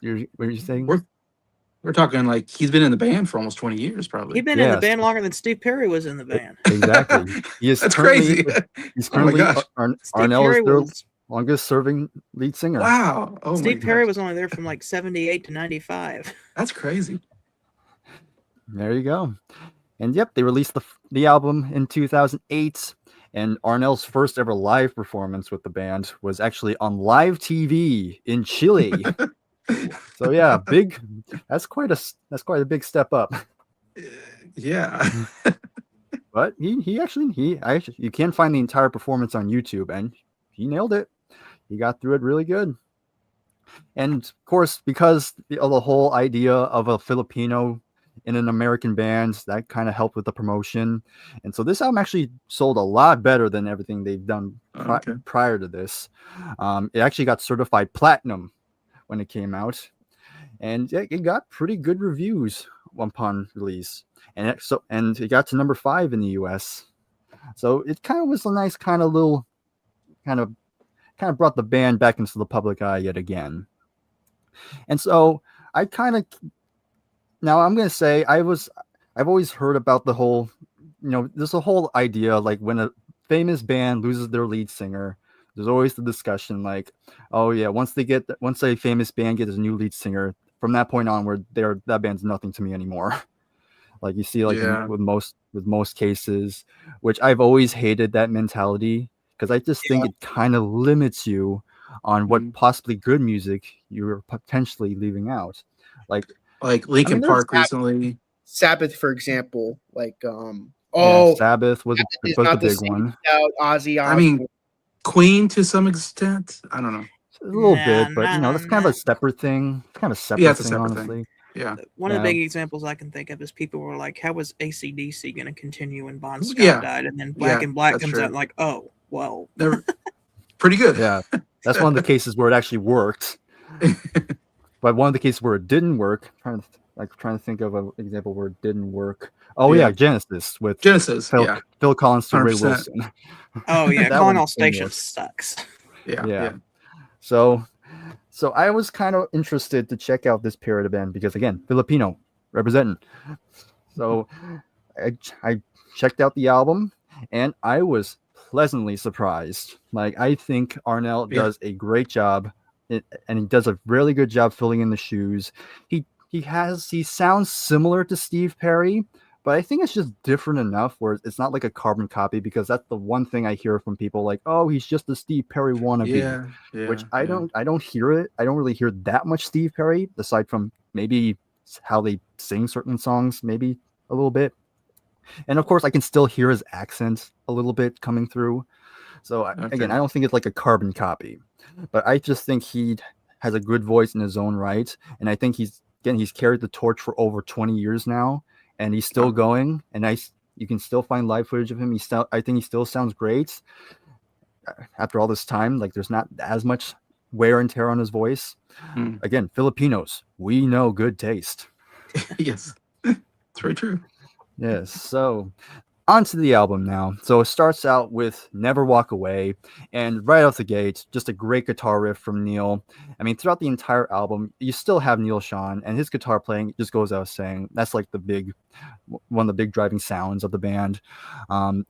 What are you saying? We're talking like he's been in the band for almost 20 years, probably. He's been in the band longer than Steve Perry was in the band. Exactly. That's crazy. He's currently Arnel is their was longest serving lead singer. Wow. Steve Perry was only there from like 78 to 95. That's crazy. There you go. And yep, they released the album in 2008. And Arnel's first ever live performance with the band was actually on live TV in Chile. So yeah, that's quite a big step up. Yeah. But you can find the entire performance on YouTube, and he nailed it. He got through it really good. And of course, because of the whole idea of a Filipino in an American band, that kind of helped with the promotion. And so this album actually sold a lot better than everything they've done prior to this. It actually got certified platinum when it came out, and it got pretty good reviews upon release. And it got to number 5 in the US. So it kind of was a nice kind of little kind of brought the band back into the public eye yet again. And so now I'm going to say I've always heard about the whole, there's a whole idea like when a famous band loses their lead singer, there's always the discussion like, oh yeah, once a famous band gets a new lead singer, from that point onward, that band's nothing to me anymore. Like you see, with most cases, which I've always hated that mentality because I just think it kind of limits you on what possibly good music you're potentially leaving out. Like Linkin Park recently. Sabbath, for example, Sabbath was the big one. Ozzy Osbourne. I mean, Queen to some extent. I don't know. A little bit, but that's kind of a separate thing. It's kind of separate it's a thing, separate honestly. thing. Yeah. One of the big examples I can think of is people were like, how was AC/DC going to continue when Bon Scott died? And then Black and Black comes out like, oh, well. They're pretty good. Yeah. That's one of the cases where it actually worked. But one of the cases where it didn't work, trying to think of an example where it didn't work. Oh yeah, Genesis Phil Collins to 100%. Ray Wilson. Oh yeah, Calling All Stations sucks. Yeah. So I was kind of interested to check out this period of band because again, Filipino representing. So I checked out the album and I was pleasantly surprised. Like I think Arnel does a great job. And he does a really good job filling in the shoes. He sounds similar to Steve Perry, but I think it's just different enough where it's not like a carbon copy because that's the one thing I hear from people like, oh, he's just a Steve Perry wannabe. Which I don't hear it. I don't really hear that much Steve Perry aside from maybe how they sing certain songs, maybe a little bit. And of course, I can still hear his accent a little bit coming through. So again, I don't think it's like a carbon copy. But I just think he has a good voice in his own right. And I think he's carried the torch for over 20 years now. and he's still going. And you can still find live footage of him. I think he still sounds great after all this time. Like there's not as much wear and tear on his voice. Again, Filipinos, we know good taste. Yes, it's very true. Yes. So onto the album now. So it starts out with Never Walk Away, and right off the gate, just a great guitar riff from Neil. I mean, throughout the entire album, you still have Neil Sean, and his guitar playing just goes without saying. That's like one of the big driving sounds of the band. And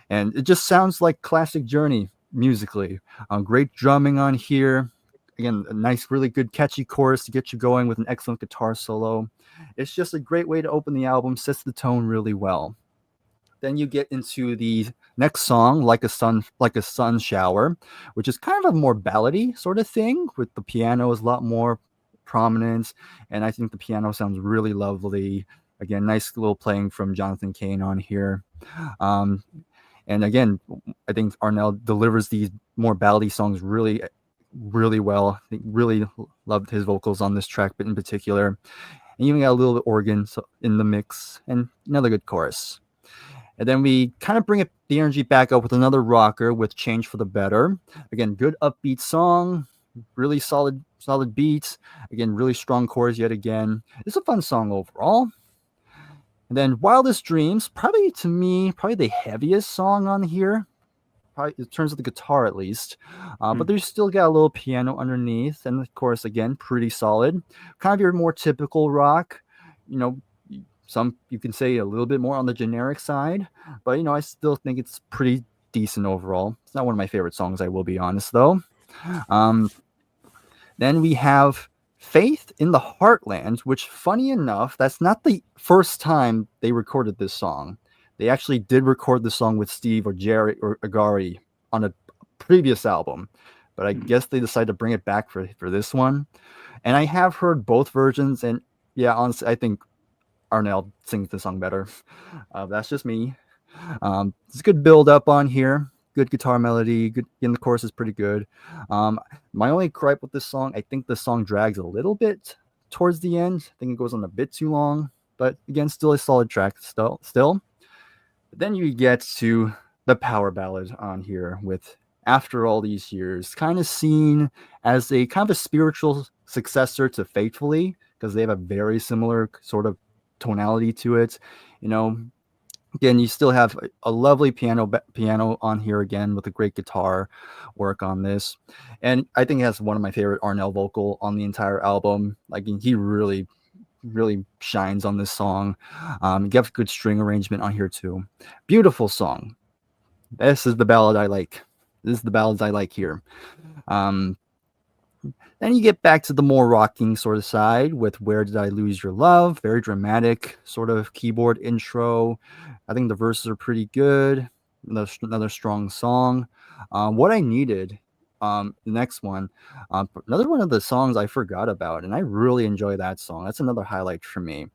it just sounds like classic Journey musically. Great drumming on here. Again, a nice, really good, catchy chorus to get you going with an excellent guitar solo. It's just a great way to open the album, sets the tone really well. Then you get into the next song, like a sun shower, which is kind of a more ballady sort of thing, with the piano is a lot more prominent, and I think the piano sounds really lovely. Again, nice little playing from Jonathan Cain on here. And again, I think Arnell delivers these more ballady songs really, really well. I really loved his vocals on this track, but in particular, and even got a little bit organ in the mix, and another good chorus. And then we kind of bring the energy back up with another rocker with Change for the Better. Again, good upbeat song, really solid beats. Again, really strong chorus yet again. It's a fun song overall. And then Wildest Dreams, probably the heaviest song on here. Probably in terms of the guitar at least. But there's still got a little piano underneath. And of course, again, pretty solid. Kind of your more typical rock, some you can say a little bit more on the generic side, but I still think it's pretty decent overall. It's not one of my favorite songs, I will be honest though. Then we have Faith in the Heartland, which, funny enough, that's not the first time they recorded this song. They actually did record the song with Steve or Jerry or Agari on a previous album, but I guess they decided to bring it back for this one. And I have heard both versions, and yeah, honestly, I think Arnell sings the song better. That's just me. It's a good build up on here. Good guitar melody. Good. And the chorus is pretty good. My only gripe with this song, I think the song drags a little bit towards the end. I think it goes on a bit too long. But again, still a solid track. Still. But then you get to the power ballad on here with After All These Years, kind of seen as a kind of a spiritual successor to Faithfully, because they have a very similar sort of tonality to it. Again, you still have a lovely piano on here again with a great guitar work on this, and I think it has one of my favorite Arnell vocal on the entire album. Like, he really shines on this song. You have good string arrangement on here too. Beautiful song. This is the ballad I like. This is the ballads I like here. Then you get back to the more rocking sort of side with Where Did I Lose Your Love? Very dramatic sort of keyboard intro. I think the verses are pretty good. Another strong song. What I Needed, the next one. Another one of the songs I forgot about, and I really enjoy that song. That's another highlight for me.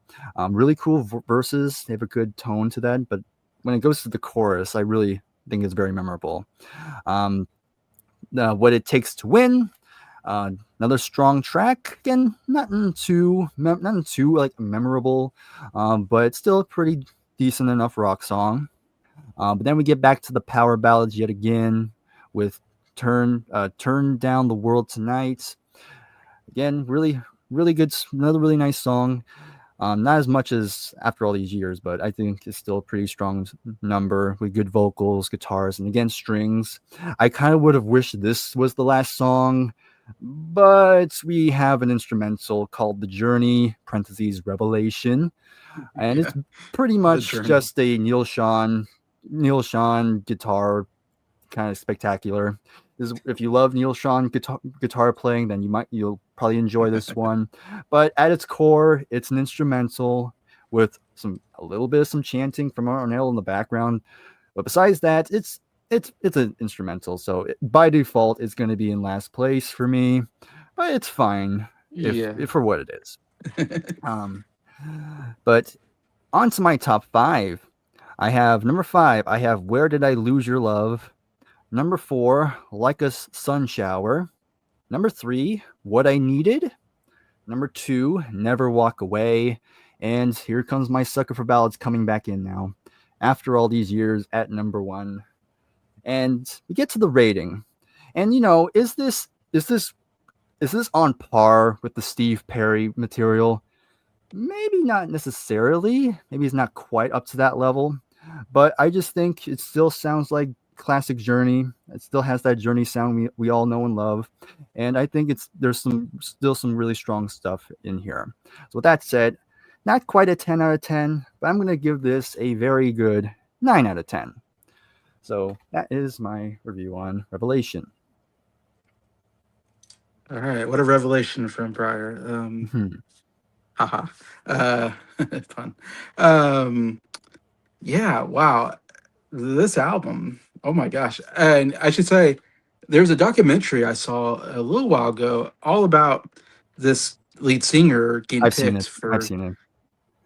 Really cool verses. They have a good tone to that, but when it goes to the chorus, I really think it's very memorable. What It Takes to Win. Another strong track. Again, nothing too like memorable, but it's still a pretty decent enough rock song. But then we get back to the power ballads yet again with Turn Down the World Tonight. Again, really good. Another really nice song. Not as much as After All These Years, but I think it's still a pretty strong number with good vocals, guitars, and again, strings. I kind of would have wished this was the last song, but we have an instrumental called The Journey, parentheses, Revelation. And it's pretty much just a Neil Sean guitar, kind of spectacular. If you love Neil Sean guitar playing, then you'll probably enjoy this one. But at its core, it's an instrumental with a little bit of some chanting from Arnell in the background. But besides that, it's an instrumental, so by default, it's going to be in last place for me. But it's fine if for what it is. But on to my top 5. I have number 5. I have Where Did I Lose Your Love? Number 4, Like a Sun Shower. Number 3, What I Needed. Number 2, Never Walk Away. And here comes my sucker for ballads coming back in now, after all these years at number 1. And we get to the rating. And is this on par with the Steve Perry material? Maybe not necessarily. Maybe it's not quite up to that level. But I just think it still sounds like classic Journey. It still has that Journey sound we all know and love. And I think there's still some really strong stuff in here. So with that said, not quite a 10 out of 10, but I'm going to give this a very good 9 out of 10. So that is my review on Revelation. All right, what a revelation from Bryer. Haha. Fun. Yeah, wow. This album, oh my gosh. And I should say, there's a documentary I saw a little while ago all about this lead singer getting I've seen picked it. for. I've seen it.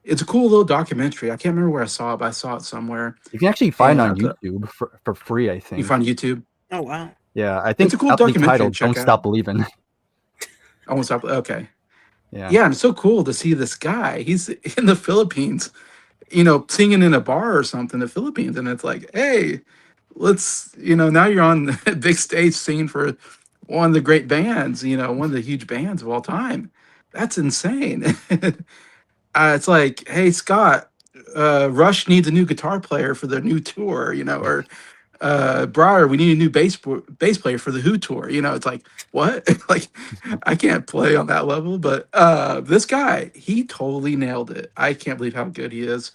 It's a cool little documentary. I can't remember where I saw it, but I saw it somewhere. You can actually find it on And YouTube for free, I think. you find YouTube. Oh wow. Yeah, I think It's a cool aptly documentary to titled check "Don't out. Stop Believing." I won't stop. Okay. Yeah. Yeah, and it's so cool to see this guy. He's in the Philippines, singing in a bar or something in the Philippines. And it's like, hey, let's, now you're on the big stage singing for one of the great bands, one of the huge bands of all time. That's insane. It's like, hey, Scott, Rush needs a new guitar player for their new tour, or Bryer, we need a new bass player for the Who tour. It's like, what? Like, I can't play on that level, but this guy, he totally nailed it. I can't believe how good he is.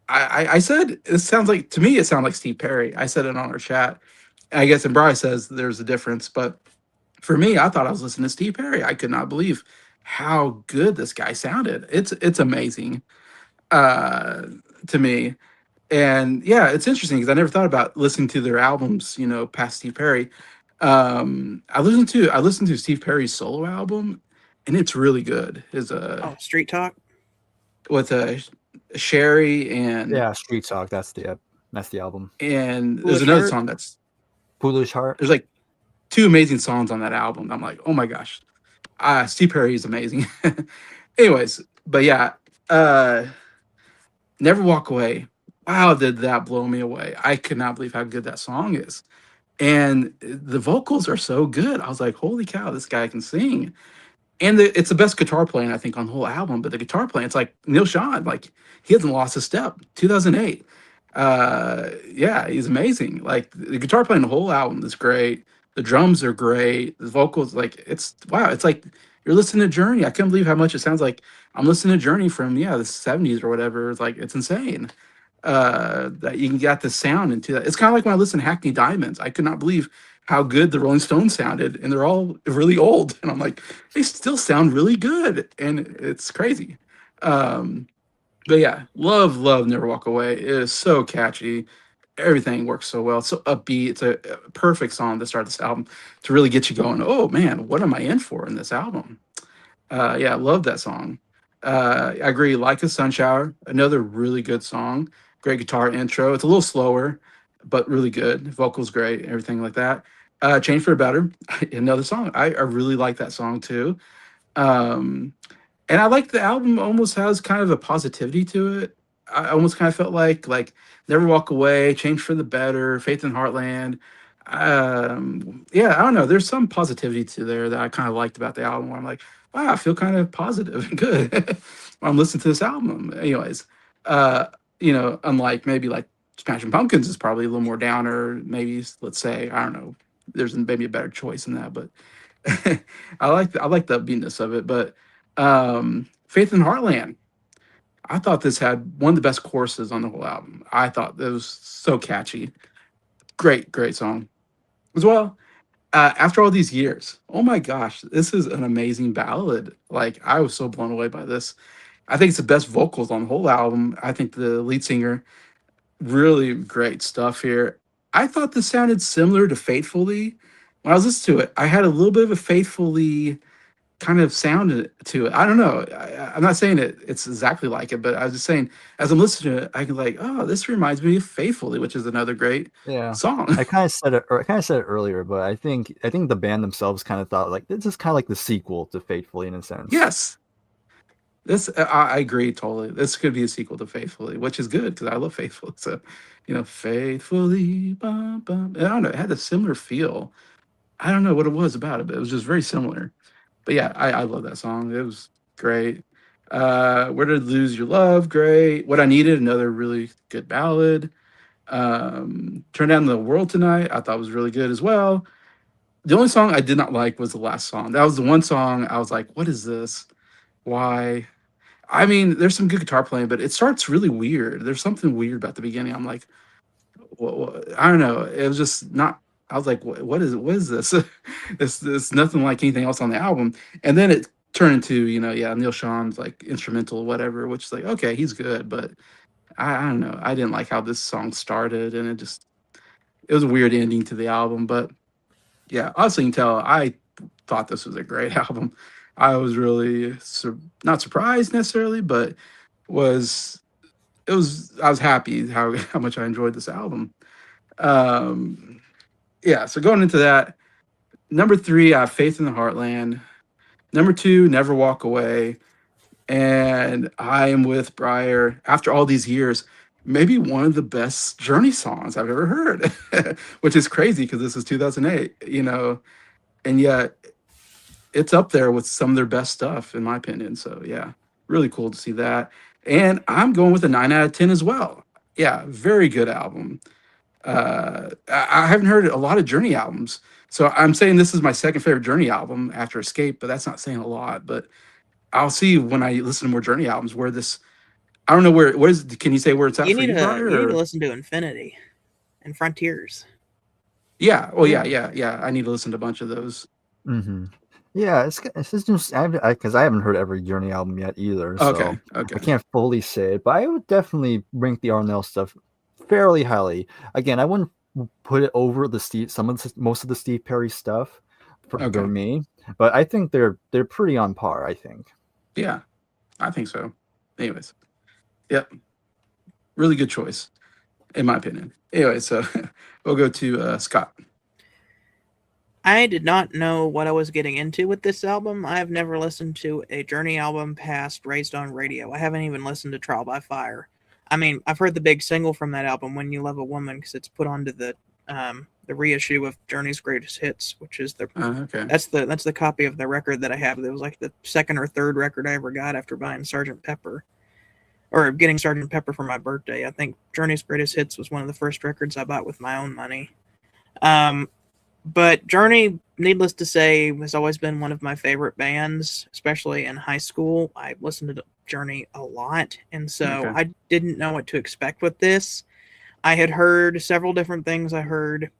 I said it sounds like, to me it sounded like Steve Perry. I said it on our chat. I guess, and Bryer says there's a difference, but for me, I thought I was listening to Steve Perry. I could not believe how good this guy sounded. It's amazing to me. And yeah, it's interesting because I never thought about listening to their albums, past Steve Perry. I listened to Steve Perry's solo album, and it's really good. His Street Talk. with Sherry and Yeah, Street Talk. That's the album. and there's Foolish another Heart. song that's Foolish Heart. there's like two amazing songs on that album. I'm like, oh my gosh, Steve Perry is amazing. Anyways, but yeah, Never Walk Away. Wow, did that blow me away? I could not believe how good that song is. And the vocals are so good. I was like, holy cow, this guy can sing. And it's the best guitar playing, I think, on the whole album. But the guitar playing, it's like Neil Sean, like he hasn't lost a step. 2008. Yeah, he's amazing. Like the guitar playing the whole album is great. The drums are great. The vocals, like it's wow. It's like you're listening to Journey. I can't believe how much it sounds like I'm listening to Journey from the 70s or whatever. It's like it's insane that you can get the sound into that. It's kind of like when I listen to Hackney Diamonds. I could not believe how good the Rolling Stones sounded, and they're all really old. And I'm like, they still sound really good, and it's crazy. But yeah, love Never Walk Away. It is so catchy. Everything works so well. It's so upbeat. It's a perfect song to start this album to really get you going. Oh man, what am I in for in this album? Yeah, I love that song. I agree. Like a Sun Shower, another really good song. Great guitar intro. It's a little slower, but really good. Vocals great, everything like that. Change for the Better, another song. I really like that song too. And I like the album almost has kind of a positivity to it. I almost kind of felt like Never Walk Away, Change for the Better, Faith in Heartland. Yeah, I don't know. There's some positivity to there that I kind of liked about the album where I'm like, wow, I feel kind of positive and good when I'm listening to this album. Anyways, unlike maybe like Smashing Pumpkins is probably a little more downer. Maybe let's say, I don't know, there's maybe a better choice in that, but I like the upbeatness of it. But Faith in Heartland, I thought this had one of the best choruses on the whole album. I thought it was so catchy. Great song as well. After all these years, oh my gosh, this is an amazing ballad. Like I was so blown away by this. I think it's the best vocals on the whole album. I think the lead singer, really great stuff here. I thought this sounded similar to Faithfully. When I was listening to it, I had a little bit of a Faithfully kind of sound to it. I don't know. I'm not saying it's exactly like it, but I was just saying as I'm listening to it, I can like, oh, this reminds me of Faithfully, which is another great song. I kind of said it earlier, but I think the band themselves kind of thought like this is kind of like the sequel to Faithfully in a sense. Yes. This I agree totally. This could be a sequel to Faithfully, which is good because I love Faithfully. So, Faithfully. Bum, bum. I don't know. It had a similar feel. I don't know what it was about it, but it was just very similar. But yeah, I love that song. It was great. Where Did Lose Your Love? Great. What I Needed, another really good ballad. Turn Down the World Tonight, I thought was really good as well. The only song I did not like was the last song. That was the one song I was like, what is this? Why? I mean, there's some good guitar playing, but it starts really weird. There's something weird about the beginning. I'm like, I don't know. It was just not. I was like, what is it? What is this? It's nothing like anything else on the album. And then it turned into, yeah, Neil Sean's like instrumental, whatever, which is like, okay, he's good, but I don't know. I didn't like how this song started, and it was a weird ending to the album. But yeah, obviously, you can tell I thought this was a great album. I was really not surprised necessarily, but was I was happy how much I enjoyed this album. Yeah, so going into that, number 3, I have Faith in the Heartland. Number 2, Never Walk Away. And I am with Bryer after all these years. Maybe one of the best Journey songs I've ever heard, which is crazy because this is 2008, and yet it's up there with some of their best stuff, in my opinion. So, yeah, really cool to see that. And I'm going with a 9 out of 10 as well. Yeah, very good album. I haven't heard a lot of Journey albums. So I'm saying this is my second favorite Journey album after Escape, but that's not saying a lot. But I'll see when I listen to more Journey albums where this. I don't know can you say where it's at for you, Briar? You need to listen to Infinity and Frontiers. Yeah. Well, yeah. I need to listen to a bunch of those. Mm-hmm. Yeah, it's just because I haven't heard every Journey album yet either. So okay. I can't fully say it, but I would definitely rank the Arnell stuff fairly highly. Again, I wouldn't put it over most of the Steve Perry stuff for me, but I think they're pretty on par. I think. Yeah, I think so. Anyways, yep, really good choice, in my opinion. Anyway, so we'll go to Scott. I did not know what I was getting into with this album. I have never listened to a Journey album past Raised on Radio. I haven't even listened to Trial by Fire. I mean, I've heard the big single from that album, When You Love a Woman, because it's put onto the reissue of Journey's Greatest Hits, which is that's the copy of the record that I have. It was like the second or third record I ever got after buying Sgt. Pepper, or getting Sgt. Pepper for my birthday. I think Journey's Greatest Hits was one of the first records I bought with my own money. But Journey, needless to say, has always been one of my favorite bands, especially in high school. I listened to Journey a lot, and so I didn't know what to expect with this. I had heard several different things. I heard,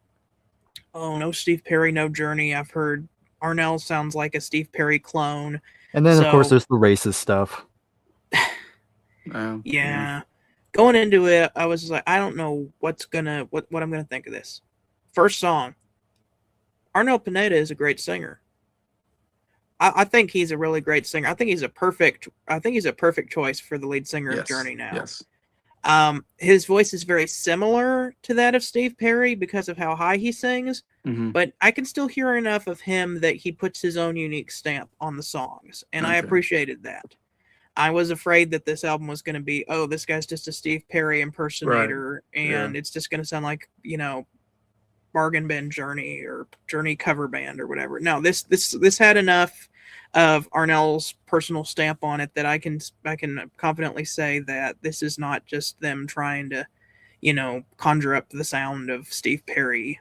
no Steve Perry, no Journey. I've heard Arnell sounds like a Steve Perry clone. And then, of course, there's the racist stuff. Yeah. Going into it, I was like, I don't know what I'm gonna think of this. First song. Arnel Pineda is a great singer. I think he's a really great singer. I think he's a perfect choice for the lead singer of Journey now. Yes. His voice is very similar to that of Steve Perry because of how high he sings, but I can still hear enough of him that he puts his own unique stamp on the songs, and I appreciated that. I was afraid that this album was going to be, this guy's just a Steve Perry impersonator, and it's just going to sound like, Bargain Bin Journey or Journey cover band or whatever. No, this had enough of Arnell's personal stamp on it that I can confidently say that this is not just them trying to, conjure up the sound of Steve Perry.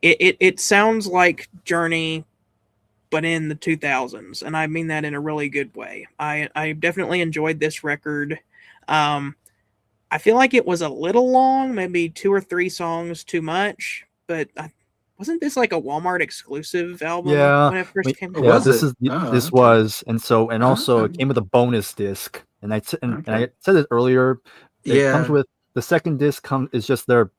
It sounds like Journey, but in the 2000s, and I mean that in a really good way. I definitely enjoyed this record. I feel like it was a little long, maybe 2 or 3 songs too much, but wasn't this like a Walmart exclusive album when it first came out? Yeah, this was, and also it came with a bonus disc, and I said it earlier. It comes with the second disc is just them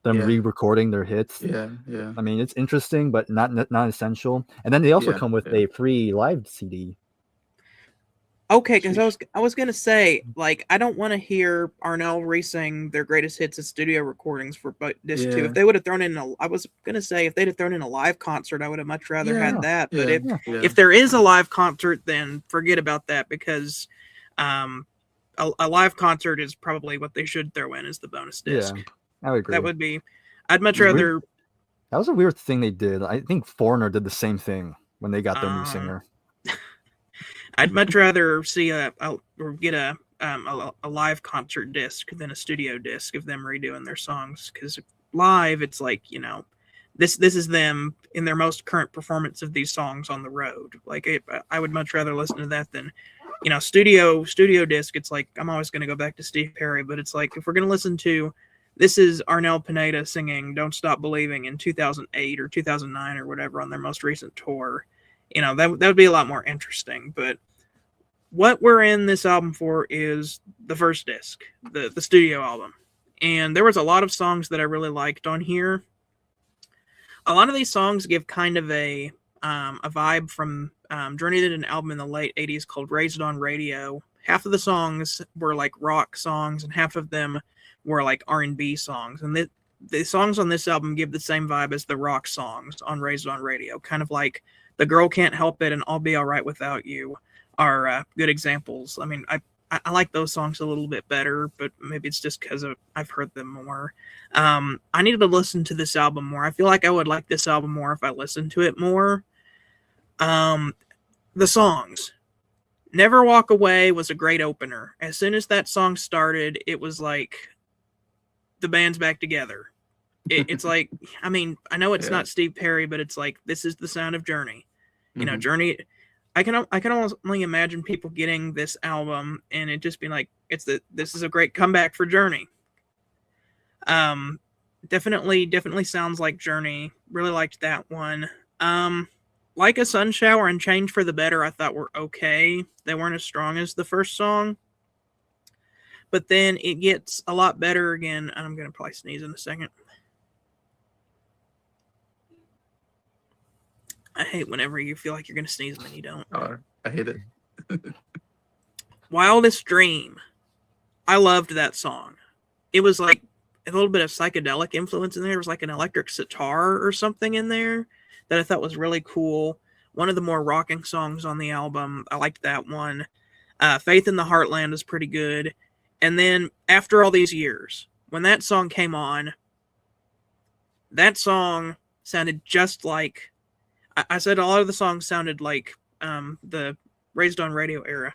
re-recording their hits. Yeah. I mean, it's interesting, but not essential. And then they also come with a free live CD. Okay, because I was gonna say, like, I don't want to hear Arnell re-sing their greatest hits at studio recordings for disc 2. If they would have thrown in I was gonna say if they'd have thrown in a live concert, I would have much rather had that. But if there is a live concert, then forget about that, because a live concert is probably what they should throw in as the bonus disc. Yeah, I would agree. That would be. I'd much rather. That was a weird thing they did. I think Foreigner did the same thing when they got their new singer. I'd much rather see get a live concert disc than a studio disc of them redoing their songs, because live it's like, this is them in their most current performance of these songs on the road. Like I would much rather listen to that than studio disc. It's like I'm always going to go back to Steve Perry, but it's like if we're going to listen to, this is Arnel Pineda singing "Don't Stop Believing" in 2008 or 2009 or whatever on their most recent tour. That would be a lot more interesting. But what we're in this album for is the first disc, the studio album. And there was a lot of songs that I really liked on here. A lot of these songs give kind of a vibe from Journey did an album in the late 80s called Raised on Radio. Half of the songs were like rock songs and half of them were like R&B songs. And the songs on this album give the same vibe as the rock songs on Raised on Radio. Kind of like The Girl Can't Help It and I'll Be All Right Without You are good examples. I mean, I like those songs a little bit better, but maybe it's just because I've heard them more. I needed to listen to this album more. I feel like I would like this album more if I listened to it more. The songs. Never Walk Away was a great opener. As soon as that song started, it was like the band's back together. It's like, I mean, I know it's not Steve Perry, but it's like, this is the sound of Journey. Journey... I can only imagine people getting this album and it just being like, this is a great comeback for Journey. Definitely sounds like Journey. Really liked that one. Like a Sun Shower and Change for the Better, I thought were okay. They weren't as strong as the first song. But then it gets a lot better again. I'm going to probably sneeze in a second. I hate whenever you feel like you're going to sneeze and then you don't. Oh, I hate it. Wildest Dream. I loved that song. It was like a little bit of psychedelic influence in there. There was like an electric sitar or something in there that I thought was really cool. One of the more rocking songs on the album. I liked that one. Faith in the Heartland is pretty good. And then After All These Years, when that song came on, that song sounded just like... I said a lot of the songs sounded like the Raised on Radio era.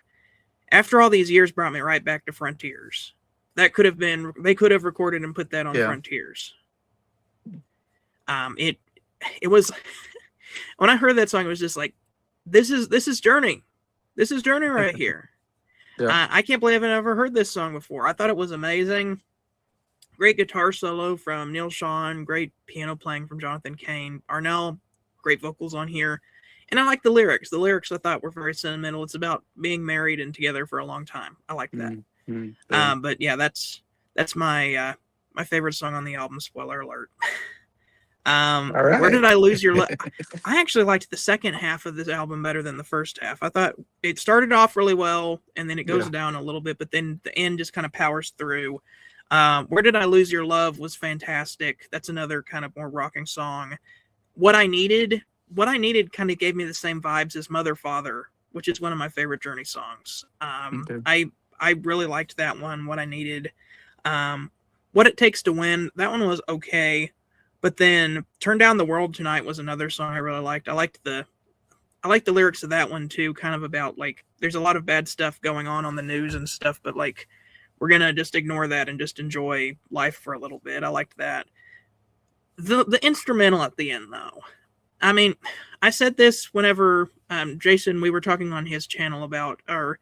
After All These Years brought me right back to Frontiers. They could have recorded and put that on Frontiers. It was when I heard that song, it was just like, this is Journey. This is Journey right here. I can't believe I've never heard this song before. I thought it was amazing. Great guitar solo from Neil Schon. Great piano playing from Jonathan Cain. Arnel, great vocals on here. And I like the lyrics. The lyrics I thought were very sentimental. It's about being married and together for a long time. I like that. But yeah, that's my my favorite song on the album. Spoiler alert. Right. Where Did I Lose Your Love? I actually liked the second half of this album better than the first half. I thought it started off really well and then it goes down a little bit, but then the end just kind of powers through. Where Did I Lose Your Love was fantastic. That's another kind of more rocking song. What I Needed kind of gave me the same vibes as Mother Father, which is one of my favorite Journey songs. I really liked that one. What I Needed. What It Takes to Win, that one was okay. But then Turn Down the World Tonight was another song I really liked. I liked the lyrics of that one too, kind of about like there's a lot of bad stuff going on the news and stuff, but like we're gonna just ignore that and just enjoy life for a little bit. I liked that. The instrumental at the end, though. I mean, I said this whenever Jason, we were talking on his channel about our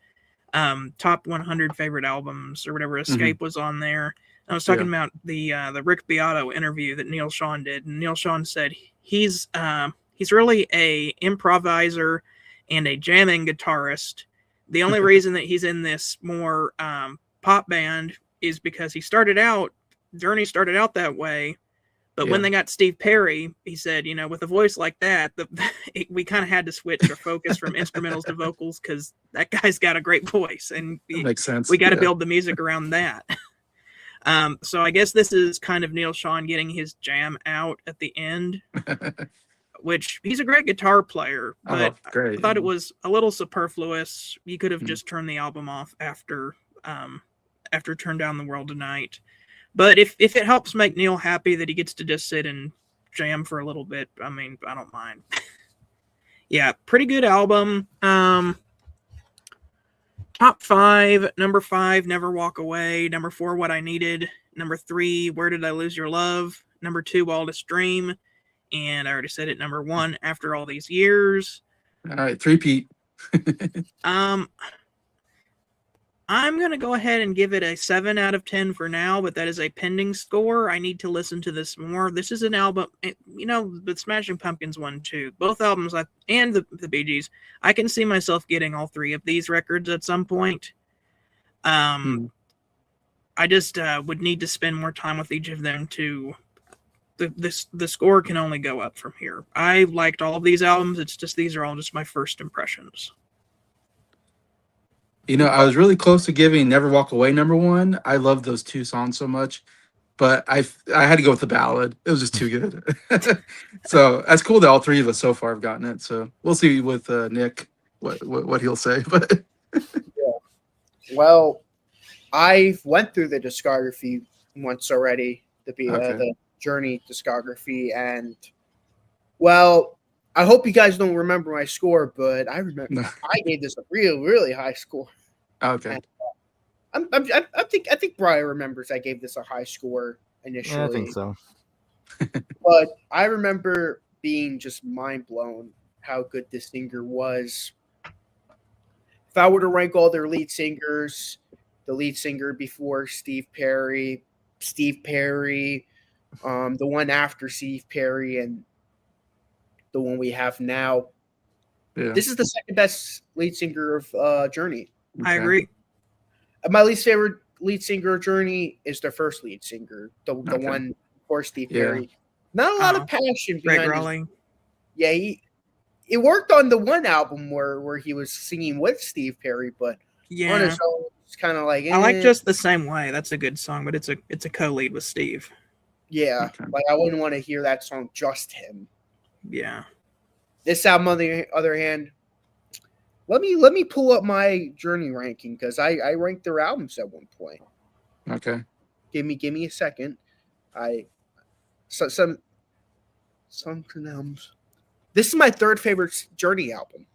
top 100 favorite albums or whatever. Escape was on there. I was talking about the Rick Beato interview that Neil Schon did, and Neil Schon said he's really a improviser and a jamming guitarist. The only reason that he's in this more pop band is because Journey started out that way. But Yeah. when they got Steve Perry, he said, with a voice like that, we kind of had to switch our focus from instrumentals to vocals because that guy's got a great voice, and That makes sense. we got to Yeah. build the music around that. So I guess this is kind of Neil Schon getting his jam out at the end, which he's a great guitar player, but great. I thought it was a little superfluous. You could have Mhm. just turned the album off after Turn Down the World Tonight. But if it helps make Neil happy that he gets to just sit and jam for a little bit, I mean, I don't mind. Yeah, pretty good album. Top 5, number 5, Never Walk Away. Number 4, What I Needed. Number 3, Where Did I Lose Your Love? Number 2, Wildest Dream. And I already said it, number 1, After All These Years. All right, 3-peat. I'm going to go ahead and give it a 7 out of 10 for now, but that is a pending score. I need to listen to this more. This is an album, the Smashing Pumpkins one too. Both albums, and the Bee Gees, I can see myself getting all 3 of these records at some point. I just would need to spend more time with each of them to... The score can only go up from here. I liked all of these albums. It's just these are all just my first impressions. I was really close to giving Never Walk Away number 1. I love those 2 songs so much, but I had to go with the ballad. It was just too good. So that's cool that all 3 of us so far have gotten it. So we'll see with Nick what he'll say. But yeah. Well, I went through the discography once already, the Journey discography, and well, I hope you guys don't remember my score, but I remember I gave this a really high score. Okay. And I think Bryer remembers I gave this a high score initially. Yeah, I think so. But I remember being just mind blown how good this singer was. If I were to rank all their lead singers, the lead singer before Steve Perry, the one after Steve Perry, and the one we have now. Yeah. This is the second best lead singer of Journey. Okay. I agree. My least favorite lead singer of Journey is their first lead singer, the one before Steve Perry. Not a lot of passion behind it. It worked on the one album where he was singing with Steve Perry, but on his own, it's kind of like I like Just the Same Way. That's a good song, but it's a co-lead with Steve. Yeah, like I wouldn't want to hear that song just him. Yeah. This album, on the other hand, let me pull up my Journey ranking because I ranked their albums at one point. Okay. Give me a second. Some albums. This is my 3rd favorite Journey album.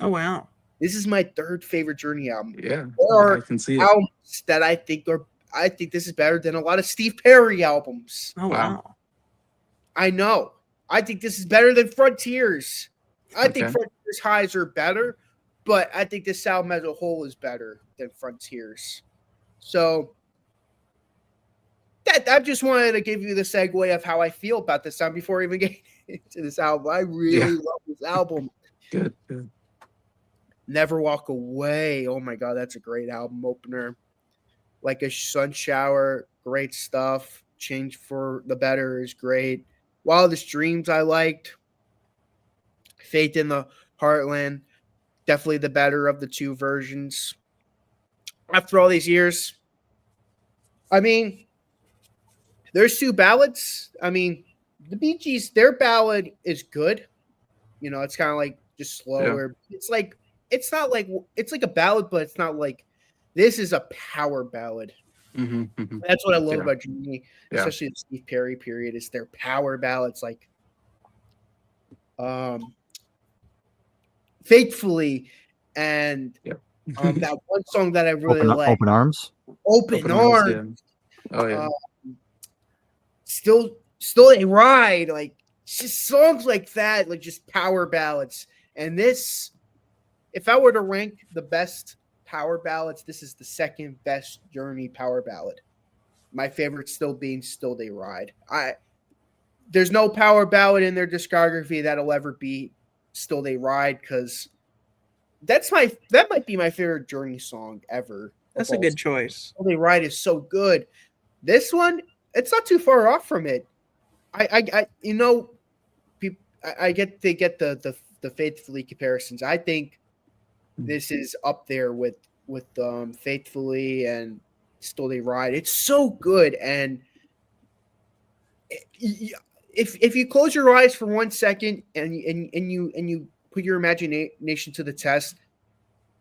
Oh wow. This is my 3rd favorite Journey album. Yeah. Or I can see albums that I think this is better than a lot of Steve Perry albums. Oh wow. I know. I think this is better than Frontiers. I think Frontiers highs are better, but I think this album as a whole is better than Frontiers. So I just wanted to give you the segue of how I feel about this album before even getting into this album. I really love this album. Good. Never Walk Away. Oh my God, that's a great album opener. Like a Sun Shower, great stuff. Change for the Better is great. Wildest Dreams I liked. Faith in the Heartland, definitely the better of the 2 versions. After All These Years, I mean, there's 2 ballads. I mean, the Bee Gees, their ballad is good. It's kind of like just slower. Yeah. It's like a ballad, but it's not like this is a power ballad. Mm-hmm. That's what I love about Journey, especially the Steve Perry period, is their power ballads like Faithfully and that one song that I really like. Open Arms. Open Arms. Yeah. Oh yeah. Still a Ride, like just songs like that, like just power ballads. And this, if I were to rank the best power ballads, this is the 2nd best Journey power ballad. My favorite still being Still They Ride. There's no power ballad in their discography that'll ever beat Still They Ride, because that might be my favorite Journey song ever. That's a good choice. Still They Ride is so good. This one, it's not too far off from it. I you know, I get they get the Faithfully comparisons. I think this is up there with Faithfully and Still They Ride. It's so good, and if you close your eyes for 1 second and you put your imagination to the test,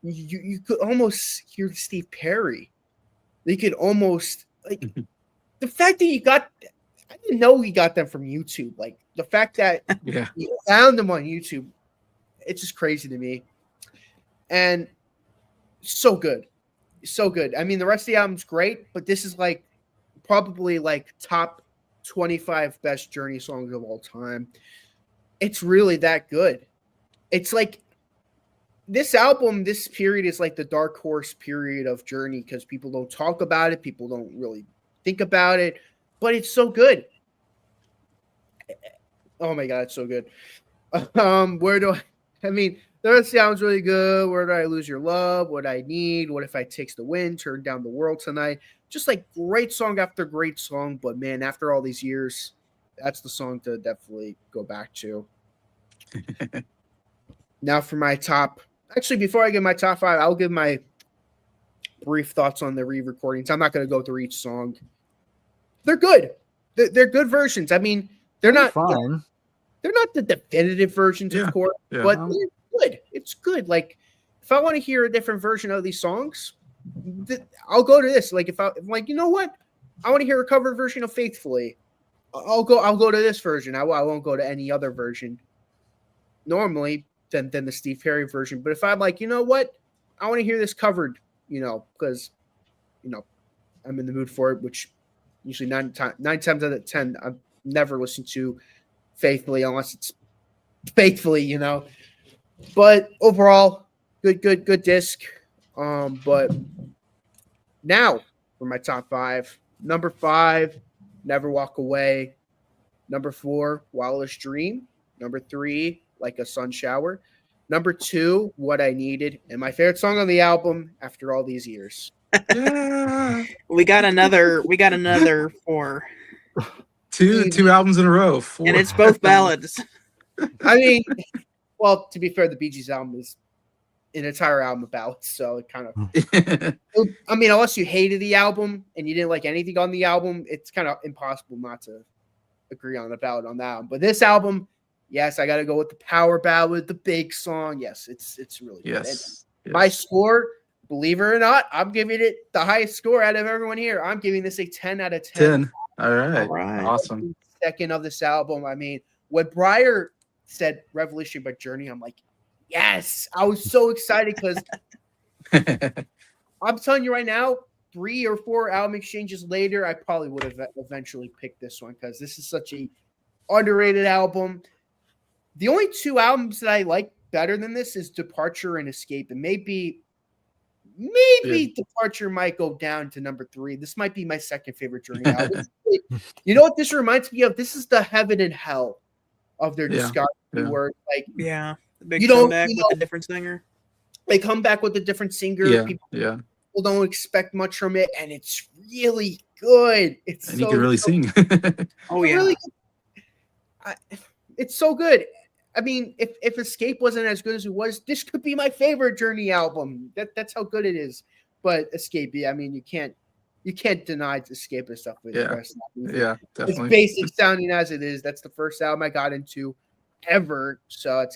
you could almost hear Steve Perry. They could almost like the fact that you got. I didn't know we got them from YouTube. Like the fact that you found them on YouTube, it's just crazy to me. And so good, so good. I mean, the rest of the album's great, but this is like probably like top 25 best Journey songs of all time. It's really that good. It's like this album, this period is like the dark horse period of Journey because people don't talk about it, people don't really think about it, but it's so good. Oh my god, it's so good. Where do I mean, the rest sounds really good. Where do I lose your love? What I need? What if I takes the wind? Turn down the world tonight. Just like great song after great song, but man, after all these years, that's the song to definitely go back to. Now for my top. Actually, before I give my top 5, I'll give my brief thoughts on the re-recordings. I'm not going to go through each song. They're good. They're good versions. I mean, they're not fine. They're not the definitive versions, of course, but they're good. It's good. Like, if I want to hear a different version of these songs, I'll go to this. Like, if I'm like, you know what, I want to hear a cover version of Faithfully. I'll go to this version. I won't go to any other version normally than the Steve Perry version. But if I'm like, you know what, I want to hear this covered, because I'm in the mood for it, which usually 9 times out of 10 I've never listened to Faithfully unless it's Faithfully, But overall, good disc. But now for my top 5. Number 5, Never Walk Away. Number 4, Wildest Dream. Number 3, Like a Sun Shower. Number 2, What I Needed. And my favorite song on the album after all these years. We got another 4. Two albums in a row. 4. And it's both ballads. I mean, well, to be fair, the Bee Gees album is an entire album of ballads, so it kind of I mean, unless you hated the album and you didn't like anything on the album, it's kind of impossible not to agree on a ballad on that album. But this album, yes, I got to go with the power ballad, the big song. Yes, it's really good. Yes. My score, believe it or not, I'm giving it the highest score out of everyone here. I'm giving this a 10 out of 10. All right. Awesome. Second of this album. I mean, when Bryer said Revolution by Journey, I'm like, yes. I was so excited because I'm telling you right now, 3 or 4 album exchanges later, I probably would have eventually picked this one because this is such a underrated album. The only 2 albums that I like better than this is Departure and Escape, and maybe Departure might go down to number 3. This might be my second favorite Journey album. You know what this reminds me of? This is the heaven and hell of their discography. Where like the big comeback with a different singer. They come back with a different singer. People don't expect much from it, and it's really good. It's and you can really sing. Oh yeah, really it's so good. I mean, if Escape wasn't as good as it was, this could be my favorite Journey album. That's how good it is. But Escape, I mean, you can't deny Escape and stuff with the rest of the Yeah, definitely. It's basic sounding as it is. That's the first album I got into ever. So it's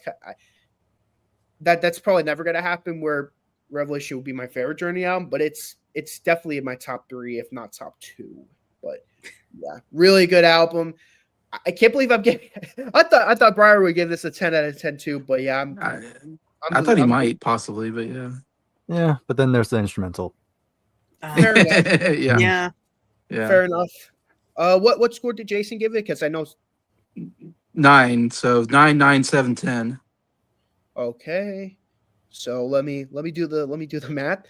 that's probably never gonna happen where Revolution will be my favorite Journey album, but it's definitely in my top 3, if not top 2. But yeah, really good album. I can't believe I'm getting. I thought Bryer would give this a 10 out of 10 too, but yeah, I thought he might possibly, but yeah. But then there's the instrumental. Fair enough. Yeah. Fair enough. What score did Jason give it? Because I know 9. So 9, 9, 7, 10. Okay, so let me do the math.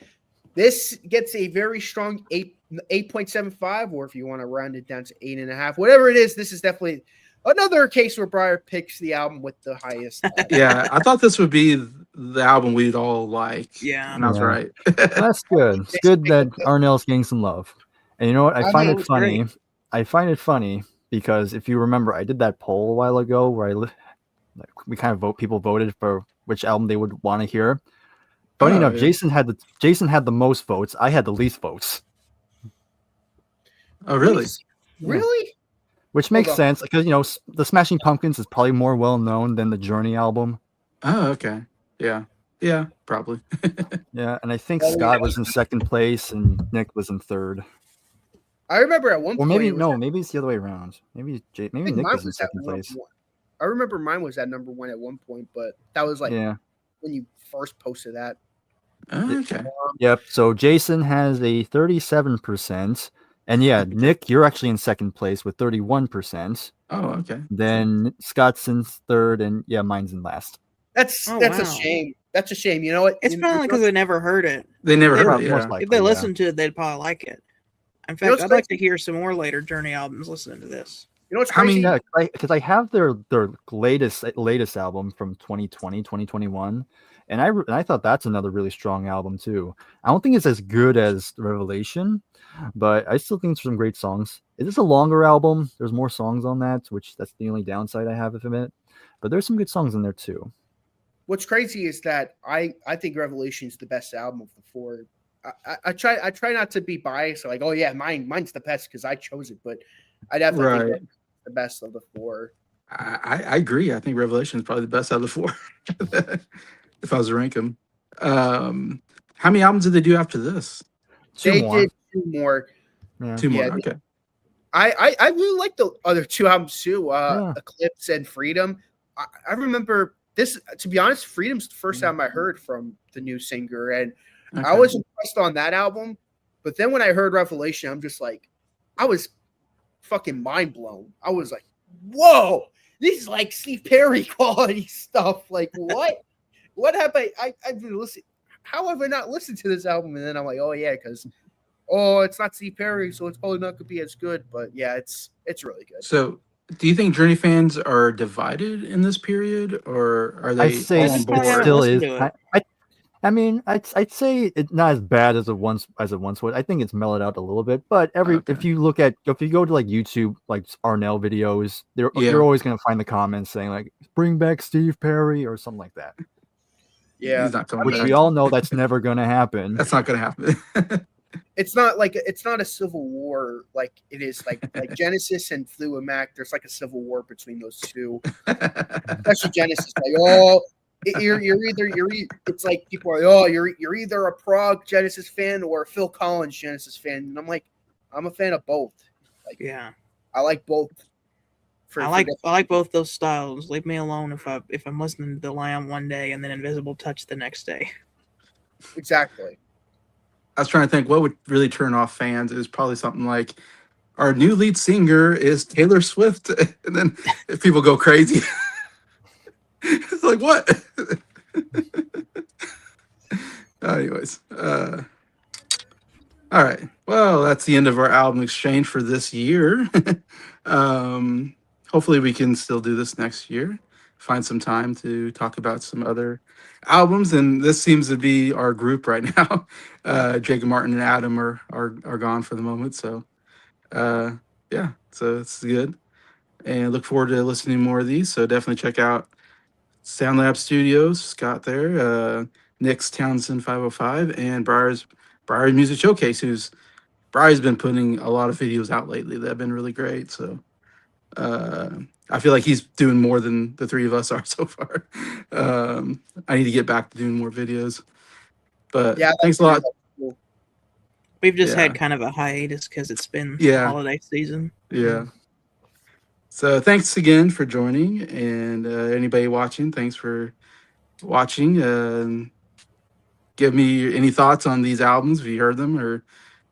This gets a very strong 8.75, or if you want to round it down to 8.5, whatever it is. This is definitely another case where Bryer picks the album with the highest. Yeah, I thought this would be the album we'd all like. Yeah, and I was right. That's good. It's good that Arnell's getting some love. And you know what? I find it funny. Great. I find it funny because if you remember, I did that poll a while ago where we kind of people voted for which album they would want to hear. Funny enough, yeah. Jason had the most votes. I had the least votes. Oh, really? Really? Which makes sense because the Smashing Pumpkins is probably more well known than the Journey album. Oh, okay. Yeah. Yeah, probably. Yeah, and I think Scott was in second place and Nick was in third. I remember at one Or point. maybe maybe it's the other way around. Maybe Nick was in second place. I remember mine was at number 1 at one point, but that was like when you first posted that. Oh, okay. Yep. So Jason has a 37%. And yeah, Nick, you're actually in second place with 31%. Oh, okay. Then Scott's in third, and yeah, mine's in last. That's a shame. That's a shame. You know what? It's probably because they never heard it. They never heard it. Most Yeah. likely, If they listened to it, they'd probably like it. In fact, I'd like to hear some more later Journey albums listening to this. You know what's crazy? Because I have their latest album from 2020, 2021, and I thought that's another really strong album too. I don't think it's as good as Revelation, but I still think there's some great songs. It is a longer album. There's more songs on that, which that's the only downside I have of it. But there's some good songs in there too. What's crazy is that I think Revelation is the best album of the four. I try not to be biased, like, oh yeah, mine's the best because I chose it, but I definitely think the best of the four. I agree. I think Revelation is probably the best out of the four. If I was to rank them. How many albums did they do after this? They did two more. Yeah. Two more. Okay. I really like the other two albums too. Eclipse and Freedom. I remember this, to be honest, Freedom's the first album I heard from the new singer, and I was impressed on that album. But then when I heard Revelation, I'm just like, I was fucking mind blown. I was like, whoa, this is like Steve Perry quality stuff. Like, what? What have I've been listening? How have I not listened to this album? And then I'm like, oh yeah, because it's not Steve Perry, so it's probably not gonna be as good. But yeah, it's really good. So, do you think Journey fans are divided in this period, or are they? I'd say it still is. I mean, I'd say it's not as bad as it once was. I think it's mellowed out a little bit. But if you go to like YouTube, like Arnell videos, you're always gonna find the comments saying like, "Bring back Steve Perry" or something like that. Yeah, he's not coming back. We all know that's never gonna happen. That's not gonna happen. It's not a civil war like it is like Genesis and Fleetwood Mac. There's like a civil war between those two, especially Genesis. Like, it's like people are, you're either a prog Genesis fan or a Phil Collins Genesis fan, and I'm like, I'm a fan of both. Like, yeah, I like both. I like both those styles. Leave me alone if I'm listening to The Lamb one day and then Invisible Touch the next day. Exactly. I was trying to think what would really turn off fans. It was probably something like, our new lead singer is Taylor Swift, and then if people go crazy. It's like, what? Anyways, all right. Well, that's the end of our album exchange for this year. Hopefully we can still do this next year. Find some time to talk about some other albums, and this seems to be our group right now. Jacob Martin and Adam are gone for the moment, so yeah, so it's good, and look forward to listening to more of these. So definitely check out SoundLab Studios, Scott there, Nick's Townsend 505, and Bryer Music Showcase, Brier's been putting a lot of videos out lately that have been really great. So I feel like he's doing more than the three of us are so far. I need to get back to doing more videos. But yeah, thanks a lot. Cool. We've just had kind of a hiatus because it's been holiday season. Yeah. So thanks again for joining, and anybody watching, thanks for watching. Give me any thoughts on these albums if you heard them, or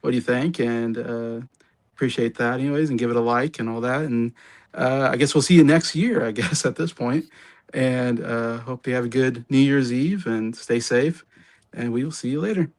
what do you think, and appreciate that anyways, and give it a like and all that. And I guess we'll see you next year, I guess, at this point. And hope you have a good New Year's Eve and stay safe, and we will see you later.